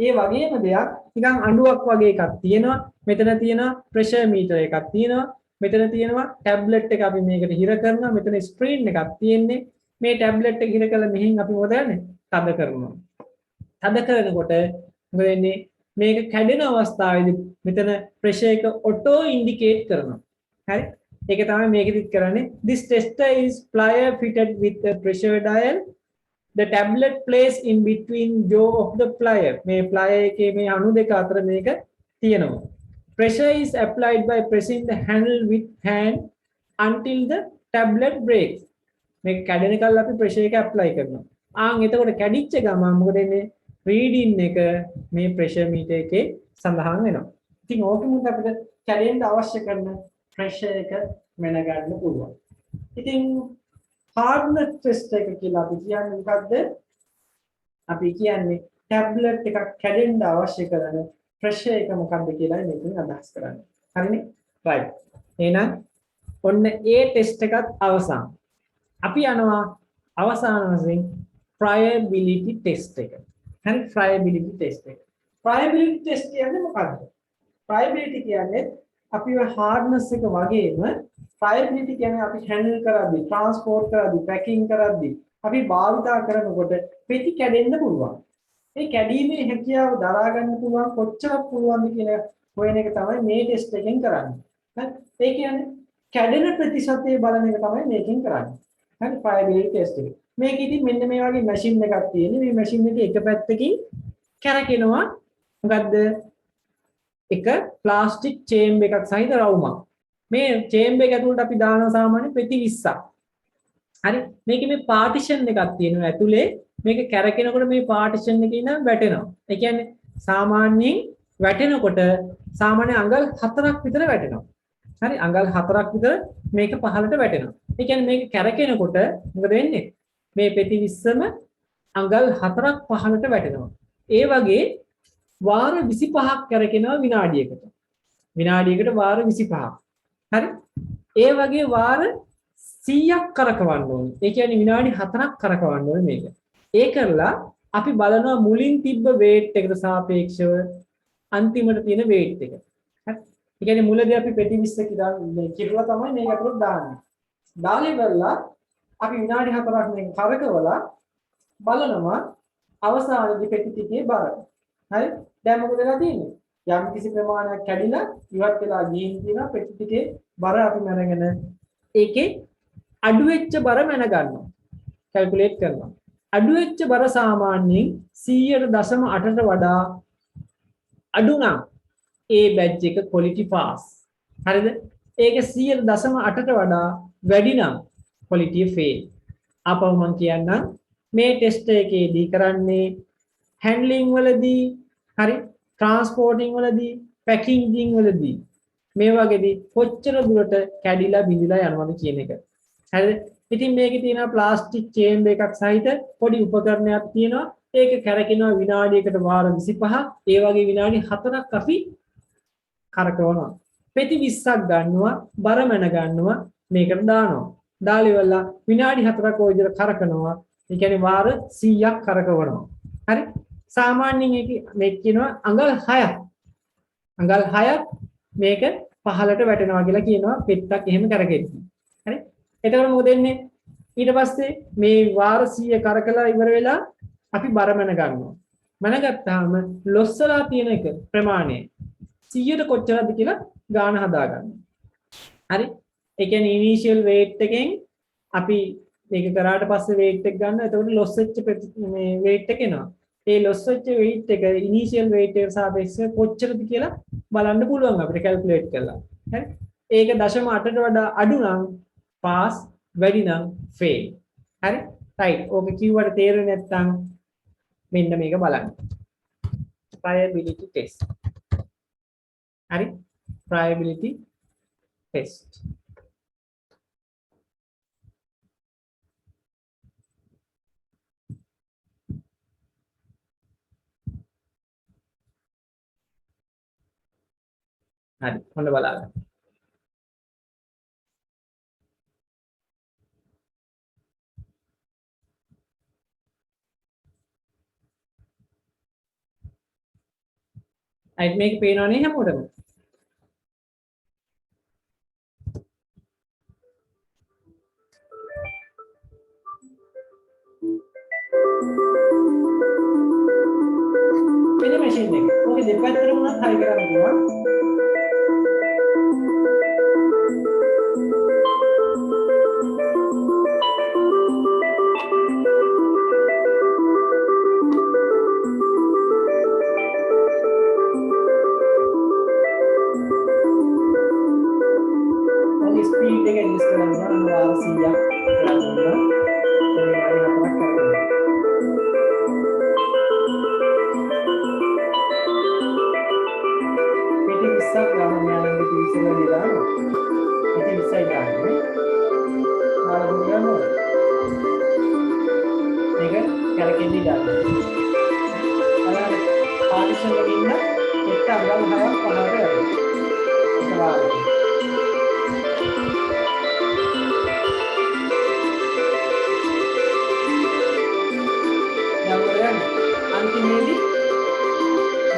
[SPEAKER 1] ඒ වගේම දෙයක් නිකන් අඬුවක් වගේ එකක් තියෙනවා. මෙතන තියෙනවා pressure meter එකක් තියෙනවා. මෙතන තියෙනවා tablet එක අපි මේකට හිර කරනවා. මෙතන screen එකක් තියෙන්නේ. මේ tablet එක හිර කළා මෙහෙන් අපි මොකද කරන්නේ? තද කරනවා. තද කරනකොට මොකද වෙන්නේ? මේක කැඩෙන අවස්ථාවේදී මෙතන pressure එක auto indicate කරනවා. හරි? ඒක තමයි මේකෙදිත් කරන්නේ. This tester is plier fitted with a pressure dial. The tablet placed in between jaw of the plier. මේ plier එකේ මේ අණු දෙක අතර මේක තියෙනවා. Pressure is applied by pressing the handle with hand until the tablet breaks. මේක කැඩෙනකල් අපි pressure එක apply කරනවා. එතකොට කැඩිච්ච ගමන් මොකද වෙන්නේ? reading එක මේ pressure meter එකේ සඳහන් වෙනවා. ඉතින් ඕකෙමුත් අපිට කැඩෙන්න අවශ්‍ය කරන pressure එක මැන ගන්න පුළුවන්. ඉතින් hardness test එක කියලා අපි කියන්නේ මොකද්ද? අපි කියන්නේ tablet එකක් කැඩෙන්න අවශ්‍ය කරන pressure එක මොකක්ද කියලා මේකෙන් අදහස් කරන්නේ. හරිනේ? right. එහෙනම් ඔන්න ඒ test එකත් අවසන්. අපි යනවා අවසාන වශයෙන් friability test එක. හරි friability test එක. friability test කියන්නේ මොකක්ද? friability කියන්නේ අපි hardness එක වගේම friability කියන්නේ අපි handle කරද්දී, transport කරද්දී, packing කරද්දී අපි භාවිතා කරනකොට පෙති කැඩෙන්න පුළුවන්. මේ කැඩීමේ හැකියාව දරා ගන්න පුළුවන් කොච්චරක් පුළුවන්ද කියන හොයන එක තමයි මේ ටෙස්ට් එකෙන් කරන්නේ. හරි? ඒ කියන්නේ කැඩෙන ප්‍රතිශතය බලන එක තමයි මේකෙන් කරන්නේ. හරි? friability test එක. මේක ඉතින් මෙන්න මේ වගේ මැෂින් එකක් තියෙන්නේ. මේ මැෂින් එකේ එක පැත්තකින් කැරකෙනවා. මොකද්ද? එක ප්ලාස්ටික් චේම්බර් එකක් සහිත රවුමක්. මේ චේම්බර් එක ඇතුළට අපි දානවා සාමාන්‍ය පෙති 20ක්. හරි? මේකේ මේ පාටිෂන් එකක් තියෙනවා ඇතුලේ. මේක කැරකෙනකොට මේ පාටිෂන් එකේ ඉඳන් වැටෙනවා. ඒ කියන්නේ සාමාන්‍යයෙන් වැටෙනකොට සාමාන්‍ය අඟල් 4ක් විතර වැටෙනවා. හරි? අඟල් 4ක් විතර මේක පහළට වැටෙනවා. ඒ කියන්නේ මේක කැරකෙනකොට මොකද වෙන්නේ? මේ පෙති 20ම අඟල් 4ක් පහළට වැටෙනවා. ඒ වගේ වාර 25ක් කැරකෙනවා විනාඩියකට. විනාඩියකට වාර 25ක්. හරි? ඒ වගේ වාර 100ක් කරකවන්න ඕනේ. ඒ කියන්නේ විනාඩි 4ක් කරකවන්න ඕනේ මේක. ඒ කරලා අපි බලනවා මුලින් තිබ්බ weight එකට සාපේක්ෂව අන්තිමට තියෙන weight එක. හරි? ඒ කියන්නේ මුලදී අපි පෙති 20 කිරලා තමයි මේක අතට දාන්නේ. දාලා ඉවරලා අපි විනාඩි 4ක් මේක කරකවලා බලනවා අවසානයේදී පෙති ටිකේ බර. හරි? දැන් මොකද වෙලා තියෙන්නේ? යම් කිසි ප්‍රමාණයක් කැඩිලා ඉවත් වෙලා ගිහින් තියෙනවා පෙති ටිකේ බර අපි මැනගෙන ඒකේ අඩු වෙච්ච බර මැන ගන්නවා. කැල්කියුලේට් කරනවා. අඩු වෙච්ච බර සාමාන්‍යයෙන් 100.8ට වඩා අඩු නම් ඒ බැච් එක quality pass. හරිද? ඒක 100.8ට වඩා වැඩි නම් quality fail. අපව මම කියන්නම් මේ ටෙස්ට් එකේදී කරන්නේ handling වලදී හරි transporting වලදී packaging වලදී මේ වගේදී කොච්චර දුරට කැඩිලා බිඳිලා යනවද කියන එක. හරිද? ඉතින් මේකේ තියෙනවා ප්ලාස්ටික් චේම්බර් එකක් සහිත පොඩි උපකරණයක් තියෙනවා. ඒක කැරකෙනවා විනාඩියකට වාර 25ක්. ඒ වගේ විනාඩි 4ක් අපි කරකවනවා. පෙති 20ක් ගන්නවා, බර මැන ගන්නවා, මේකට දානවා. දාලා ඉවරලා විනාඩි 4ක් ඔය විදිහට කරකනවා. ඒ කියන්නේ වාර 100ක් කරකවනවා. හරි? සාමාන්‍යයෙන් මේක කියනවා අඟල් 6ක්. අඟල් 6ක් මේක පහළට වැටෙනවා කියලා කියනවා පෙත්තක් එහෙම කරගෙද්දි. හරි? එතකොට මොකද වෙන්නේ? ඊට පස්සේ මේ වාර 100 කරකලා ඉවර වෙලා අපි බර මැන ගන්නවා. මැන ගත්තාම ලොස්සලා තියෙන එක ප්‍රමාණය 100ට කොච්චරද කියලා ගාන හදාගන්න. හරි. ඒ කියන්නේ ඉනිෂියල් weight එකෙන් අපි මේක කරාට පස්සේ weight එක ගන්න. එතකොට loss වෙච්ච මේ weight එක එනවා. ඒ loss වෙච්ච weight එක ඉනිෂියල් weight එකට සාපේක්ෂව කොච්චරද කියලා බලන්න පුළුවන් අපිට calculate කරලා. හරි. ඒක 0.8ට වඩා අඩු නම් pass, වැඩි නම් fail. හරි. right. ඕක කිව්වට තේරෙන්නේ නැත්නම් මෙන්න මේක බලන්න. Priability test. හරි. Priability test. හරි. හොඳ බලන්න. අයිත් මේක පේනවනේ හැමෝටම. මෙන්න මැෂින් එක. ඔකේ දෙපැත්තටම උනත් හයි කරන්න පුළුවන්. ස්පීඩ් එක ඇඩ්ජස්ට් කරන්න ඕන 100ක් කරන්න ඕන. ඒක හරි හතරක් කරගන්න. පිටි 20ක් ගන්න යාළුවෝ පිටි 20 වල දානවා. පිටි 20යි ගන්න. ආරම්භ කරනවා. මේක කරකෙන්නේ දාන්න. අර පාර්ටිෂන් එකේ ඉන්න එක්ක අඟල් 6ක් 5කට වැඩි. ඒක වාරේ. අන්තිමේදී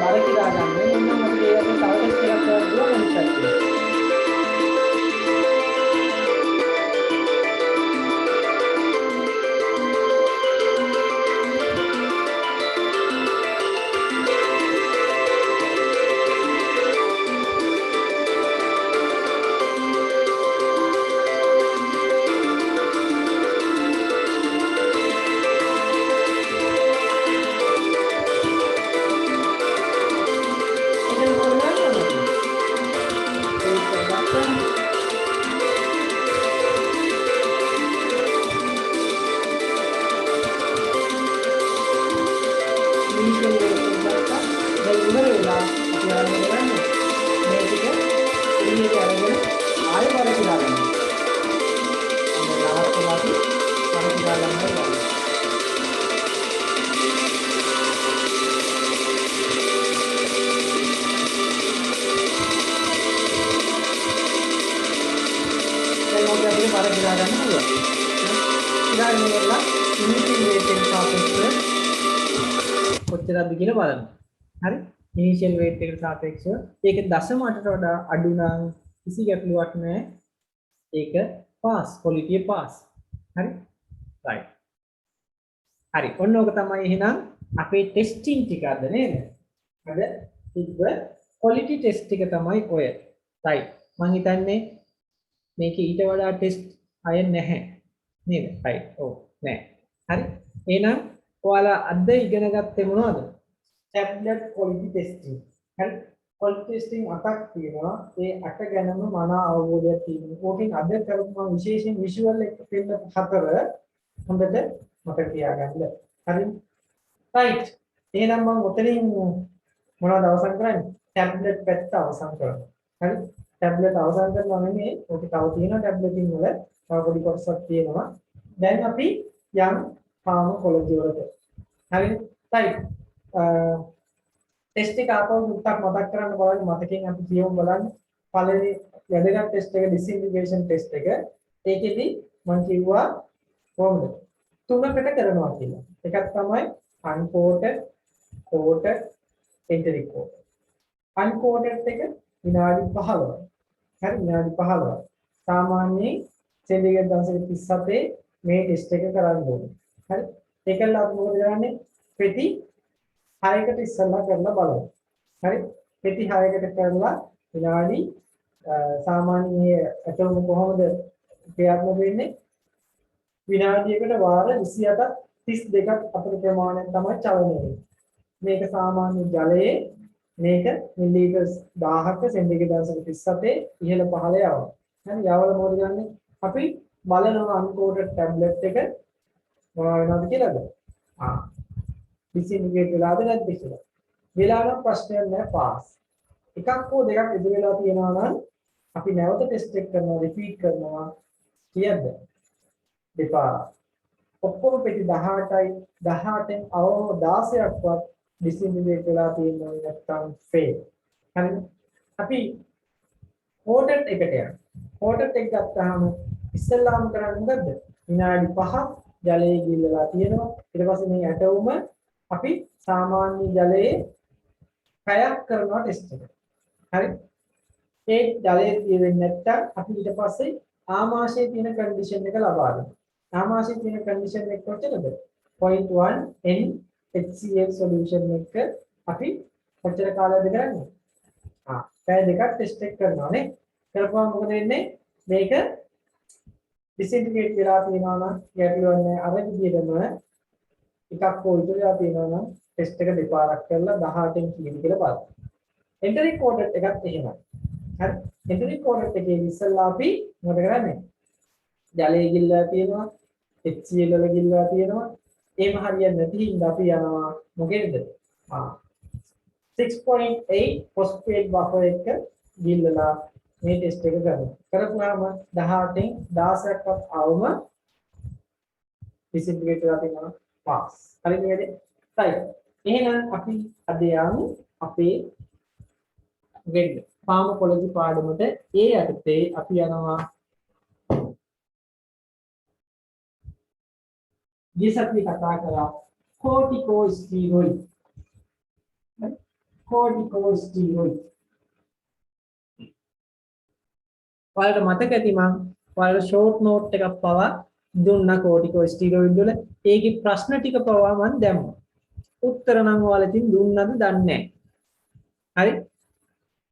[SPEAKER 1] බර කිරා ගන්න ඕනේ නම් අපිට ඒකට තව ටෙස්ට් එකක් කරන්න පුළුවන් අනිත් පැත්තේ. කොච්චරද කියලා බලන්න. හරි. ඉනිෂියල් weight එකට සාපේක්ෂව ඒක 0.8ට වඩා අඩු නම් කිසි ගැටලුවක් නැහැ. ඒක pass, quality pass. හරි. right. හරි. ඔන්න ඕක තමයි එහෙනම් අපේ ටෙස්ටිං ටික අද නේද? අද තිබ්බ quality test එක තමයි ඔය. right. මම හිතන්නේ මේක ඊට වඩා ටෙස්ට් අය නැහැ. නේද? right. ඔව් නෑ. හරි. එහෙනම් ඔයාලා අද ඉගෙන ගත්තේ මොනවද? Tablet quality testing. හරි. quality testing 8ක් තියෙනවා. ඒ 8 ගැනම මන අවබෝධයක් තියෙනවා. ඕකෙන් අද කරපු මම විශේෂයෙන් visual එක පෙන්නපු 4 හොඳට මතක තියාගන්න. හරි. right. එහෙනම් මම ඔතනින් මොනවද අවසන් කරන්නේ? ටැබ්ලට් පැත්ත අවසන් කරනවා. හරි. ටැබ්ලට් අවසන් කරනවා නෙමෙයි. ඕකේ තව තියෙනවා ටැබ්ලටින් වල තව පොඩි කොටසක් තියෙනවා. දැන් අපි යම් ෆාමකොලොජි වලට. හරි. right. ටෙස්ට් එක ආපහු මුත්තක් මතක් කරන්න බලන්න මතකෙන් අපි කියමු බලන්න. පළවෙනි වැදගත් ටෙස්ට් එක ඩිස්ඉන්ටිග්‍රේෂන් ටෙස්ට් එක. ඒකෙදි මම කිව්වා කොහොමද? තුනකට කරනවා කියලා. එකක් තමයි uncoated, coated, enteric coated. uncoated එක විනාඩි 15යි. හරි විනාඩි 15යි. සාමාන්‍යයෙන් සෙන්ටිග්‍රේඩ් දශක 37 මේ ටෙස්ට් එක කරන්න ඕනේ. හරි. ඒකල අපි මොකද කරන්නේ? පෙති 6කට ඉස්සෙල්ලා කරලා බලමු. හරි. පෙති 6කට කරලා විනාඩි සාමාන්‍ය ඇටෝම කොහොමද ක්‍රියාත්මක වෙන්නේ විනාඩියකට වාර 28ක් 32ක් අතර ප්‍රමාණයෙන් තමයි චලනය වෙන්නේ. මේක සාමාන්‍ය ජලයේ මේක මිලිලීටර් 1000ක සෙන්ටිග්‍රේඩ් 37 ඉහළ පහළ යවනවා. හරි යවල මොකද ගන්නෙ? අපි බලනවා අන්කෝඩඩ් ටැබ්ලට් එක මොනවා වෙනවද කියලාද? ඩිසින්ටිග්‍රේට් වෙලාද නැද්ද කියලා. වෙලා නම් ප්‍රශ්නයක් නෑ පාස්. එකක් හෝ දෙකක් ඉදිරි වෙලා තියෙනවා නම් අපි නැවත ටෙස්ට් එක කරනවා රිපීට් කරනවා කියද්ද? දෙපාරක්. ඔක්කොම පෙති 18යි 18න් අවම 16ක්වත් ඩිසින්ටිග්‍රේට් වෙලා තියෙනවා නැත්නම් ෆේල්. හරිද? අපි කෝඩඩ් එකට යනවා. කෝඩඩ් එක ගත්තාම ඉස්සෙල්ලාම කරන්නේ මොකද්ද? විනාඩි 5ක් ජලයේ ගිල්ලලා තියෙනවා. ඊට පස්සේ මේ ඇටෝම අපි සාමාන්‍ය ජලයේ පැයක් කරනවා ටෙස්ට් එක. හරි? ඒ ජලයේ තියෙන්නේ නැත්තම් අපි ඊට පස්සේ ආමාශයේ තියෙන කන්ඩිෂන් එක ලබා දෙනවා. ආමාශයේ තියෙන කන්ඩිෂන් එක කොච්චරද? 0.1 n HCl solution එක අපි කොච්චර කාලයක්ද කරන්නේ? පැය දෙකක් ටෙස්ට් එක කරනවා නේ. කරපුවාම මොකද වෙන්නේ? මේක ඩිසින්ටිග්‍රේට් වෙලා තියෙනවා නම් ගැටලුවක් නැහැ. අර විදිහටම එකක් හෝ ඉතුරුලා තියෙනවා නම් ටෙස්ට් එක දෙපාරක් කරලා 18න් කීයද කියලා බලන්න. එන්ටරික් කෝඩඩ් එකත් එහෙමයි. හරි. එන්ටරික් කෝඩඩ් එකේ ඉස්සෙල්ලා අපි මොකද කරන්නේ? ජලයේ ගිල්ලලා තියෙනවා, HCl වල ගිල්ලලා තියෙනවා. එහෙම හරියන්නේ නැති හින්දා අපි යනවා මොකේද? 6.8 phosphate buffer එක ගිල්ලලා මේ ටෙස්ට් එක කරනවා. කරපුවාම 18න් 16ක්වත් આવම ඩිසින්ටිග්‍රේට් වෙලා තියෙනවා පාස්. හරි නේද? right. එහෙනම් අපි අද යමු අපේ වෙන්න. ෆාමකොලොජි පාඩමට ඒ යටතේ අපි යනවා ජීසත්වි කතා කරා කෝටිකෝස්ටීරොයිඩ්. කෝටිකෝස්ටීරොයිඩ්. ඔයාලට මතක ඇති මම ඔයාලට ෂෝට් නෝට් එකක් පවා දුන්නා කෝටිකෝස්ටීරොයිඩ් වල. ඒකේ ප්‍රශ්න ටික පවා මම දැම්මා. උත්තර නම් ඔයාලා ඉතින් දුන්නද දන්නේ නැහැ. හරි?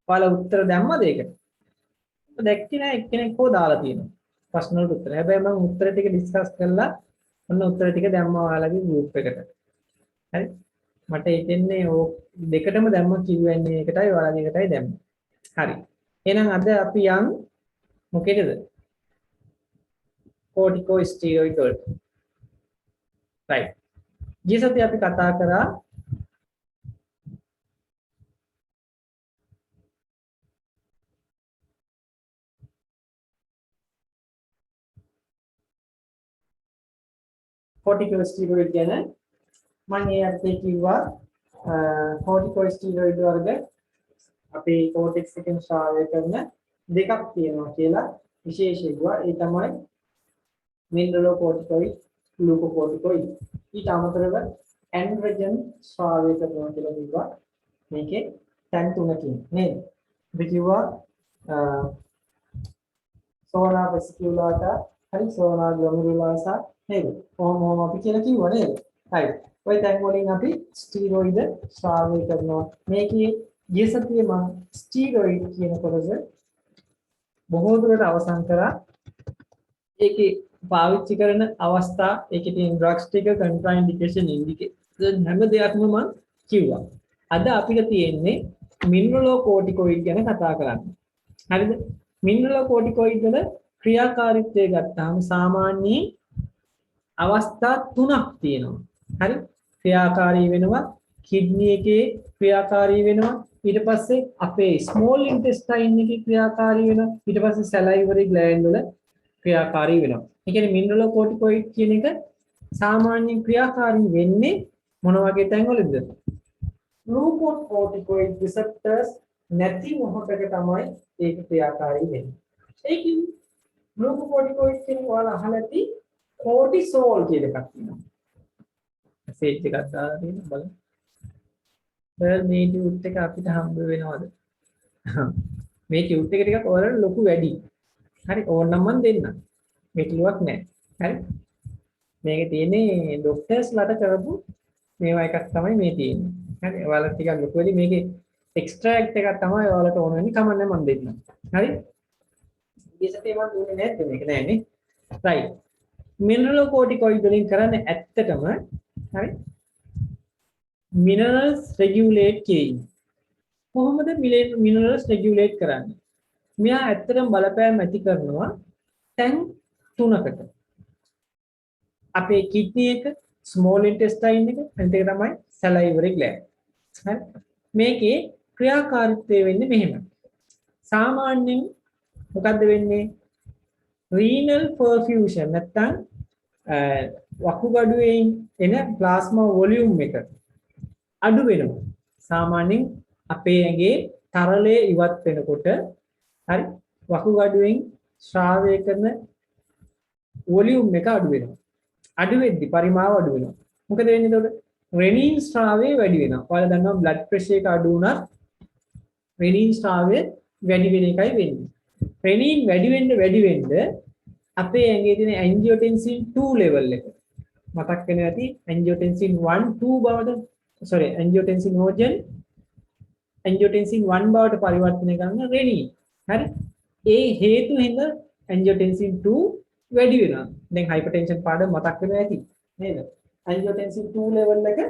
[SPEAKER 1] ඔයාලා උත්තර දැම්මද ඒකට? දැක්කේ නැහැ එක්කෙනෙක් හෝ දාලා තියෙනවා. ප්‍රශ්න වලට උත්තර. හැබැයි මම උත්තර ටික ඩිස්කස් කරලා ඔන්න උත්තර ටික දැම්මා ඔයාලගේ ගෲප් එකට. හරි? මට හිතෙන්නේ ඕ දෙකටම දැම්ම Q&A එකටයි ඔයාලගේ එකටයි දැම්මා. හරි. එහෙනම් අද අපි යන් මොකේද? කෝටිකෝස්ටීරොයිඩ් වලට. right. ජීසත්වි අපි කතා කරා කෝටිකෝස්ටීරොයිඩ් ගැන. මම ඒ අර්ථයේ කිව්වා කෝටිකෝස්ටීරොයිඩ් වර්ග අපේ කෝටෙක්ස් එකෙන් ශ්‍රාවය කරන දෙකක් තියෙනවා කියලා විශේෂයෙන්වා. ඒ තමයි මිනරලෝකෝටිකොයිඩ්, ග්ලූකෝකෝටිකොයිඩ්. ඊට අමතරව ඇන්ඩ්‍රජන් ශ්‍රාවය කරනවා කියලා කිව්වා. මේකේ තැන් තුනකින් නේද? අපි කිව්වා සෝනා වෙසිකියුලාටා, හරි සෝනා ග්ලොමරුලාසා නේද? කොහොම අපි කියලා කිව්වා නේද? right. ඔය තැන් වලින් අපි ස්ටීරොයිඩ් ශ්‍රාවය කරනවා. මේකේ ජීසත්වයේ මම ස්ටීරොයිඩ් කියන කොටස බොහෝ දුරට අවසන් කරා. ඒකේ පාවිච්චි කරන අවස්ථා, ඒකේ තියෙන ඩ්‍රග්ස් ටික, කන්ට්‍රාඉන්ඩිකේෂන්, ඉන්ඩිකේෂන් හැම දෙයක්ම මම කිව්වා. අද අපිට තියෙන්නේ මිනරලෝකෝටිකොයිඩ් ගැන කතා කරන්න. හරිද? මිනරලෝකෝටිකොයිඩ් වල ක්‍රියාකාරීත්වය ගත්තාම සාමාන්‍යයෙන් අවස්ථා තුනක් තියෙනවා. හරි? ක්‍රියාකාරී වෙනවා, කිඩ්නි එකේ ක්‍රියාකාරී වෙනවා, ඊට පස්සේ අපේ ස්මෝල් ඉන්ටෙස්ටයින් එකේ ක්‍රියාකාරී වෙනවා, ඊට පස්සේ සැලයිවරි ග්ලෑන්ඩ් වල ක්‍රියාකාරී වෙනවා. ඒ කියන්නේ මිනරලෝකෝටිකොයිඩ් කියන එක සාමාන්‍යයෙන් ක්‍රියාකාරී වෙන්නේ මොන වගේ තැන්වලද? ග්ලූකෝකෝටිකොයිඩ් රිසෙප්ටර්ස් නැති මොහොතක තමයි ඒක ක්‍රියාකාරී වෙන්නේ. ඒකින් ග්ලූකෝකෝටිකොයිඩ් කියන ඔයාලා අහලා ඇති කෝටිසෝල් කියන එකක් තියෙනවා. සේජ් එකක් දාලා තියෙනවා බලන්න. මේ ටියුට් එක අපිට හම්බ වෙනවද? මේ ටියුට් එක ටිකක් ඔයාලට ලොකු වැඩි. හරි ඕනනම් මම දෙන්නම්. මේ කිලුවක් නැහැ. හරි. මේකේ තියෙන්නේ ડોක්ටර්ස්ලාට කරපු මේවා එකක් තමයි මේ තියෙන්නේ. හරි ඔයාලට ටිකක් ලොකු වැඩි මේකේ එක්ස්ට්‍රැක්ට් එකක් තමයි ඔයාලට ඕන වෙන්නේ කමන්නේ මම දෙන්නම්. හරි? ඊසතේ මම දුන්නේ නැද්ද මේක නෑනේ. right. මිනරලෝකෝටිකොයිඩ් වලින් කරන්නේ ඇත්තටම හරි? minerals regulate killing. කොහොමද minerals regulate කරන්නේ? මෙයා ඇත්තටම බලපෑම් ඇති කරනවා තැන් තුනකට. අපේ කිඩ්නි එක, small intestine එක, අනිත් එක තමයි salivary gland. හරි? මේකේ ක්‍රියාකාරීත්වය වෙන්නේ මෙහෙම. සාමාන්‍යයෙන් මොකද්ද වෙන්නේ? renal perfusion නැත්නම් වකුගඩුවෙන් එන plasma volume එක අඩු වෙනවා. සාමාන්‍යයෙන් අපේ ඇඟේ තරලය ඉවත් වෙනකොට හරි වකුගඩුවෙන් ශ්‍රාවය කරන වොලියුම් එක අඩු වෙනවා. අඩු වෙද්දි පරිමාව අඩු වෙනවා. මොකද වෙන්නේ එතකොට? රෙනින් ශ්‍රාවය වැඩි වෙනවා. ඔයාලා දන්නවා බ්ලඩ් ප්‍රෙෂර් එක අඩු වුණා රෙනින් ශ්‍රාවය වැඩි වෙන එකයි වෙන්නේ. රෙනින් වැඩි වෙන්න අපේ ඇඟේ තියෙන ඇන්ජියෝටෙන්සින් 2 level එක මතක් වෙනවා ඇති ඇන්ජියෝටෙන්සින් 1 2 බවට ඇන්ජියෝටෙන්සින් ඕජන් ඇන්ජියෝටෙන්සින් 1 බවට පරිවර්තනය කරන රෙනින්. හරි? ඒ හේතු හින්දා ඇන්ජියෝටෙන්සින් 2 වැඩි වෙනවා. දැන් හයිපර්ටෙන්ෂන් පාඩම මතක් වෙනවා ඇති නේද? ඇන්ජියෝටෙන්සින් 2 level එක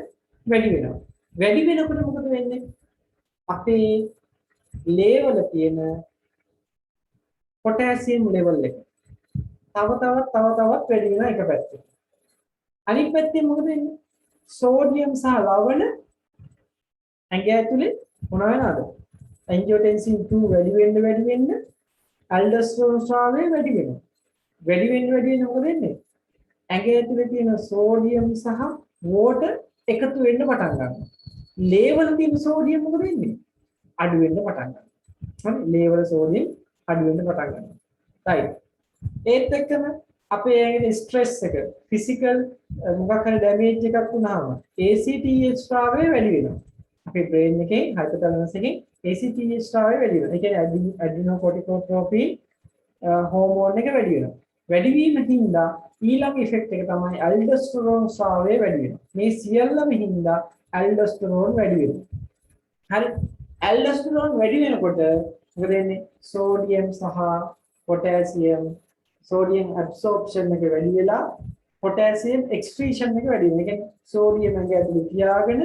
[SPEAKER 1] වැඩි වෙනවා. වැඩි වෙනකොට මොකද වෙන්නේ? අපේ ලේවල තියෙන potassium level එක තව තවත් වැඩි වෙනවා එක පැත්තකින්. අනිත් පැත්තේ මොකද වෙන්නේ? සෝඩියම් සහ ලවණ ඇඟ ඇතුලේ මොන වෙනවද? ඇන්ජියෝටෙන්සින් 2 වැඩි වෙන්න ඇල්ඩෝස්ටරෝන් ස්‍රාවය වැඩි වෙනවා. වැඩි වෙන්න මොකද වෙන්නේ? ඇඟ ඇතුලේ තියෙන සෝඩියම් සහ වෝටර් එකතු වෙන්න පටන් ගන්නවා. ලේවල තියෙන සෝඩියම් මොකද වෙන්නේ? අඩු වෙන්න පටන් ගන්නවා. හරි? ලේවල සෝඩියම් අඩු වෙන්න පටන් ගන්නවා. right. ඒත් එක්කම අපේ ඇඟේ ස්ට්‍රෙස් එක ෆිසිකල් මොකක් හරි ඩැමේජ් එකක් වුණාම ACTH ස්‍රාවය වැඩි වෙනවා. අපේ බ්‍රේන් එකේ හයිපොතැලමස් එකේ ACTH ස්‍රාවය වැඩි වෙනවා. ඒ කියන්නේ ඇඩ්‍රිනෝකෝටිකෝට්‍රොපින් හෝමෝන් එක වැඩි වෙනවා. වැඩි වීම හින්දා ඊළඟ ඉෆෙක්ට් එක තමයි ඇල්ඩෝස්ටරෝන් ස්‍රාවය වැඩි වෙනවා. මේ සියල්ලම හින්දා ඇල්ඩෝස්ටරෝන් වැඩි වෙනවා. හරි? ඇල්ඩෝස්ටරෝන් වැඩි වෙනකොට මොකද වෙන්නේ? සෝඩියම් සහ potassium sodium absorption එක වැඩි වෙලා potassium excretion එක වැඩි වෙනවා. ඒ කියන්නේ sodium එක ඇතුලේ තියාගෙන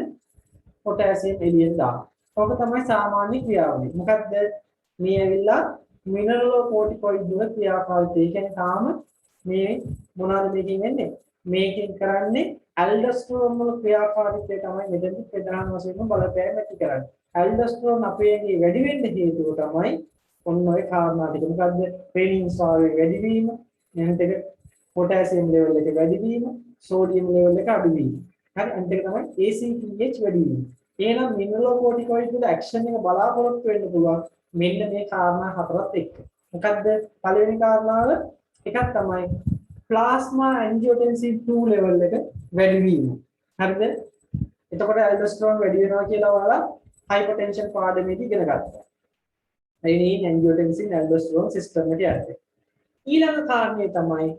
[SPEAKER 1] potassium එළියට දානවා. ඔක තමයි සාමාන්‍ය ක්‍රියාවලිය. මොකද්ද? මේ ඇවිල්ලා මිනරලෝකෝටිකොයිඩ් වල ක්‍රියාකාරීත්වය. ඒ කියන්නේ තාම මේ මොනවද මේකෙන් වෙන්නේ? මේකෙන් කරන්නේ ඇල්ඩෝස්ටරෝන් වල ක්‍රියාකාරීත්වය තමයි මෙතන ප්‍රධාන වශයෙන්ම බලපෑම ඇති කරන්නේ. ඇල්ඩෝස්ටරෝන් අපේ ඇඟේ වැඩි වෙන්න හේතුව තමයි ඔන්න ඔය කාරණා ටික. මොකද්ද? රෙනින් ස්‍රාවය වැඩි වීම, එහෙනම් දෙක පොටෑසියම් ලෙවල් එක වැඩි වීම, සෝඩියම් ලෙවල් එක අඩු වීම. හරි? අනිත් එක තමයි ACTH වැඩි වීම. එහෙනම් මිනරලෝකෝටිකොයිඩ් වල ඇක්ෂන් එක බලාපොරොත්තු වෙන්න පුළුවන් මෙන්න මේ කාරණා හතරත් එක්ක. මොකද්ද? පළවෙනි කාරණාව එකක් තමයි ප්ලාස්මා ඇන්ජියෝටෙන්සින් 2 ලෙවල් එක වැඩි වීම. හරිද? එතකොට ඇල්ඩෝස්ටරෝන් වැඩි වෙනවා කියලා ඔයාලා හයිපර්ටෙන්ෂන් පාඩමේදී ඉගෙන ගත්තා. Renin angiotensin aldosterone system එකට යන්නේ. ඊළඟ කාරණේ තමයි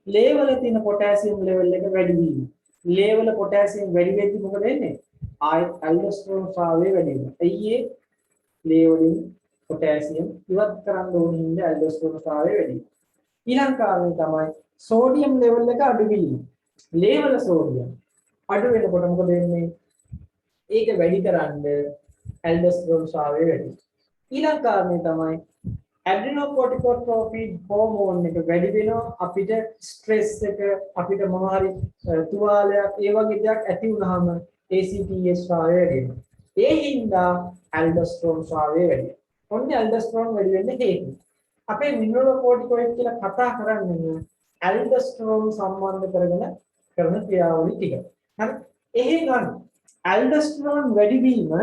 [SPEAKER 1] ලේවල තියෙන potassium level එක වැඩි වීම. ලේවල potassium වැඩි වෙද්දි මොකද වෙන්නේ? ආයෙත් aldosterone ස්‍රාවය වැඩි වෙනවා. අයියේ ලේවලින් potassium ඉවත් කරන්න ඕන හින්දා aldosterone ස්‍රාවය වැඩි වෙනවා. ඊළඟ කාරණේ තමයි sodium level එක අඩු වීම. ලේවල sodium අඩු වෙනකොට මොකද වෙන්නේ? ඒක වැඩි කරන්න aldosterone ස්‍රාවය වැඩි වෙනවා. ඊළඟ කාරණේ තමයි ඇඩ්‍රිනෝකෝටිකෝට්‍රොපින් හෝමෝන් එක වැඩි වෙනවා. අපිට ස්ට්‍රෙස් එක අපිට මොන හරි තුවාලයක් ඒ වගේ දෙයක් ඇති වුනහම ACTH ස්‍රාවය වැඩි වෙනවා. ඒ හින්දා ඇල්ඩෝස්ටරෝන් ස්‍රාවය වැඩි වෙනවා. ඔන්නේ ඇල්ඩෝස්ටරෝන් වැඩි වෙන්න හේතුව. අපේ මිනරලෝකෝටිකොයිඩ් කියලා කතා කරන්නේ ඇල්ඩෝස්ටරෝන් සම්බන්ධ කරගෙන කරන ක්‍රියාවලිය ටික. හරි? එහෙනම් ඇල්ඩෝස්ටරෝන් වැඩි වීම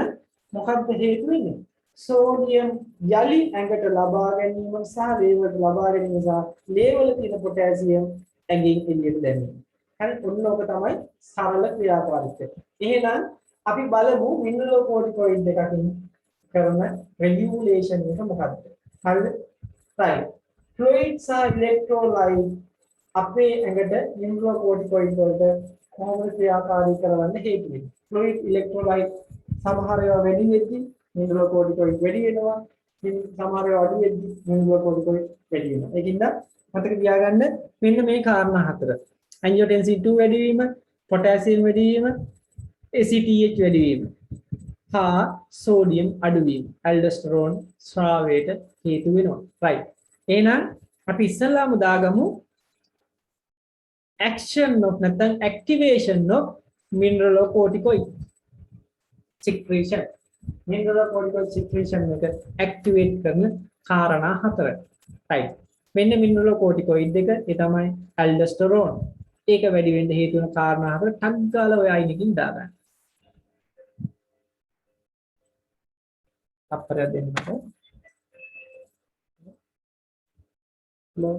[SPEAKER 1] මොකක්ද හේතු වෙන්නේ? සෝඩියම් යලි ඇඟට ලබා ගැනීම සහ ලේවලට ලබා ගැනීම සහ ලේවල තියෙන පොටෑසියම් ඇඟෙන් එළියට දැමීම. හරි? ඔන්න ඔක තමයි සරල ක්‍රියාකාරීත්වය. එහෙනම් අපි බලමු මිනරලෝකෝටිකොයිඩ් එකකින් කරන රෙගියුලේෂන් එක මොකක්ද? හරිද? right. fluid සහ electrolyte අපේ ඇඟට මිනරලෝකෝටිකොයිඩ් වලට කොහොමද ක්‍රියාකාරී කරවන්න හේතු වෙන්නේ? fluid electrolyte සමහර ඒවා වැඩි වෙද්දී මිනරලෝකෝටිකොයිඩ් වැඩි වෙනවා. ඉතින් සමහර ඒවා අඩු වෙද්දි මිනරලෝකෝටිකොයිඩ් වැඩි වෙනවා. ඒකින්ද මතක තියාගන්න මෙන්න මේ කාරණා හතර. ඇන්ජියෝටෙන්සින් 2 වැඩි වීම, පොටෑසියම් වැඩි වීම, ACTH වැඩි වීම, හා සෝඩියම් අඩු වීම ඇල්ඩෝස්ටරෝන් ස්‍රාවයට හේතු වෙනවා. right. එහෙනම් අපි ඉස්සෙල්ලාම දාගමු action of නැත්නම් activation of mineralocorticoid secretion. mineralocorticoid secretion එක activate කරන කාරණා හතර. right. මෙන්න mineralocorticoid එක ඒ තමයි aldosterone. ඒක වැඩි වෙන්න හේතු වෙන කාරණා හතර ටක් ගාලා ඔය අයිනකින් දාගන්න. අපරය දෙන්නට. hello.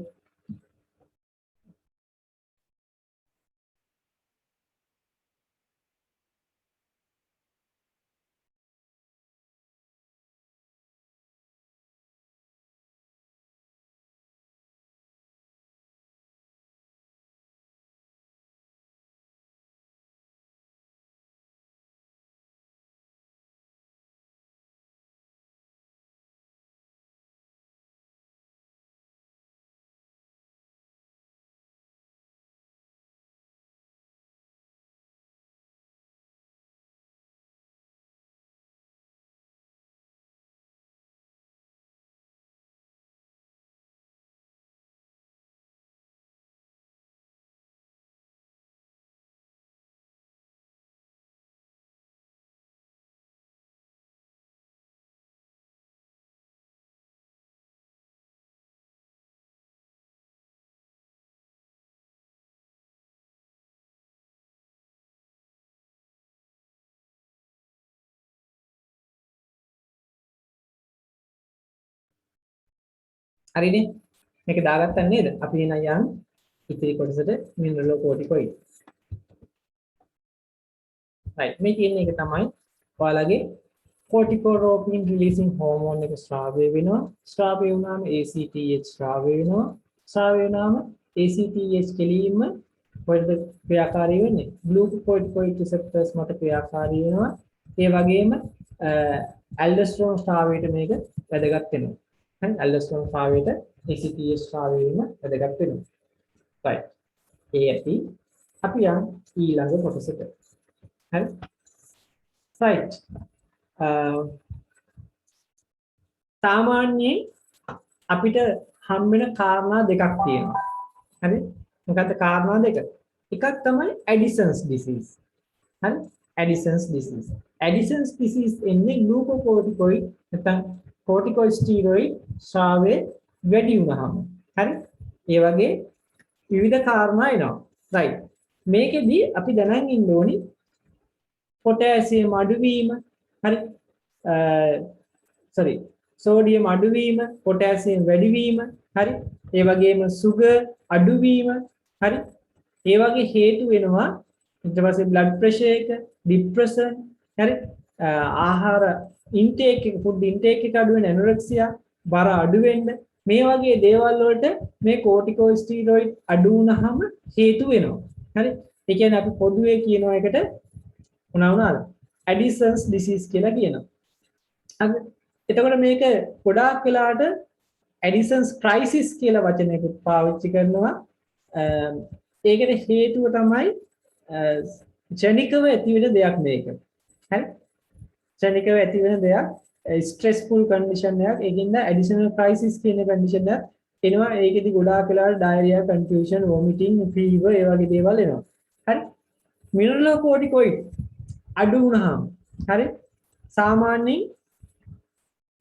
[SPEAKER 1] හරිනේ මේක දාගත්තා නේද අපි එන යන් ඉතිරි කොටසට මිනරලෝකෝටිකොයිඩ් right මේ කියන එක තමයි ඔයාලගේ corticotropin releasing hormone එක ස්‍රාවය වෙනවා වුණාම ACTH ස්‍රාවය වෙනවා වුණාම ACTH කෙලින්ම කොහෙද ක්‍රියාකාරී වෙන්නේ glucocorticoid receptors මත ක්‍රියාකාරී වෙනවා ඒ වගේම aldosterone ස්‍රාවයට මේක වැදගත් වෙනවා හරි aldosterone ස්‍රාවයට ACTH ස්‍රාවය වෙන වැදගත් වෙනවා right ඒ ඇති අපි යන් ඊළඟ කොටසට හරි right සාමාන්‍යයෙන් අපිට හම් වෙන කාරණා දෙකක් තියෙනවා හරි මොකද්ද කාරණා දෙක එකක් තමයි Addison's disease හරි Addison's disease එන්නේ glucocorticoid නැත්නම් corticosteroid ස්‍රාවයේ වැඩි වුණාම හරි ඒ වගේ විවිධ කාරණා එනවා right මේකෙදි අපි දැනන් ඉන්න ඕනි potassium අඩුවීම හරි sodium අඩුවීම potassium වැඩිවීම හරි ඒ වගේම sugar අඩුවීම හරි ඒ වගේ හේතු වෙනවා ඊට පස්සේ blood pressure එක depression හරි ආහාර intake එක food intake එක අඩු වෙන anorexia බර අඩු වෙන්න මේ වගේ දේවල් වලට මේ corticosteroid අඩු වුණාම හේතු වෙනවා හරි ඒ කියන්නේ අපි පොදුවේ කියනවා එකට මොනවාද Addison's disease කියලා කියනවා හරි එතකොට මේක ගොඩාක් වෙලාවට Addison's crisis කියලා වචනයකුත් පාවිච්චි කරනවා ඒකට හේතුව තමයි ජෙනිකව ඇති වෙන දෙයක් මේක හරි ජෙනිකව ඇති වෙන දෙයක් stressful condition එකක් ඒකින්ද additional crisis කියන condition එක එනවා ඒකෙදි ගොඩාක් වෙලාවට diarrhea confusion vomiting fever ඒ වගේ දේවල් එනවා හරි mineralocorticoid අඩු වුණාම හරි සාමාන්‍යයෙන්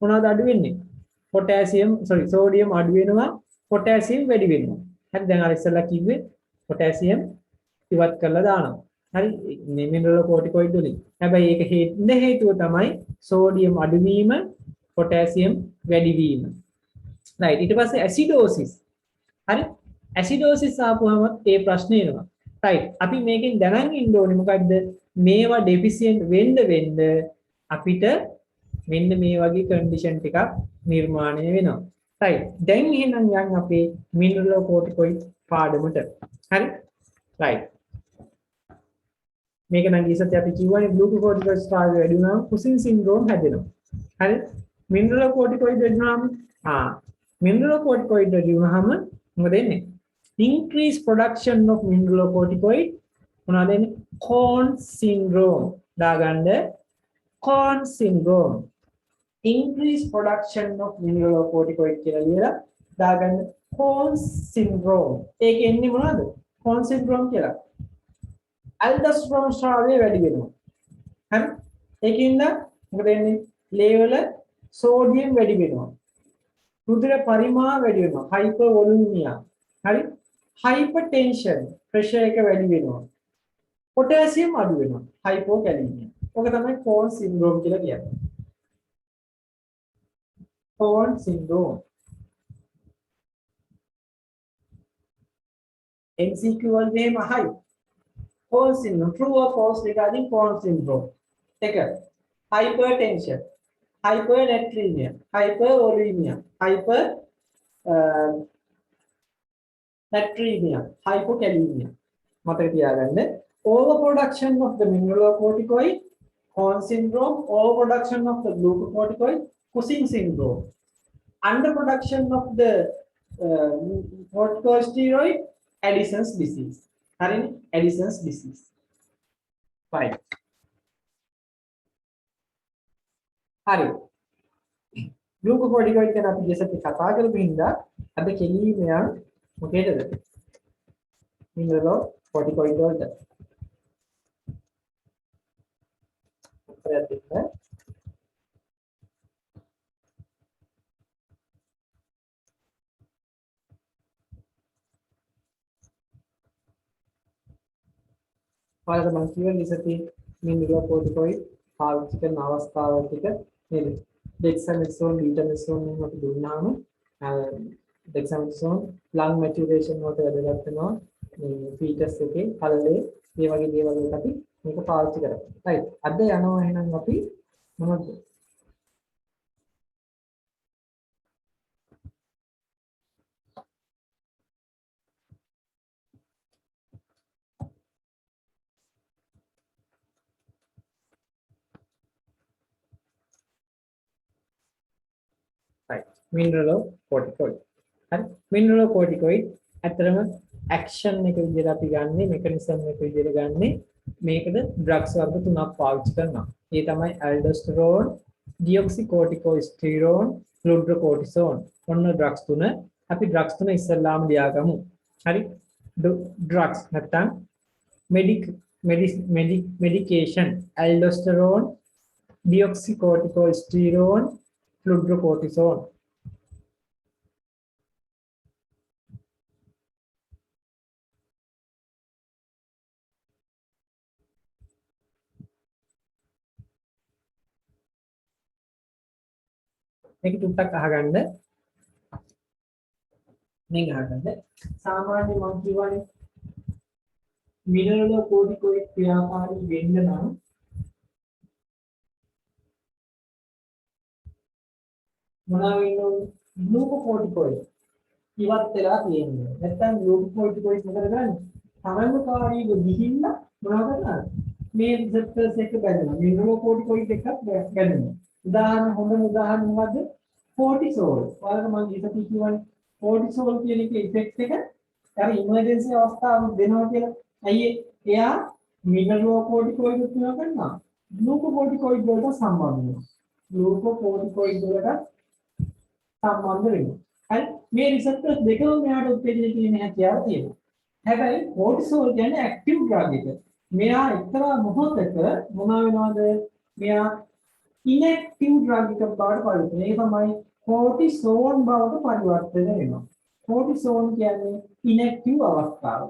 [SPEAKER 1] මොනවද අඩු වෙන්නේ sodium අඩු වෙනවා potassium වැඩි වෙනවා හරි දැන් අර ඉස්සෙල්ලා කිව්වේ potassium ඉවත් කරලා දානවා හරි mineralocorticoid වලින් හැබැයි ඒක හේතුව තමයි sodium අඩුවීම potassium වැඩිවීම right ඊට පස්සේ acidosis හරි acidosis ආපුවම ඒ ප්‍රශ්නේ එනවා right අපි මේකෙන් දැනන් ඉන්න ඕනේ මොකද්ද මේවා deficient වෙන්න අපිට මෙන්න මේ වගේ condition ටිකක් නිර්මාණය වෙනවා right දැන් එහෙනම් යන් අපේ mineralocorticoid පාඩමට හරි right මේක නම් ඉස්සත් අපි කියවනේ glucocorticoid ස්‍රාවය වැඩි වුණාම Cushing syndrome හැදෙනවා හරි මිනරලෝකෝටිකොයිඩ් වැඩිවම මිනරලෝකෝටිකොයිඩ් වැඩිවම මොකද වෙන්නේ increase production of mineralocorticoid මොනවද වෙන්නේ Conn syndrome දාගන්න Conn syndrome increase production of mineralocorticoid කියලා ලියලා දාගන්න Conn syndrome ඒකේ එන්නේ මොනවද Conn syndrome කියලා aldosterone ස්‍රාවය වැඩි වෙනවා හරි ඒකින්ද මොකද වෙන්නේ ලේවල සෝඩියම් වැඩි වෙනවා රුධිර පරිමාණ වැඩි වෙනවා hypervolemia හරි hypertension pressure එක වැඩි වෙනවා potassium අඩු වෙනවා hypokalemia ඔක තමයි Conn syndrome කියලා කියන්නේ Conn syndrome MCQ වලදී එහෙම අහයි Conn syndrome true or false regarding Conn syndrome එක hypertension hypernatremia hypervolemia natremia hypokalemia මතක තියාගන්න overproduction of the mineralocorticoid Conn syndrome overproduction of the glucocorticoid Cushing syndrome underproduction of the corticosteroid Addison's disease හරිනේ Addison's disease fine හරි glucocorticoid ගැන අපි ඉස්සෙල්ලා කතා කරපු හින්දා අද කෙලිම යන මොකේද mineralocorticoid වලට උත්තරයක් දෙන්න ඔයාලට මම කියවන ඉස්සෙල්ලා mineralocorticoid පාවිච්චි කරන අවස්ථාවල් ටික නේද dexamethasone betamethasone එහෙම අපි දුන්නාම dexamethasone lung maturation වලට වැදගත් වෙනවා මේ fetus එකේ කලලේ මේ වගේ දේවල් වලට අපි මේක පාවිච්චි කරා. right අද යනවා එහෙනම් අපි මොනවද mineralocorticoid හරි mineralocorticoid ඇත්තටම action එක විදිහට අපි ගන්නෙ mechanism එක විදිහට ගන්නෙ මේකද drugs වර්ග තුනක් පාවිච්චි කරනවා ඒ තමයි aldosterone deoxycorticosterone fludrocortisone ඔන්න drugs තුන අපි drugs තුන ඉස්සල්ලාම ලියාගමු හරි drugs නැත්තම් medication aldosterone deoxycorticosterone fludrocortisone මේක ටුක්ටක් අහගන්න මේක අහගන්න සාමාන්‍ය මම කියවනේ mineralocorticoid ක්‍රියාකාරී වෙන්න නම් මොනවා වෙන්න ඕනේ glucocorticoid ඉවත් වෙලා තියෙන්නේ නැත්නම් glucocorticoid මොකද කරන්නේ සමන්කාරීව ගිහින්න මොනවද කරන්නේ මේ රිසෙප්ටර්ස් එක බැඳෙනවා mineralocorticoid එකක් බැඳෙනවා උදාහරණ හොඳම උදාහරණ මොකද්ද cortisol ඔයාලට මම ඉතින් කියවනේ cortisol කියන එකේ ඉෆෙක්ට් එක අර ඉමර්ජන්සි අවස්ථාවක් දෙනවා කියලා අයියේ එයා mineralocorticoid උපයෝග කරනවා glucocorticoid වලට සම්බන්ධ වෙනවා glucocorticoid වලට සම්බන්ධ වෙනවා හරි මේ රිසෙප්ටර්ස් දෙකම මෙයාට උත්තේජනය කිරීමේ හැකියාව තියෙනවා හැබැයි cortisol කියන්නේ ඇක්ටිව් ඩ්‍රග් එක මෙයා එක්තරා මොහොතක මොනවා වෙනවද මෙයා inactive drug එකක් බවට පත් වෙනවා. ඒක තමයි cortisone බවට පරිවර්තනය වෙනවා. cortisone කියන්නේ inactive අවස්ථාව.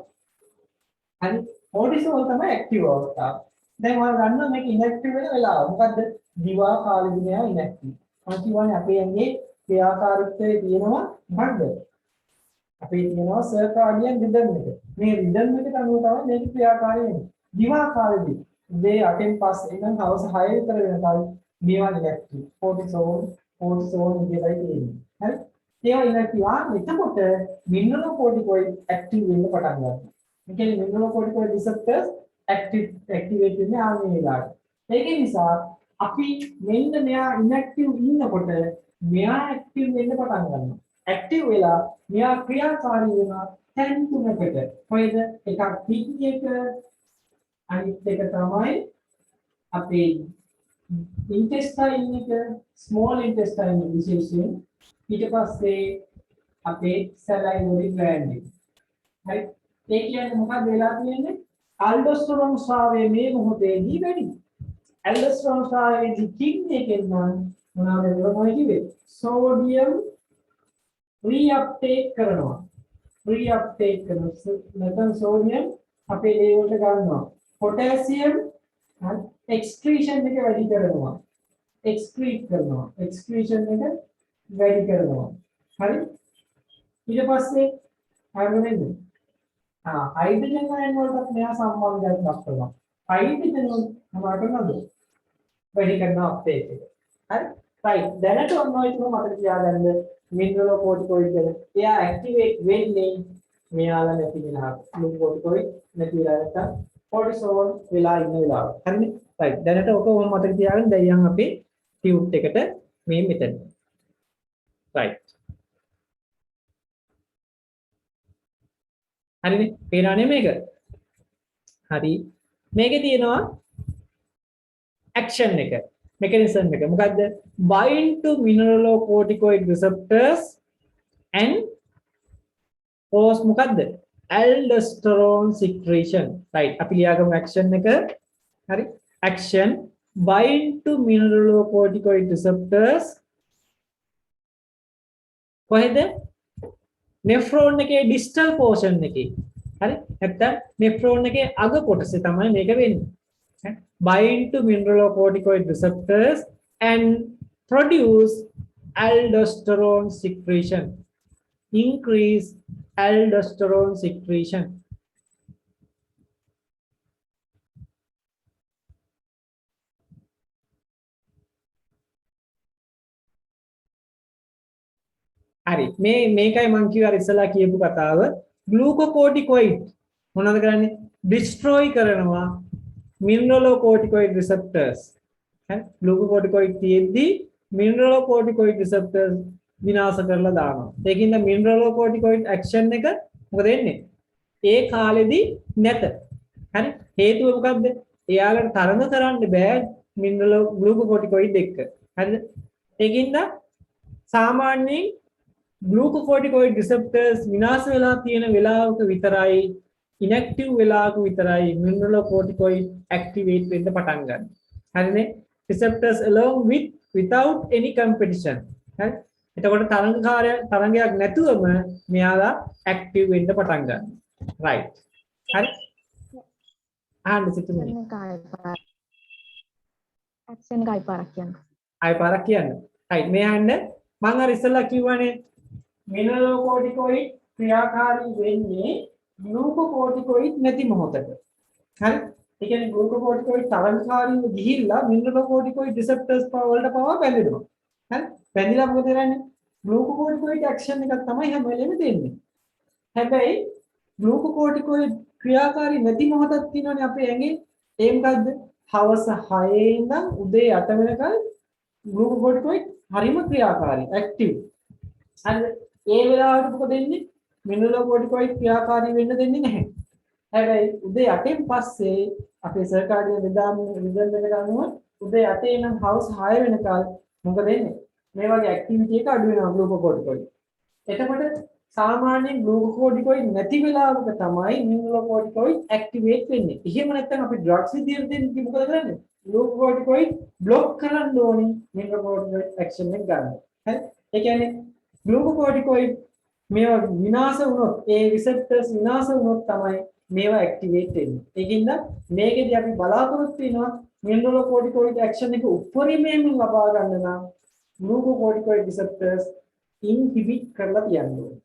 [SPEAKER 1] හරි cortisol තමයි active අවස්ථාව. දැන් ඔයාලා දන්නවා මේක inactive වෙන වෙලාව. මොකද්ද? දිවා කාලෙදී නෑ inactive. මම කියවනේ අපේ ඇඟේ ක්‍රියාකාරීත්වයේ තියෙනවා මොකද්ද? අපේ තියෙනවා circadian rhythm එක. මේ rhythm එකට අනුව තමයි මේක ක්‍රියාකාරී වෙන්නේ. දිවා කාලෙදී උදේ 8න් පස්සේ ඉඳන් හවස 6 විතර වෙනකල් මේවා ඉලෙක්ට්‍රික් cortisol විදිහටයි තියෙන්නේ. හරි? ඒවා ඉලෙක්ට්‍රික් එතකොට mineralocorticoid ඇක්ටිව් වෙන්න පටන් ගන්නවා. ඒ කියන්නේ mineralocorticoid receptors activate වෙන්නේ ආන්නේ වෙලාවට. ඒක නිසා අපි මෙන්න මෙයා ඉන්ඇක්ටිව් ඉන්නකොට මෙයා ඇක්ටිව් වෙන්න පටන් ගන්නවා. ඇක්ටිව් වෙලා මෙයා ක්‍රියාකාරී වෙනවා තැන් තුනකට. කොහෙද? එකක් කිඩ්නි එක, අනිත් එක තමයි අපේ intestine එක, small intestine විශේෂයෙන්. ඊට පස්සේ අපේ salivary gland එක. හරි. ඒ කියන්නේ මොකක්ද වෙලා තියෙන්නේ? ඇල්ඩෝස්ටරෝන් ස්‍රාවය මේ මොහොතේදී වැඩි. ඇල්ඩෝස්ටරෝන් ස්‍රාවයේදී කිඩ්නි එකෙන් නම් මොනවද වෙන්නේ කිව්වේ? සෝඩියම් රීඅප්ටේක් කරනවා. රීඅප්ටේක් කරනවා. නැත්නම් සෝඩියම් අපේ ලේ වලට ගන්නවා. පොටෑසියම් එක්ස්ක්‍රීෂන් එක වැඩි කරනවා. එක්ස්ක්‍රීට් කරනවා. එක්ස්ක්‍රීෂන් එක වැඩි කරනවා. හරි. ඊට පස්සේ හරියන්නේ हाइड्रोजन आयन वोल्ट नया संबंध दක්වනවා हाइड्रोजन हमारा नद වැඩි කරනවා අපේ එක හරි right දැනට ඔන්න ඔය තුන මතක තියාගන්න මිනරලෝකෝටිකොයිඩ් එක එයා ඇක්ටිවේට් වෙන්නේ මෙයාලා නැති වෙනවා ග්ලූකෝටිකොයිඩ් නැති වෙලා නැත්නම් කෝටිසෝල් වෙලා ඉන්න වෙලාව හරිනේ right දැනට ඔක ඕම මතක තියාගන්න දැන් අපි ටියුබ් එකට මේ මෙතන right හරිනේ පේනවනේ මේක හරි මේකේ තියෙනවා action එක mechanism එක මොකද්ද bind to mineralocorticoid receptors and cause මොකද්ද aldosterone secretion right අපි ලියාගමු action එක හරි action bind to mineralocorticoid receptors කොහෙද nephron එකේ distal portion එකේ හරි නැත්නම් nephron එකේ අග කොටසේ තමයි මේක වෙන්නේ bind to mineralocorticoid receptors and produce aldosterone secretion increase aldosterone secretion හරි මේකයි මම කිව්වා ඉස්සලා කියපු කතාව glucocorticoid මොනවද කරන්නේ destroy කරනවා mineralocorticoid receptors හරි glucocorticoid තියෙද්දි mineralocorticoid receptors විනාශ කරලා දානවා ඒකින්ද mineralocorticoid action එක මොකද වෙන්නේ ඒ කාලෙදී නැත හරි හේතුව මොකක්ද එයාලට තරඟ කරන්න බෑ glucocorticoid එක්ක හරිද ඒකින්ද සාමාන්‍යයෙන් glucocorticoid receptors විනාශ වෙලා තියෙන වෙලාවක විතරයි inactive වෙලාවක විතරයි mineralocorticoid activate වෙන්න පටන් ගන්න. හරිනේ? receptors along with without any competition. හරි? එතකොට තරංගයක් නැතුවම මෙයාලා active වෙන්න පටන් ගන්නවා. right. හරි? අහන්න සිතුනේ.
[SPEAKER 4] action එක ආයි පාරක් කියන්න.
[SPEAKER 1] ආයි පාරක් කියන්න. right. මේ අහන්න මම අර ඉස්සෙල්ලා කිව්වනේ mineralocorticoid ක්‍රියාකාරී වෙන්නේ glucocorticoid නැති මොහොතක. හරි? ඒ කියන්නේ glucocorticoid තරංගකාරීව ගිහිල්ලා mineralocorticoid receptors වලට පවා බැඳෙනවා. හරි? බැඳිලා මොකද කරන්නේ? glucocorticoid action එකක් තමයි හැම වෙලෙම දෙන්නේ. හැබැයි glucocorticoid ක්‍රියාකාරී නැති මොහොතක් තියෙනවානේ අපේ ඇඟේ. ඒ මොකද්ද? හවස 6 ඉඳන් උදේ 8 වෙනකල් glucocorticoid හරිම ක්‍රියාකාරී active. හරිද? ඒ වෙලාවට මොකද වෙන්නේ? mineralocorticoid ක්‍රියාකාරී වෙන්න දෙන්නේ නැහැ. හැබැයි උදේ 8න් පස්සේ අපේ සර්කාඩියන් රිදම් එක ගන්නවා උදේ 8 ඉඳන් හවස 6 වෙනකල් මොකද වෙන්නේ? මේ වගේ ඇක්ටිවිටි එක අඩු වෙනවා glucocorticoid. එතකොට සාමාන්‍යයෙන් glucocorticoid නැති වෙලාවක තමයි mineralocorticoid activate වෙන්නේ. එහෙම නැත්නම් අපි drugs විදියට දෙන්නේ මොකද කරන්නේ? glucocorticoid block කරන්න ඕනේ mineralocorticoid action එක ගන්න. හරි? ඒ කියන්නේ glucocorticoid මේවා විනාශ වුණොත් ඒ receptors විනාශ වුණොත් තමයි මේවා activate වෙන්නේ. ඒකින්ද මේකෙදී අපි බලාපොරොත්තු වෙනවා mineralocorticoid action එක උපරිමයෙන් ලබා ගන්න නම් glucocorticoid receptors inhibit කරලා තියන්න ඕනේ.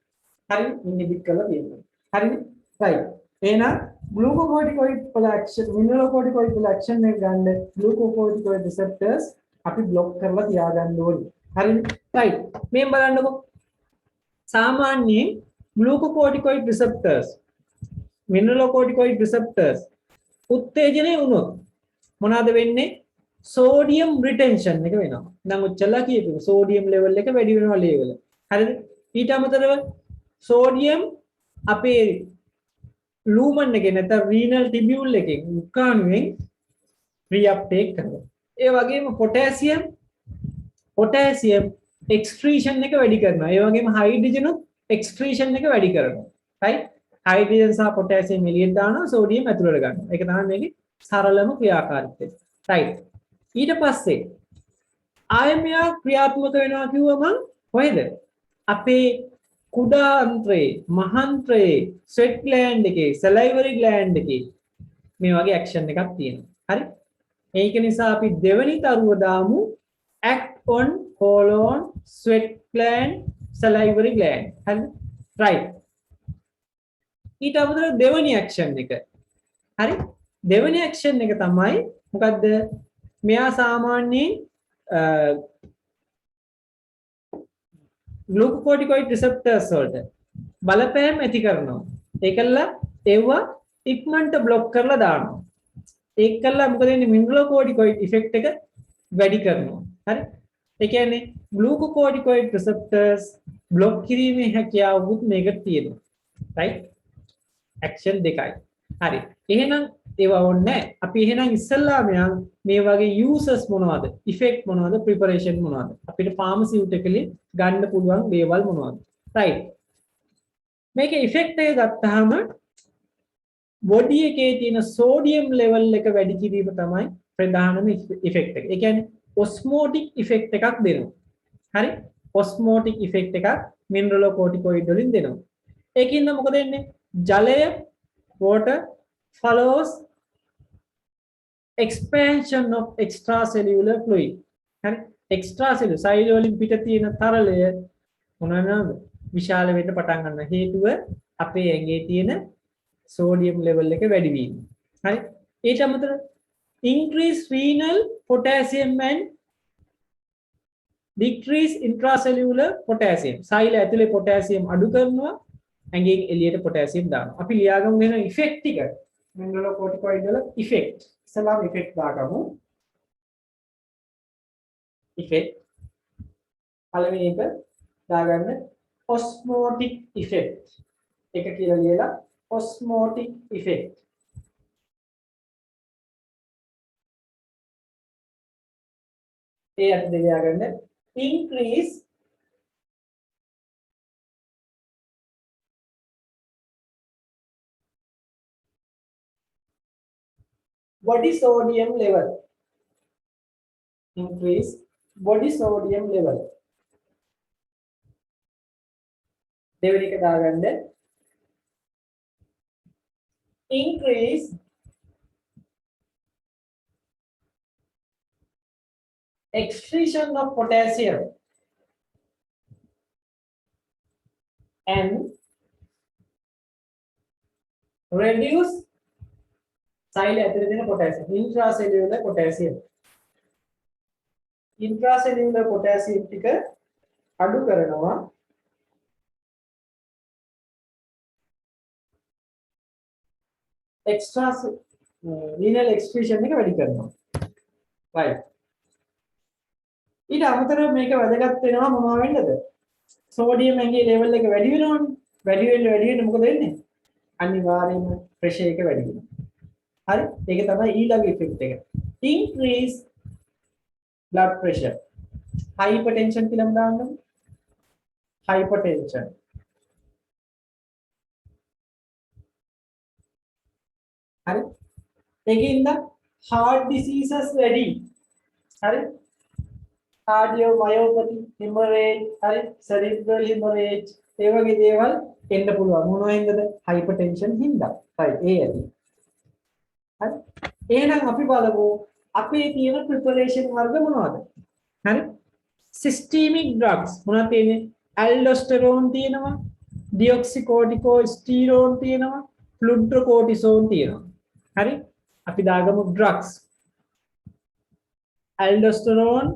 [SPEAKER 1] හරි? inhibit කරලා තියන්න ඕනේ. හරිද? right. එහෙනම් glucocorticoid වල action mineralocorticoid වල action එක ගන්න glucocorticoid receptors අපි block කරලා තියාගන්න ඕනේ. හරිද? right. මේ බලන්නකො සාමාන්‍යයෙන් glucocorticoid receptors mineralocorticoid receptors උත්තේජනය වුණොත් මොනවාද වෙන්නේ sodium retention එක වෙනවා. නම් ඔච්චරලා කියපු sodium level එක වැඩි වෙනවා level. හරිද? ඊට අමතරව sodium අපේ lumen එකේ නැත්නම් renal tubule එකේ උක්කාණුවෙන් reuptake කරනවා. ඒ වගේම potassium excretion එක වැඩි කරනවා. ඒ වගේම hydrogen excretion එක වැඩි කරනවා. right? hydrogen සහ potassium එළියට දානවා sodium ඇතුළට ගන්නවා. ඒක තමයි මේකේ සරලම ක්‍රියාකාරීත්වය. right? ඊට පස්සේ ආයමයා ක්‍රියාත්මක වෙනවා කිව්වම කොහෙද? අපේ කුඩා අන්ත්‍රයේ, මහන්ත්‍රයේ, sweat gland එකේ, salivary gland එකේ මේ වගේ action එකක් තියෙනවා. හරි? ඒක නිසා අපි දෙවෙනි තරුව දාමු act on colon, sweat gland, salivary gland. හරිද? right. ඊට අමතරව දෙවෙනි action එක. හරි? දෙවෙනි action එක තමයි මොකද්ද? මෙයා සාමාන්‍යයෙන් glucocorticoid receptors වලට බලපෑම් ඇති කරනවා. ඒකල්ල ඒවා ඉක්මනට බ්ලොක් කරලා දානවා. ඒකල්ල මොකද වෙන්නේ? mineralocorticoid effect එක වැඩි කරනවා. හරි? ඒ කියන්නේ glucocorticoid receptors බ්ලොක් කිරීමේ හැකියාවකුත් මේකට තියෙනවා. right? action දෙකයි. හරි. එහෙනම් ඒවා ඕනේ නැහැ. අපි එහෙනම් ඉස්සල්ලාම මේ වගේ uses මොනවද? effect මොනවද? preparation මොනවද? අපිට pharmaceutically ගන්න පුළුවන් දේවල් මොනවද? right. මේකේ effect එක ගත්තාම body එකේ තියෙන sodium level එක වැඩි කිරීම තමයි ප්‍රධානම effect එක. ඒ කියන්නේ osmotic effect එකක් දෙනවා. හරි? osmotic effect එකක් mineralocorticoid වලින් දෙනවා. ඒකින්ද මොකද වෙන්නේ? ජලය water follows expansion of extracellular fluid. හරි? extracellular සෛල වලින් පිට තියෙන තරලය මොනවාද? විශාල වෙන්න පටන් ගන්න හේතුව අපේ ඇඟේ තියෙන sodium level එක වැඩි වීම. හරි? ඊට අමතරව increase renal potassium and decrease intracellular potassium. සෛල ඇතුලේ potassium අඩු කරනවා, ඇඟෙන් එළියට potassium දානවා. අපි ලියාගමු වෙන effect ටික. mineralocorticoid වල effect. ඉස්සලාම effect දාගමු. effect. පළවෙනි එක දාගන්න osmotic effect. එක කියලා ලියලා osmotic effect. ඒ අත් දෙක දාගන්න increase body sodium level. Increase body sodium level. දෙවෙනි එක දාගන්න increase excretion of potassium and reduce සෛල ඇතුලේ තියෙන potassium, intracellular potassium. intracellular potassium ටික අඩු කරනවා. extra renal excretion එක වැඩි කරනවා. right. ඊට අමතරව මේක වැදගත් වෙනවා මොනවා වෙන්නද? sodium ඇඟේ level එක වැඩි වෙනවනේ. වැඩි වෙන්න මොකද වෙන්නේ? අනිවාර්යයෙන්ම pressure එක වැඩි වෙනවා. හරි? ඒක තමයි ඊළඟ effect එක. increase blood pressure. hypertension කියලා දාන්න. hypertension. හරි? ඒකින්ද heart diseases වැඩි. හරි? cardiomyopathy, hemorrhage, හරි? cerebral hemorrhage ඒ වගේ දේවල් එන්න පුළුවන්. මොනවා හින්දාද? hypertension හින්දා. right. ඒ ඇති. හරි? එහෙනම් අපි බලමු අපේ තියෙන preparation වර්ග මොනවද? හරි? systemic drugs මොනවද තියෙන්නේ? aldosterone තියෙනවා, deoxycorticosterone තියෙනවා, fludrocortisone තියෙනවා. හරි? අපි දාගමු drugs. aldosterone,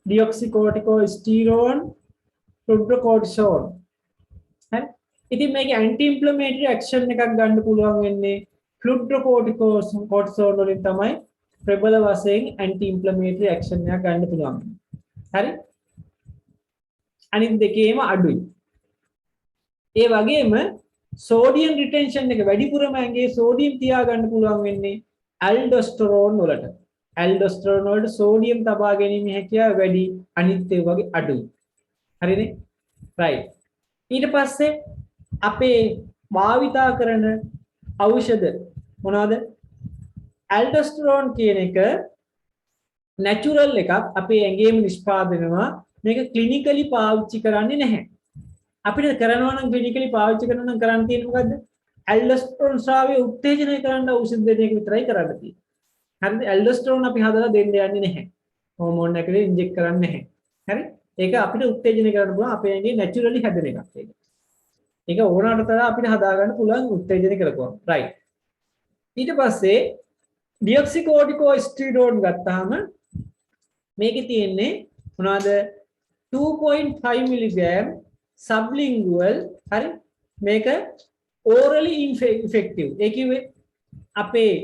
[SPEAKER 1] deoxycorticosterone, fludrocortisone. හරි? ඉතින් මේකේ anti inflammatory action එකක් ගන්න පුළුවන් වෙන්නේ fludrocortisone වලින් තමයි ප්‍රබල වශයෙන් ඇන්ටි ඉන්ෆ්ලමේටරි ඇක්ෂන් එකක් ගන්න පුළුවන්. හරි? අනිත් දෙකේම අඩුයි. ඒ වගේම සෝඩියම් රිටෙන්ෂන් එක වැඩිපුරම ඇඟේ සෝඩියම් තියාගන්න පුළුවන් වෙන්නේ ඇල්ඩෝස්ටරෝන් වලට. ඇල්ඩෝස්ටරෝන් වලට සෝඩියම් තබා ගැනීම හැකියාව වැඩි, අනිත් ඒ වගේ අඩුයි. හරිනේ? right. ඊට පස්සේ අපේ භාවිතා කරන ඖෂධ මොනවද? ඇල්ඩෝස්ටරෝන් කියන එක නැචරල් එකක් අපේ ඇඟේම නිෂ්පාදනය වෙනවා. මේක ක්ලිනිකලි පාවිච්චි කරන්නේ නැහැ. අපිට කරනවා නම් ක්ලිනිකලි පාවිච්චි කරනවා නම් කරන්න තියෙන්නේ මොකද්ද? ඇල්ඩෝස්ටරෝන් ස්‍රාවය උත්තේජනය කරන්න ඖෂධ දෙන එක විතරයි කරන්න තියෙන්නේ. හරිද? ඇල්ඩෝස්ටරෝන් අපි හදලා දෙන්න යන්නේ නැහැ. හෝමෝන් එකකට ඉන්ජෙක්ට් කරන්නේ නැහැ. හරි? ඒක අපිට උත්තේජනය කරන්න පුළුවන් අපේ ඇඟේ නැචරලි හැදෙන එකක් ඒක. ඒක ඕනකට තරම් අපිට හදාගන්න පුළුවන් උත්තේජනය කරපුවා. right. ඊට පස්සේ ඩියොක්සිකෝටිකෝස්ටීරෝඩ් ගත්තාම මේකේ තියෙන්නේ මොනවද? 2.5 මිලිග්‍රෑම් sublingual. හරි? මේක orally effective. ඒ කිව්වේ අපේ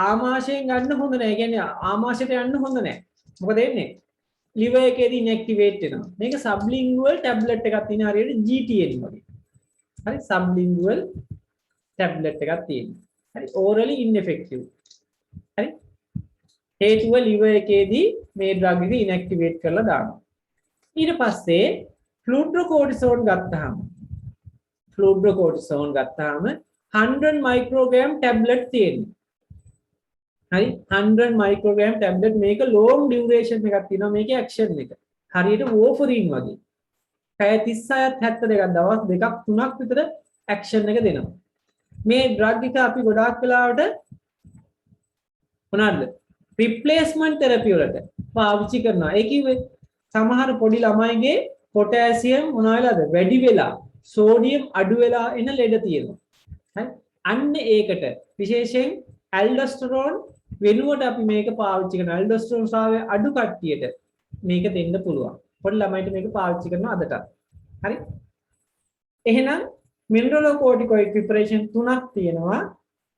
[SPEAKER 1] ආමාශයෙන් ගන්න හොඳ නැහැ. ඒ කියන්නේ ආමාශයට යන්න හොඳ නැහැ. මොකද වෙන්නේ? liver එකේදී inactivate වෙනවා. මේක sublingual tablet එකක් තියෙන හරියට GTN වගේ. හරි? sublingual tablet එකක් තියෙනවා. හරි? orally ineffective. හරි? හේතුව liver එකේදී මේ drug එක inactivate කරලා දානවා. ඊට පස්සේ fludrocortisone ගත්තාම 100 microgram tablet තියෙනවා. හරි? 100 microgram tablet මේක long duration එකක් තියෙනවා මේකේ action එක. හරියට warfarin වගේ. පැය 36ක් 72ක් දවස් දෙකක් තුනක් විතර action එක දෙනවා. මේ drug එක අපි ගොඩාක් වෙලාවට මොනවාද? replacement therapy වලට පාවිච්චි කරනවා. ඒ කිව්වේ සමහර පොඩි ළමයිගේ potassium මොනවා වෙලාද? වැඩි වෙලා sodium අඩු වෙලා එන ලෙඩ තියෙනවා. හරි? අන්න ඒකට විශේෂයෙන් aldosterone වෙනුවට අපි මේක පාවිච්චි කරනවා. aldosterone ස්‍රාවය අඩු කට්ටියට මේක දෙන්න පුළුවන්. පොඩි ළමයිට මේක පාවිච්චි කරනවා අදට. හරි? එහෙනම් mineralocorticoid preparation තුනක් තියෙනවා.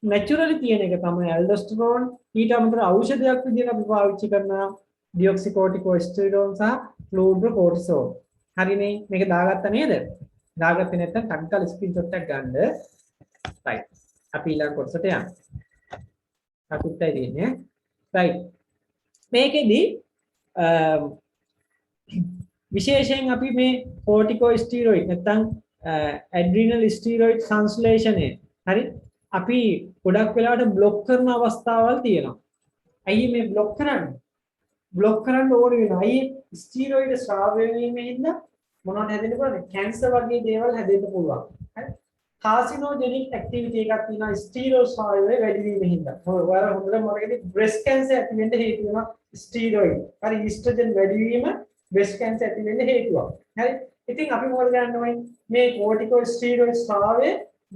[SPEAKER 1] naturally තියෙන එක තමයි aldosterone. ඊට අමතරව ඖෂධයක් විදිහට අපි පාවිච්චි කරනවා deoxycorticosteroid සහ fludrocortisone. හරිනේ? මේක දාගත්තා නේද? දාගත්තේ නැත්නම් ටක්කල් ස්ක්‍රීන්ෂොට් එකක් ගන්න. right. අපි ඊළඟ කොටසට යමු. අකුත්තයි තියෙන්නේ. right. මේකෙදි විශේෂයෙන් අපි මේ corticosteroid නැත්නම් adrenal steroid සංශ්ලේෂණය හරි අපි ගොඩක් වෙලාවට બ્લોක් කරන අවස්ථාවල් තියෙනවා. ඇයි මේ બ્લોක් කරන්නේ? બ્લોක් කරන්න ඕන වෙනවා. ඇයි? ස්ටීරොයිඩ් ස්‍රාවය වීමෙන් හින්දා මොනවද හැදෙන්න පුළුවන්? කැන්සර් වගේ දේවල් හැදෙන්න පුළුවන්. හරි? කාසිනෝජෙනික් ඇක්ටිවිටි එකක් තියෙනවා ස්ටීරොයිඩ් ස්‍රාවය වැඩි වීමෙන් හින්දා. ඔයාලා හොඳට මතකදී බ්‍රෙස්ට් කැන්සර් ඇති වෙන්න හේතු වෙනවා ස්ටීරොයිඩ්. හරි? ඊස්ට්‍රජන් වැඩි වීම බ්‍රෙස්ට් කැන්සර් ඇති වෙන්න හේතුවක්. හරි? ඉතින් අපි මොකද කරන්න ඕනේ? මේ කෝටිකෝස්ටීරොයිඩ් ස්‍රාවය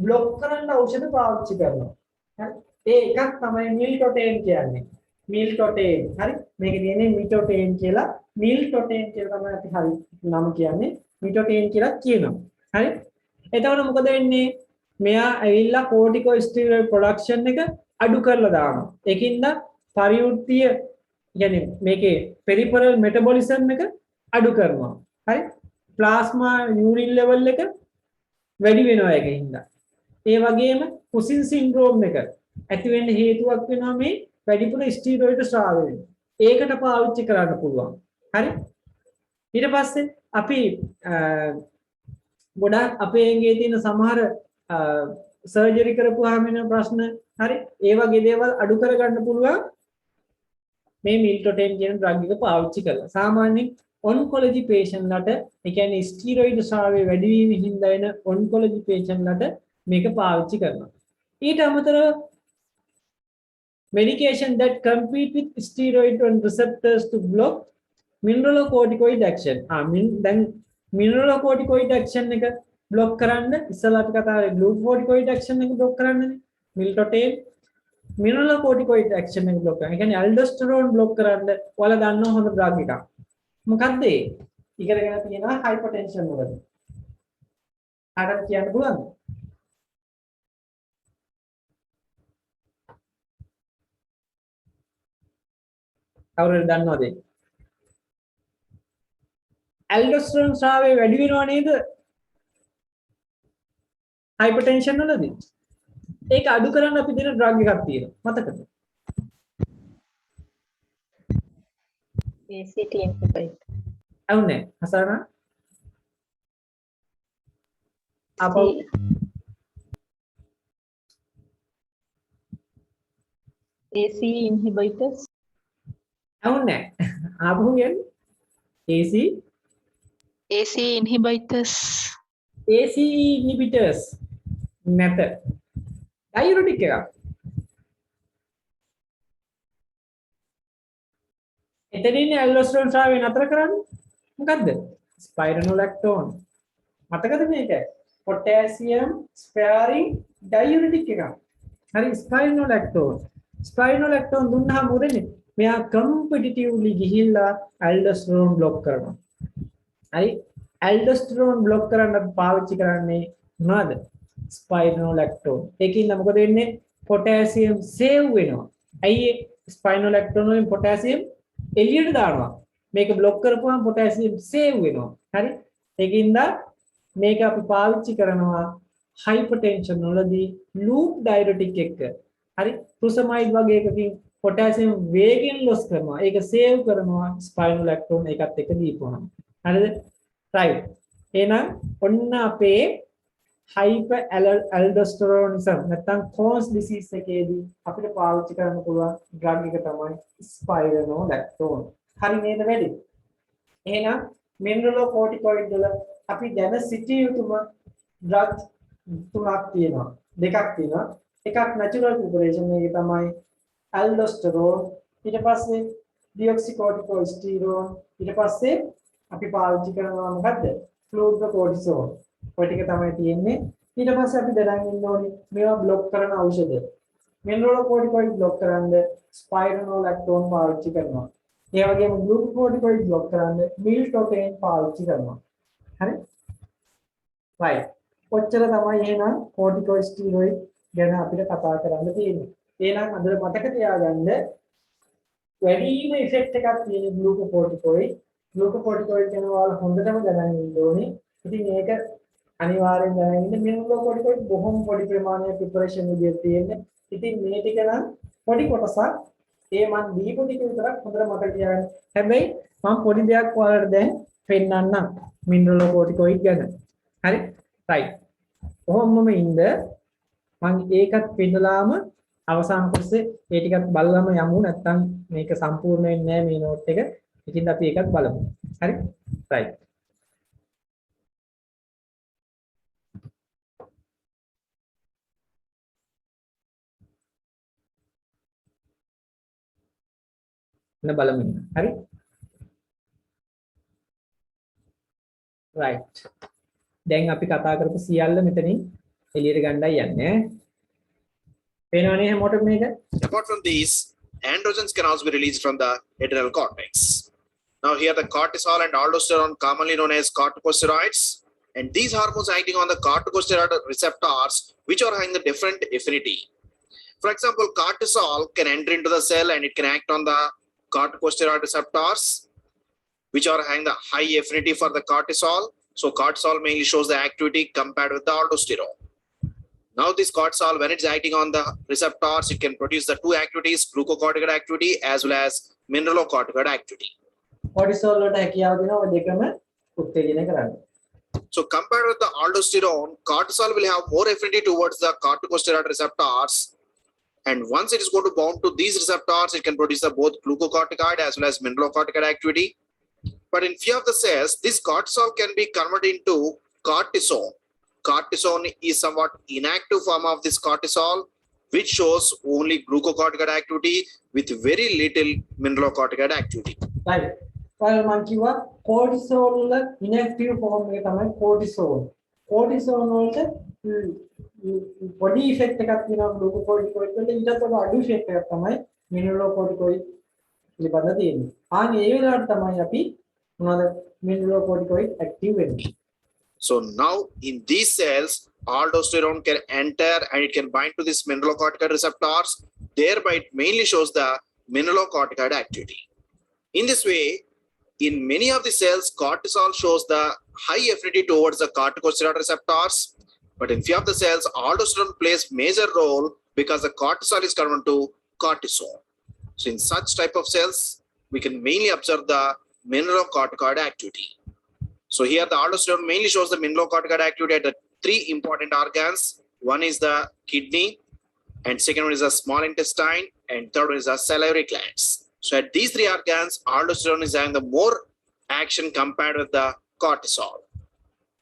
[SPEAKER 1] બ્લોක් කරන්න ඖෂධ පාවිච්චි කරනවා. හරි? ඒ එකක් තමයි මිල්ටොටේන් කියන්නේ. මිල්ටොටේන්. හරි? මේකේ තියෙන්නේ මිටොටේන් කියලා. මිල්ටොටේන් කියලා තමයි අපි හරි නම කියන්නේ. මිටොටේන් කියලා කියනවා. හරි? එතකොට මොකද වෙන්නේ? මෙයා ඇවිල්ලා කෝටිකෝස්ටීරොයිඩ් ප්‍රොඩක්ෂන් එක අඩු කරලා දානවා. ඒකින්ද පරිවෘත්තීය කියන්නේ මේකේ පෙරිෆරල් මෙටබොලිසම් එක අඩු කරනවා. හරි? ප්ලාස්මා යූරින් ලෙවල් එක වැඩි වෙනවා ඒකින්ද. ඒ වගේම කුසින් සින්ඩ්‍රෝම් එක ඇති වෙන්න හේතුවක් වෙනවා මේ වැඩිපුර ස්ටීරොයිඩ් ස්‍රාවය. ඒකට පාවිච්චි කරන්න පුළුවන්. හරි? ඊට පස්සේ අපි ගොඩාක් අපේ ඇඟේ තියෙන සමහර සර්ජරි කරපුවාම වෙන ප්‍රශ්න හරි ඒ වගේ දේවල් අඩු කරගන්න පුළුවන් මේ මිල්ටොටේන් කියන ඩ්‍රග් එක පාවිච්චි කරලා. සාමාන්‍යයෙන් ඔන්කොලොජි පේෂන්ට්ලට ඒ කියන්නේ ස්ටීරොයිඩ් ස්‍රාවය වැඩි වීම හින්දා එන ඔන්කොලොජි පේෂන්ට්ලට මේක පාවිච්චි කරනවා. ඊට අමතරව medication that compete with steroid receptors to block mineralocorticoid action. දැන් mineralocorticoid action එක block කරන්න ඉස්සලා අපි කතා කරේ glucocorticoid action එක block කරන්නනේ. miltotain mineralocorticoid action එක block කරනවා. ඒ කියන්නේ aldosterone block කරන්න ඔයාලා දන්නවා හොඳ drug එකක්. මොකක්ද ඒ? ඉගෙනගෙන තියෙනවා hypertension වලදී. කාටද කියන්න පුළුවන්ද? කවුරුද දන්නවද? ඇල්ඩෝස්ටරෝන් ස්‍රාවය වැඩි වෙනවා නේද? හයිපර්ටෙන්ෂන් වලදී. ඒක අඩු කරන්න අපි දෙන ඩ්‍රග් එකක් තියෙනවා. මතකද?
[SPEAKER 2] ACT inhibitor.
[SPEAKER 1] ඇහුනේ හසානා? අපෝ
[SPEAKER 2] ACE inhibitors.
[SPEAKER 1] ඇහුනේ ආපහු කියන්නේ AC
[SPEAKER 2] ACE inhibitors.
[SPEAKER 1] ACE inhibitors නැත. ඩයුරටික් එකක්. එතනින් ඇල්ඩෝස්ටරෝන් ස්‍රාවය නතර කරන්නේ මොකද්ද? ස්පයිරනෝලැක්ටෝන්. මතකද මේක? පොටෑසියම් ස්පෙයාරින් ඩයුරටික් එකක්. හරි ස්පයිරනෝලැක්ටෝන්. ස්පයිරනෝලැක්ටෝන් දුන්නාම මොකද වෙන්නේ? මෙයා කම්පිටිටිව්ලි ගිහිල්ලා ඇල්ඩෝස්ටරෝන් බ්ලොක් කරනවා. හරි ඇල්ඩෝස්ටරෝන් බ්ලොක් කරන්න අපි පාවිච්චි කරන්නේ මොනවද? ස්පයිරනෝලැක්ටෝන්. ඒකින්ද මොකද වෙන්නේ? පොටෑසියම් සේව් වෙනවා. ඇයි ස්පයිරනෝලැක්ටෝන් වලින් පොටෑසියම් එළියට දානවා. මේක බ්ලොක් කරපුවාම පොටෑසියම් සේව් වෙනවා. හරි ඒකින්ද මේක අපි පාවිච්චි කරනවා හයිපර්ටෙන්ෂන් වලදී ලූප් ඩයුරටික් එක. හරි ෆ්රුසමයිඩ් වගේ එකකින් පොටෑසියම් වේගෙන් ලොස් කරනවා. ඒක සේව් කරනවා ස්පයිරනෝලැක්ටෝන් එකත් එක්ක දීපුවාම. හරිද? රයිට්. එහෙනම් ඔන්න අපේ හයිපර් ඇල්ඩෝස්ටරෝනිසම් නැත්නම් කෝන්ස් ඩිසීස් එකේදී අපිට පාවිච්චි කරන්න පුළුවන් ඩ්‍රග් එක තමයි ස්පයිරනෝලැක්ටෝන්. හරි නේද වැඩි? එහෙනම් මිනරලෝකෝටිකොයිඩ් වල අපි දැන සිටිය යුතුම ඩ්‍රග් තුනක් තියෙනවා. දෙකක් තියෙනවා. එකක් නැචරල් ප්‍රිපරේෂන් එකේ තමයි ඇල්ඩෝස්ටරෝන්. ඊට පස්සේ ඩියොක්සිකෝටිකෝස්ටිරෝන්. ඊට පස්සේ අපි පාවිච්චි කරනවා මොකද්ද? ෆ්ලූග්ලුකෝටිසෝල්. ඔය ටික තමයි තියෙන්නේ. ඊට පස්සේ අපි දැනගෙන ඉන්න ඕනේ මේවා બ્લોක් කරන ඖෂධ. මිනරලෝකෝටිකොයිඩ් બ્લોක් කරන්න ස්පයිරනෝලැක්ටෝන් පාවිච්චි කරනවා. ඒ වගේම ග්ලූකෝකෝටිකොයිඩ් બ્લોක් කරන්න මිල්ටෝකේන් පාවිච්චි කරනවා. හරි? right. ඔච්චර තමයි එහෙනම් කෝටිකෝස්ටිරොයිඩ් ගැන අපිට කතා කරන්න තියෙන්නේ. එහෙනම් අද මතක තියාගන්න වැඩිම ඉෆෙක්ට් එකක් තියෙන ග්ලූකෝකෝටිකොයිඩ්. ග්ලූකෝකෝටිකොයිඩ් ගැන ඔයාලා හොඳටම දැනගෙන ඉන්න ඕනේ. ඉතින් මේක අනිවාර්යෙන් දැනගෙන ඉන්න මිනරලෝකෝටිකොයිඩ් බොහොම පොඩි ප්‍රමාණයක් ප්‍රිපරේෂන් විදියට තියෙන්නේ. ඉතින් මේ ටික නම් පොඩි කොටසක් ඒ මන් දීපු ටික විතරක් හොඳට මතක තියාගන්න. හැබැයි මම පොඩි දෙයක් ඔයාලට දැන් පෙන්නන්නම් මිනරලෝකෝටිකොයිඩ් ගැන. හරි? right. කොහොමම ඉන්න මම ඒකත් පෙන්නලාම අවසාන කොටසේ ඒ ටිකත් බලලාම යමු. නැත්තම් මේක සම්පූර්ණ වෙන්නේ නැහැ මේ නෝට් එක. ඉතින් අපි ඒකත් බලමු. හරි? right. බලමු. හරි? right. දැන් අපි කතා කරපු සියල්ල මෙතනින් එළියට ගන්නයි යන්නේ. පේනවනේ හැමෝටම මේක?
[SPEAKER 5] Apart from these, androgens can also be released from the adrenal cortex. Now here the cortisol and aldosterone, commonly known as corticosteroids, and these hormones acting on the corticosteroid receptors which are having the different affinity. For example, cortisol can enter into the cell and it can act on the corticosteroid receptors which are having the high affinity for the cortisol. So cortisol mainly shows the activity compared with the aldosterone. Now this cortisol, when it's acting on the receptors, it can produce the two activities, glucocorticoid activity as well as mineralocorticoid activity.
[SPEAKER 1] කොටිසෝල් වලට හැකියාව දෙනවා ඔය දෙකම උත්තේජනය කරන්න.
[SPEAKER 5] So compared with the aldosterone, cortisol will have more affinity towards the corticosteroid receptors. And once it is going to bound to these receptors, it can produce the both glucocorticoid as well as mineralocorticoid activity. But in few of the cells, this cortisol can be converted into cortisone. Cortisone is somewhat inactive form of this cortisol, which shows only glucocorticoid activity with very little mineralocorticoid activity.
[SPEAKER 1] right. ඔයාලා මම කිව්වා කෝටිසෝල් වල ඉන්ඇක්ටිව් ෆෝම් එක තමයි කෝටිසෝල්. කෝටිසෝල් වලට බොඩි ඉෆෙක්ට් එකක් තියෙනවා ග්ලූකෝකෝටිකොයිඩ් වලට ඊටත් වඩා අඩු ඉෆෙක්ට් එකක් තමයි මිනරලෝකෝටිකොයිඩ් පිළිබඳ තියෙන්නේ. ආන් ඒ වෙලාවට තමයි අපි මොනවද මිනරලෝකෝටිකොයිඩ් ඇක්ටිව් වෙන්නේ.
[SPEAKER 5] So now in these cells, aldosterone can enter and it can bind to this mineralocorticoid receptors. Thereby it mainly shows the mineralocorticoid activity. In this way, in many of the cells, cortisol shows the high affinity towards the corticosteroid receptors. But in few of the cells, aldosterone plays major role because the cortisol is converted to cortisol. So in such type of cells, we can mainly observe the mineralocorticoid activity. So here the aldosterone mainly shows the mineralocorticoid activity at the three important organs. One is the kidney, and second one is the small intestine, and third one is the salivary glands. So at these three organs, aldosterone is having the more action compared with the cortisol.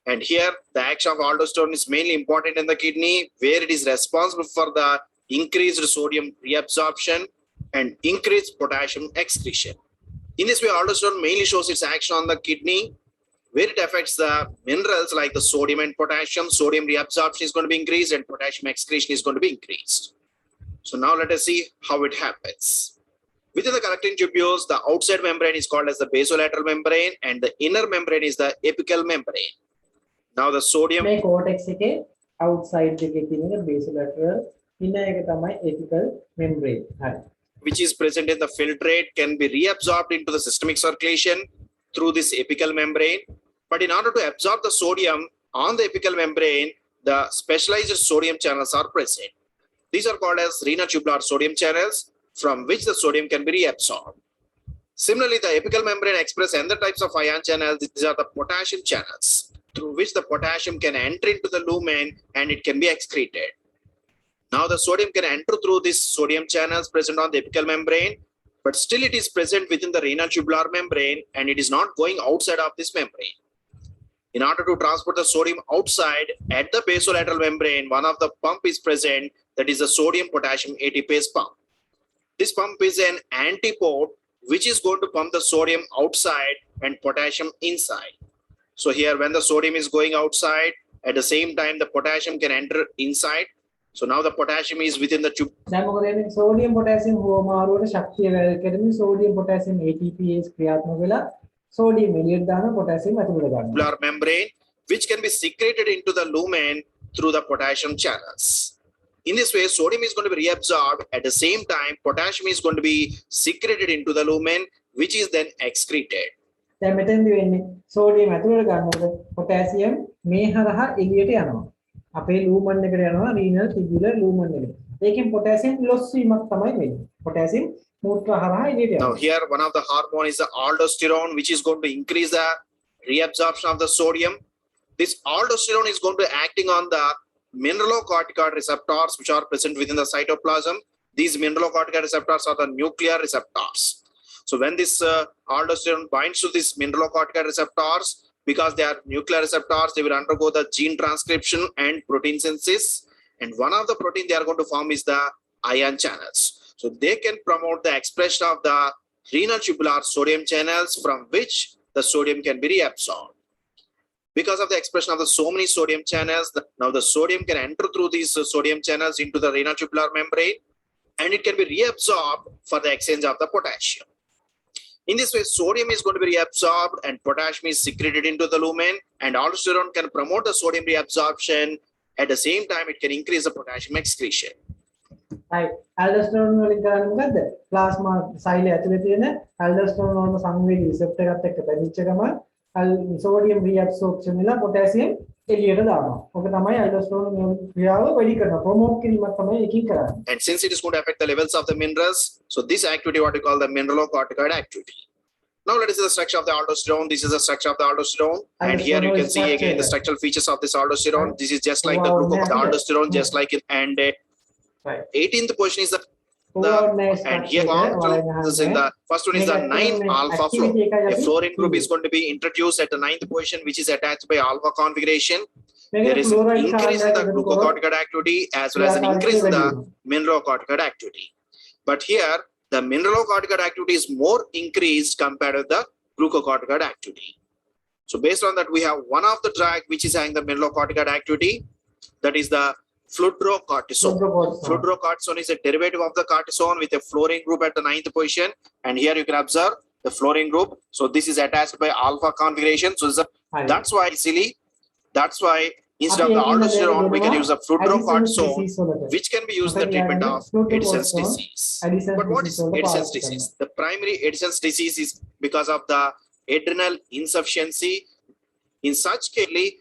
[SPEAKER 5] And here the action of aldosterone is mainly important in the kidney, where it is responsible for the increased sodium reabsorption and increased potassium excretion. In this way, aldosterone mainly shows its action on the kidney, where it affects the minerals like the sodium and potassium. Sodium reabsorption is going to be increased and potassium excretion is going to be increased. So now let us see how it happens. Within the collecting tubules, the outside membrane is called as the basolateral membrane and the inner membrane is the apical membrane. Now the sodium
[SPEAKER 1] මේ cortex එකේ outside එකේ තියෙන basolateral inner එක තමයි apical membrane. හරි.
[SPEAKER 5] which is present in the filtrate can be reabsorbed into the systemic circulation through this apical membrane. But in order to absorb the sodium on the apical membrane, the specialized sodium channels are present. These are called as renal tubular sodium channels, from which the sodium can be reabsorbed. Similarly, the apical membrane expresses other types of ion channels. These are the potassium channels, through which the potassium can enter into the lumen and it can be excreted. Now the sodium can enter through these sodium channels present on the apical membrane, but still it is present within the renal tubular membrane and it is not going outside of this membrane. In order to transport the sodium outside, at the basolateral membrane, one of the pump is present, that is the sodium potassium ATPase pump. This pump is an antipode which is going to pump the sodium outside and potassium inside. So here when the sodium is going outside, at the same time the potassium can enter inside. So now the potassium is within the tube.
[SPEAKER 1] දැන් මොකද වෙන්නේ sodium potassium හුවමාරුවට ශක්තිය වැඩි කරමින් sodium potassium ATPase ක්‍රියාත්මක වෙලා sodium එළියට දාන potassium ඇතුළට ගන්නවා.
[SPEAKER 5] Tubular membrane, which can be secreted into the lumen through the potassium channels. In this way, sodium is going to be reabsorbed. At the same time, potassium is going to be secreted into the lumen, which is then excreted.
[SPEAKER 1] දැන් මෙතෙන්දි වෙන්නේ sodium ඇතුළට ගන්නකොට potassium මේ හරහා එළියට යනවා. අපේ lumen එකට යනවා renal tubular lumen එකට. ඒකෙන් potassium loss වීමක් තමයි වෙන්නේ. potassium මූත්‍රා හරහා එළියට
[SPEAKER 5] Now
[SPEAKER 1] යනවා.
[SPEAKER 5] here one of the hormone is the aldosterone, which is going to increase the reabsorption of the sodium. This aldosterone is going to be acting on the mineralocorticoid receptors which are present within the cytoplasm. These mineralocorticoid receptors are the nuclear receptors. So when this aldosterone binds to these mineralocorticoid receptors, because they are nuclear receptors, they will undergo the gene transcription and protein synthesis. And one of the protein they are going to form is the ion channels. So they can promote the expression of the renal tubular sodium channels, from which the sodium can be reabsorbed. Because of the expression of the so many sodium channels, now the sodium can enter through these sodium channels into the renal tubular membrane, and it can be reabsorbed for the exchange of the potassium. In this way, sodium is going to be reabsorbed and potassium is secreted into the lumen, and aldosterone can promote the sodium reabsorption. At the same time, it can increase the potassium excretion.
[SPEAKER 1] right. aldosterone වලින් කරන්නේ මොකද්ද? plasma සෛලය ඇතුලේ තියෙන aldosterone වල සංවේදී receptor එකත් එක්ක බැඳිච්ච ගමන් sodium reabsorption වෙලා potassium එළියට දානවා. ඔක තමයි aldosterone ක්‍රියාව වැඩි කරනවා. promote කිරීමක් තමයි එකකින් කරන්නේ.
[SPEAKER 5] And since it is going to affect the levels of the minerals, so this activity, what we call the mineralocorticoid activity. Now let us see the structure of the aldosterone. This is the structure of the aldosterone. And here you can see again the structural features of this aldosterone. This is just like the group of the aldosterone, just like it. And
[SPEAKER 1] right.
[SPEAKER 5] 18th position is the and here this in the first one is the 9-alpha flow. A fluorine group is going to be introduced at the 9th position, which is attached by alpha configuration. There is an increase in the glucocorticoid activity as well as an increase in the mineralocorticoid activity. But here the mineralocorticoid activity is more increased compared to the glucocorticoid activity. So based on that, we have one of the drug which is having the mineralocorticoid activity, that is the fludrocortisone. Fludrocortisone is a derivative of the cortisone with a fluorine group at the 9th position. And here you can observe the fluorine group. So this is attached by alpha configuration. So that's why Instead of the aldosterone, we can use a fludrocortisone, which can be used in the treatment of Addison's disease. But what is Addison's disease? The primary Addison's disease is because of the adrenal insufficiency. In such case,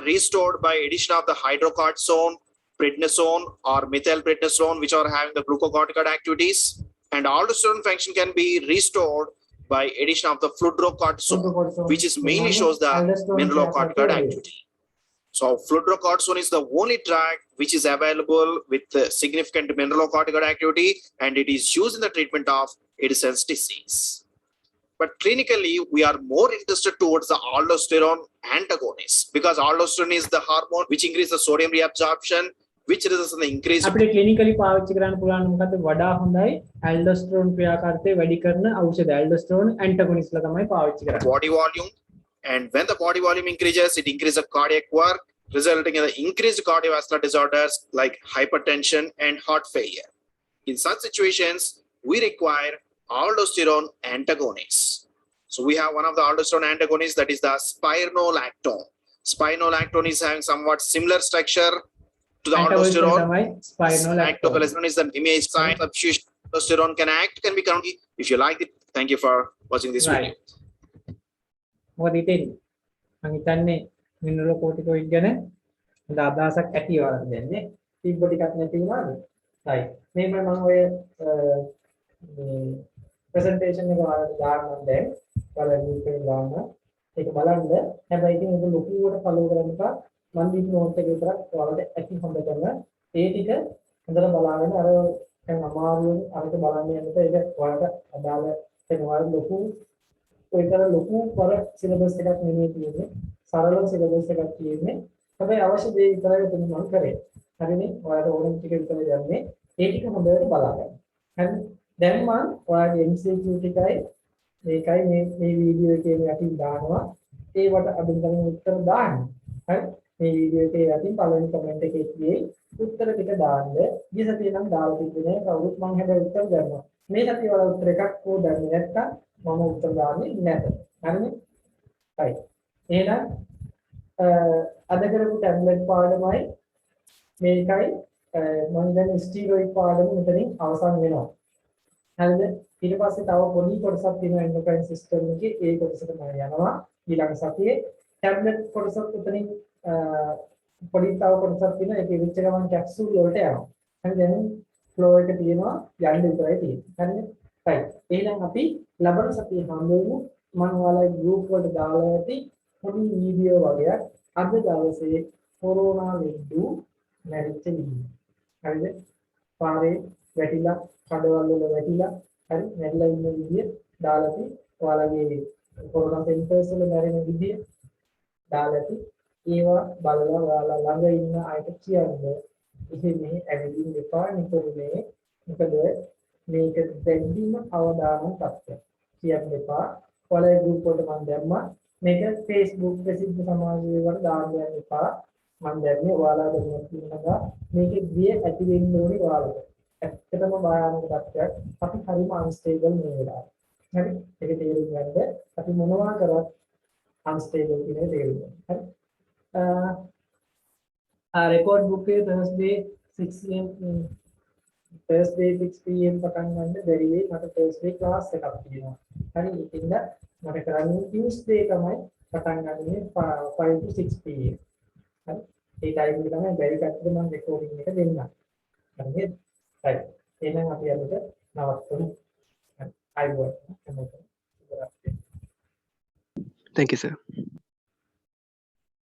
[SPEAKER 5] restored by addition of the hydrocortisone, prednisone, or methylprednisolone, which are having the glucocorticoid activities, and aldosterone function can be restored by addition of the fludrocortisone, which is mainly shows the mineralocorticoid activity. So fludrocortisone is the only drug which is available with significant mineralocorticoid activity, and it is used in the treatment of Addison's disease. But clinically, we are more interested towards the aldosterone antagonist, because aldosterone is the hormone which increases the sodium reabsorption, which results in the increase.
[SPEAKER 1] අපිට ක්ලිනිකලි පාවිච්චි කරන්න පුළුවන් මොකද්ද වඩා හොඳයි ඇල්ඩෝස්ටරෝන් ක්‍රියාකාරීත්වය වැඩි කරන ඖෂධ ඇල්ඩෝස්ටරෝන් ඇන්ටගොනිස්ට්ලා තමයි පාවිච්චි කරන්නේ.
[SPEAKER 5] Body volume, and when the body volume increases, it increases the cardiac work, resulting in the increased cardiovascular disorders like hypertension and heart failure. In such situations, we require aldosterone antagonists. So we have one of the aldosterone antagonists, that is the spironolactone. Spironolactone is having somewhat similar structure to the aldosterone. Actocalciferol is the image site substitution aldosterone can act, can be counted. If you like it, thank you for watching this video.
[SPEAKER 1] මොකද හිතෙන්නේ මම හිතන්නේ මිනරලෝකෝටිකොයිඩ් ගැන හොඳ අදහසක් ඇති වලද දැන්නේ තිබ්බ ටිකක් නැති වුණාද right මේක මම ඔය ප්‍රසන්ටේෂන් එක වලට දාන්නම් දැන් ඔයාලා මේකෙන් දාන්න ඒක බලන්න හැබැයි ඉතින් ඒක ලොකුවට ෆලෝ කරන්න එපා මම දීපු නෝට් එක විතරක් ඔයාලට ඇති හොඳ කරන ඒ ටික හොඳට බලාගෙන අර දැන් අමාරුවෙන් අරක බලන්න යනකොට ඒක ඔයාලට අදාළ දැන් ඔයාලා ලොකු ඒතර ලොකු පර සිලබස් එකක් නෙමෙයි තියෙන්නේ සරල සිලබස් එකක් තියෙන්නේ හැබැයි අවශ්‍ය දේ විතරයි උතන මම කරේ හරිනේ ඔයාලට ඕන ටික විතරයි යන්නේ ඒ ටික හොඳට බලාගන්න හරි දැන් මම ඔයාලගේ MCQ ටිකයි මේකයි මේ වීඩියෝ එකේ යටින් දානවා ඒවට අදින්දම උත්තර දාන්න හරි මේ වීඩියෝ එකේ යටින් පළවෙනි කමෙන්ට් එකේ තියෙයි උත්තර ටික දාන්න ගිය සතියේ නම් දාලා තිබුණේ කවුරුත් මම හැබැයි උත්තර ගන්නවා මේ සතියේ වල උත්තර එකක් හෝ දන්නේ නැත්නම් මම උත්තර දාන්නේ නැත. හරිනේ? right. එහෙනම් අද කරපු ටැබ්ලට් පාඩමයි මේකයි මම දැන් ස්ටීරොයිඩ් පාඩම මෙතනින් අවසන් වෙනවා. හරිද? ඊට පස්සේ තව පොඩි කොටසක් තියෙනවා එන්ඩෝක්‍රයින් සිස්ටම් එකේ ඒ කොටසට මම යනවා ඊළඟ සතියේ ටැබ්ලට් කොටසත් උතනින් පොඩි තව කොටසක් තියෙනවා ඒක ඉවිච්ච ගමන් කැප්සූල් වලට යනවා. හරි දැන් ෆ්ලෝ එක තියෙනවා යන්න විතරයි තියෙන්නේ. හරිනේ? right. එහෙනම් අපි ලබන සතියේ හම්බෙමු මම ඔයාලගේ group වලට දාලා ඇති පොඩි වීඩියෝ වගේක් අද දවසේ කොරෝනා වෙද්දු මැරිච්ච වීඩියෝ. හරිද? පාරේ වැටිලා කඩවල වල වැටිලා හරි මැරිලා ඉන්න විදිය දාලා ඇති ඔයාලගේ කොරෝනා සෙන්ටර්ස් වල මැරෙන විදිය දාලා ඇති ඒවා බලලා ඔයාලා ළඟ ඉන්න අයට කියන්නේ ඉතින් මේ ඇවිදින්න එපා නිතරම මොකද මේක දෙන්නිම අවදානම් තත්ත්වයක් කියන්න එපා. ඔයාලගේ group වලට මම දැම්මා. මේක Facebook ප්‍රසිද්ධ සමාජයේ වල දාන්න යන්න එපා. මම දැම්මේ ඔයාලා දෙන්නෙක් ඉන්නවා. මේක ගියේ ඇති වෙන්න ඕනේ ඔයාලට. ඇත්තටම භයානක තත්ත්වයක්. අපි හරිම unstable මේ වෙලාවේ. හරි? ඒක තේරුම් ගන්න. අපි මොනවා කරත් unstable කියන එක තේරුම් ගන්න. හරි? record book එකේ Thursday 6 PM පටන් ගන්න බැරි වෙයි මට Thursday class එකක් තියෙනවා. හරි ඉතින්ද මට කරන්නේ Tuesday තමයි පටන් ගන්නේ 5 to 6 PM. හරි ඒ ටයිම් එක තමයි බැරි පැත්තට මම රෙකෝඩින් එක දෙන්නම්. හරිද? හරි. එහෙනම් අපි අදට නවත්වමු. හරි. ආයිබෝන්.
[SPEAKER 6] Thank you, sir.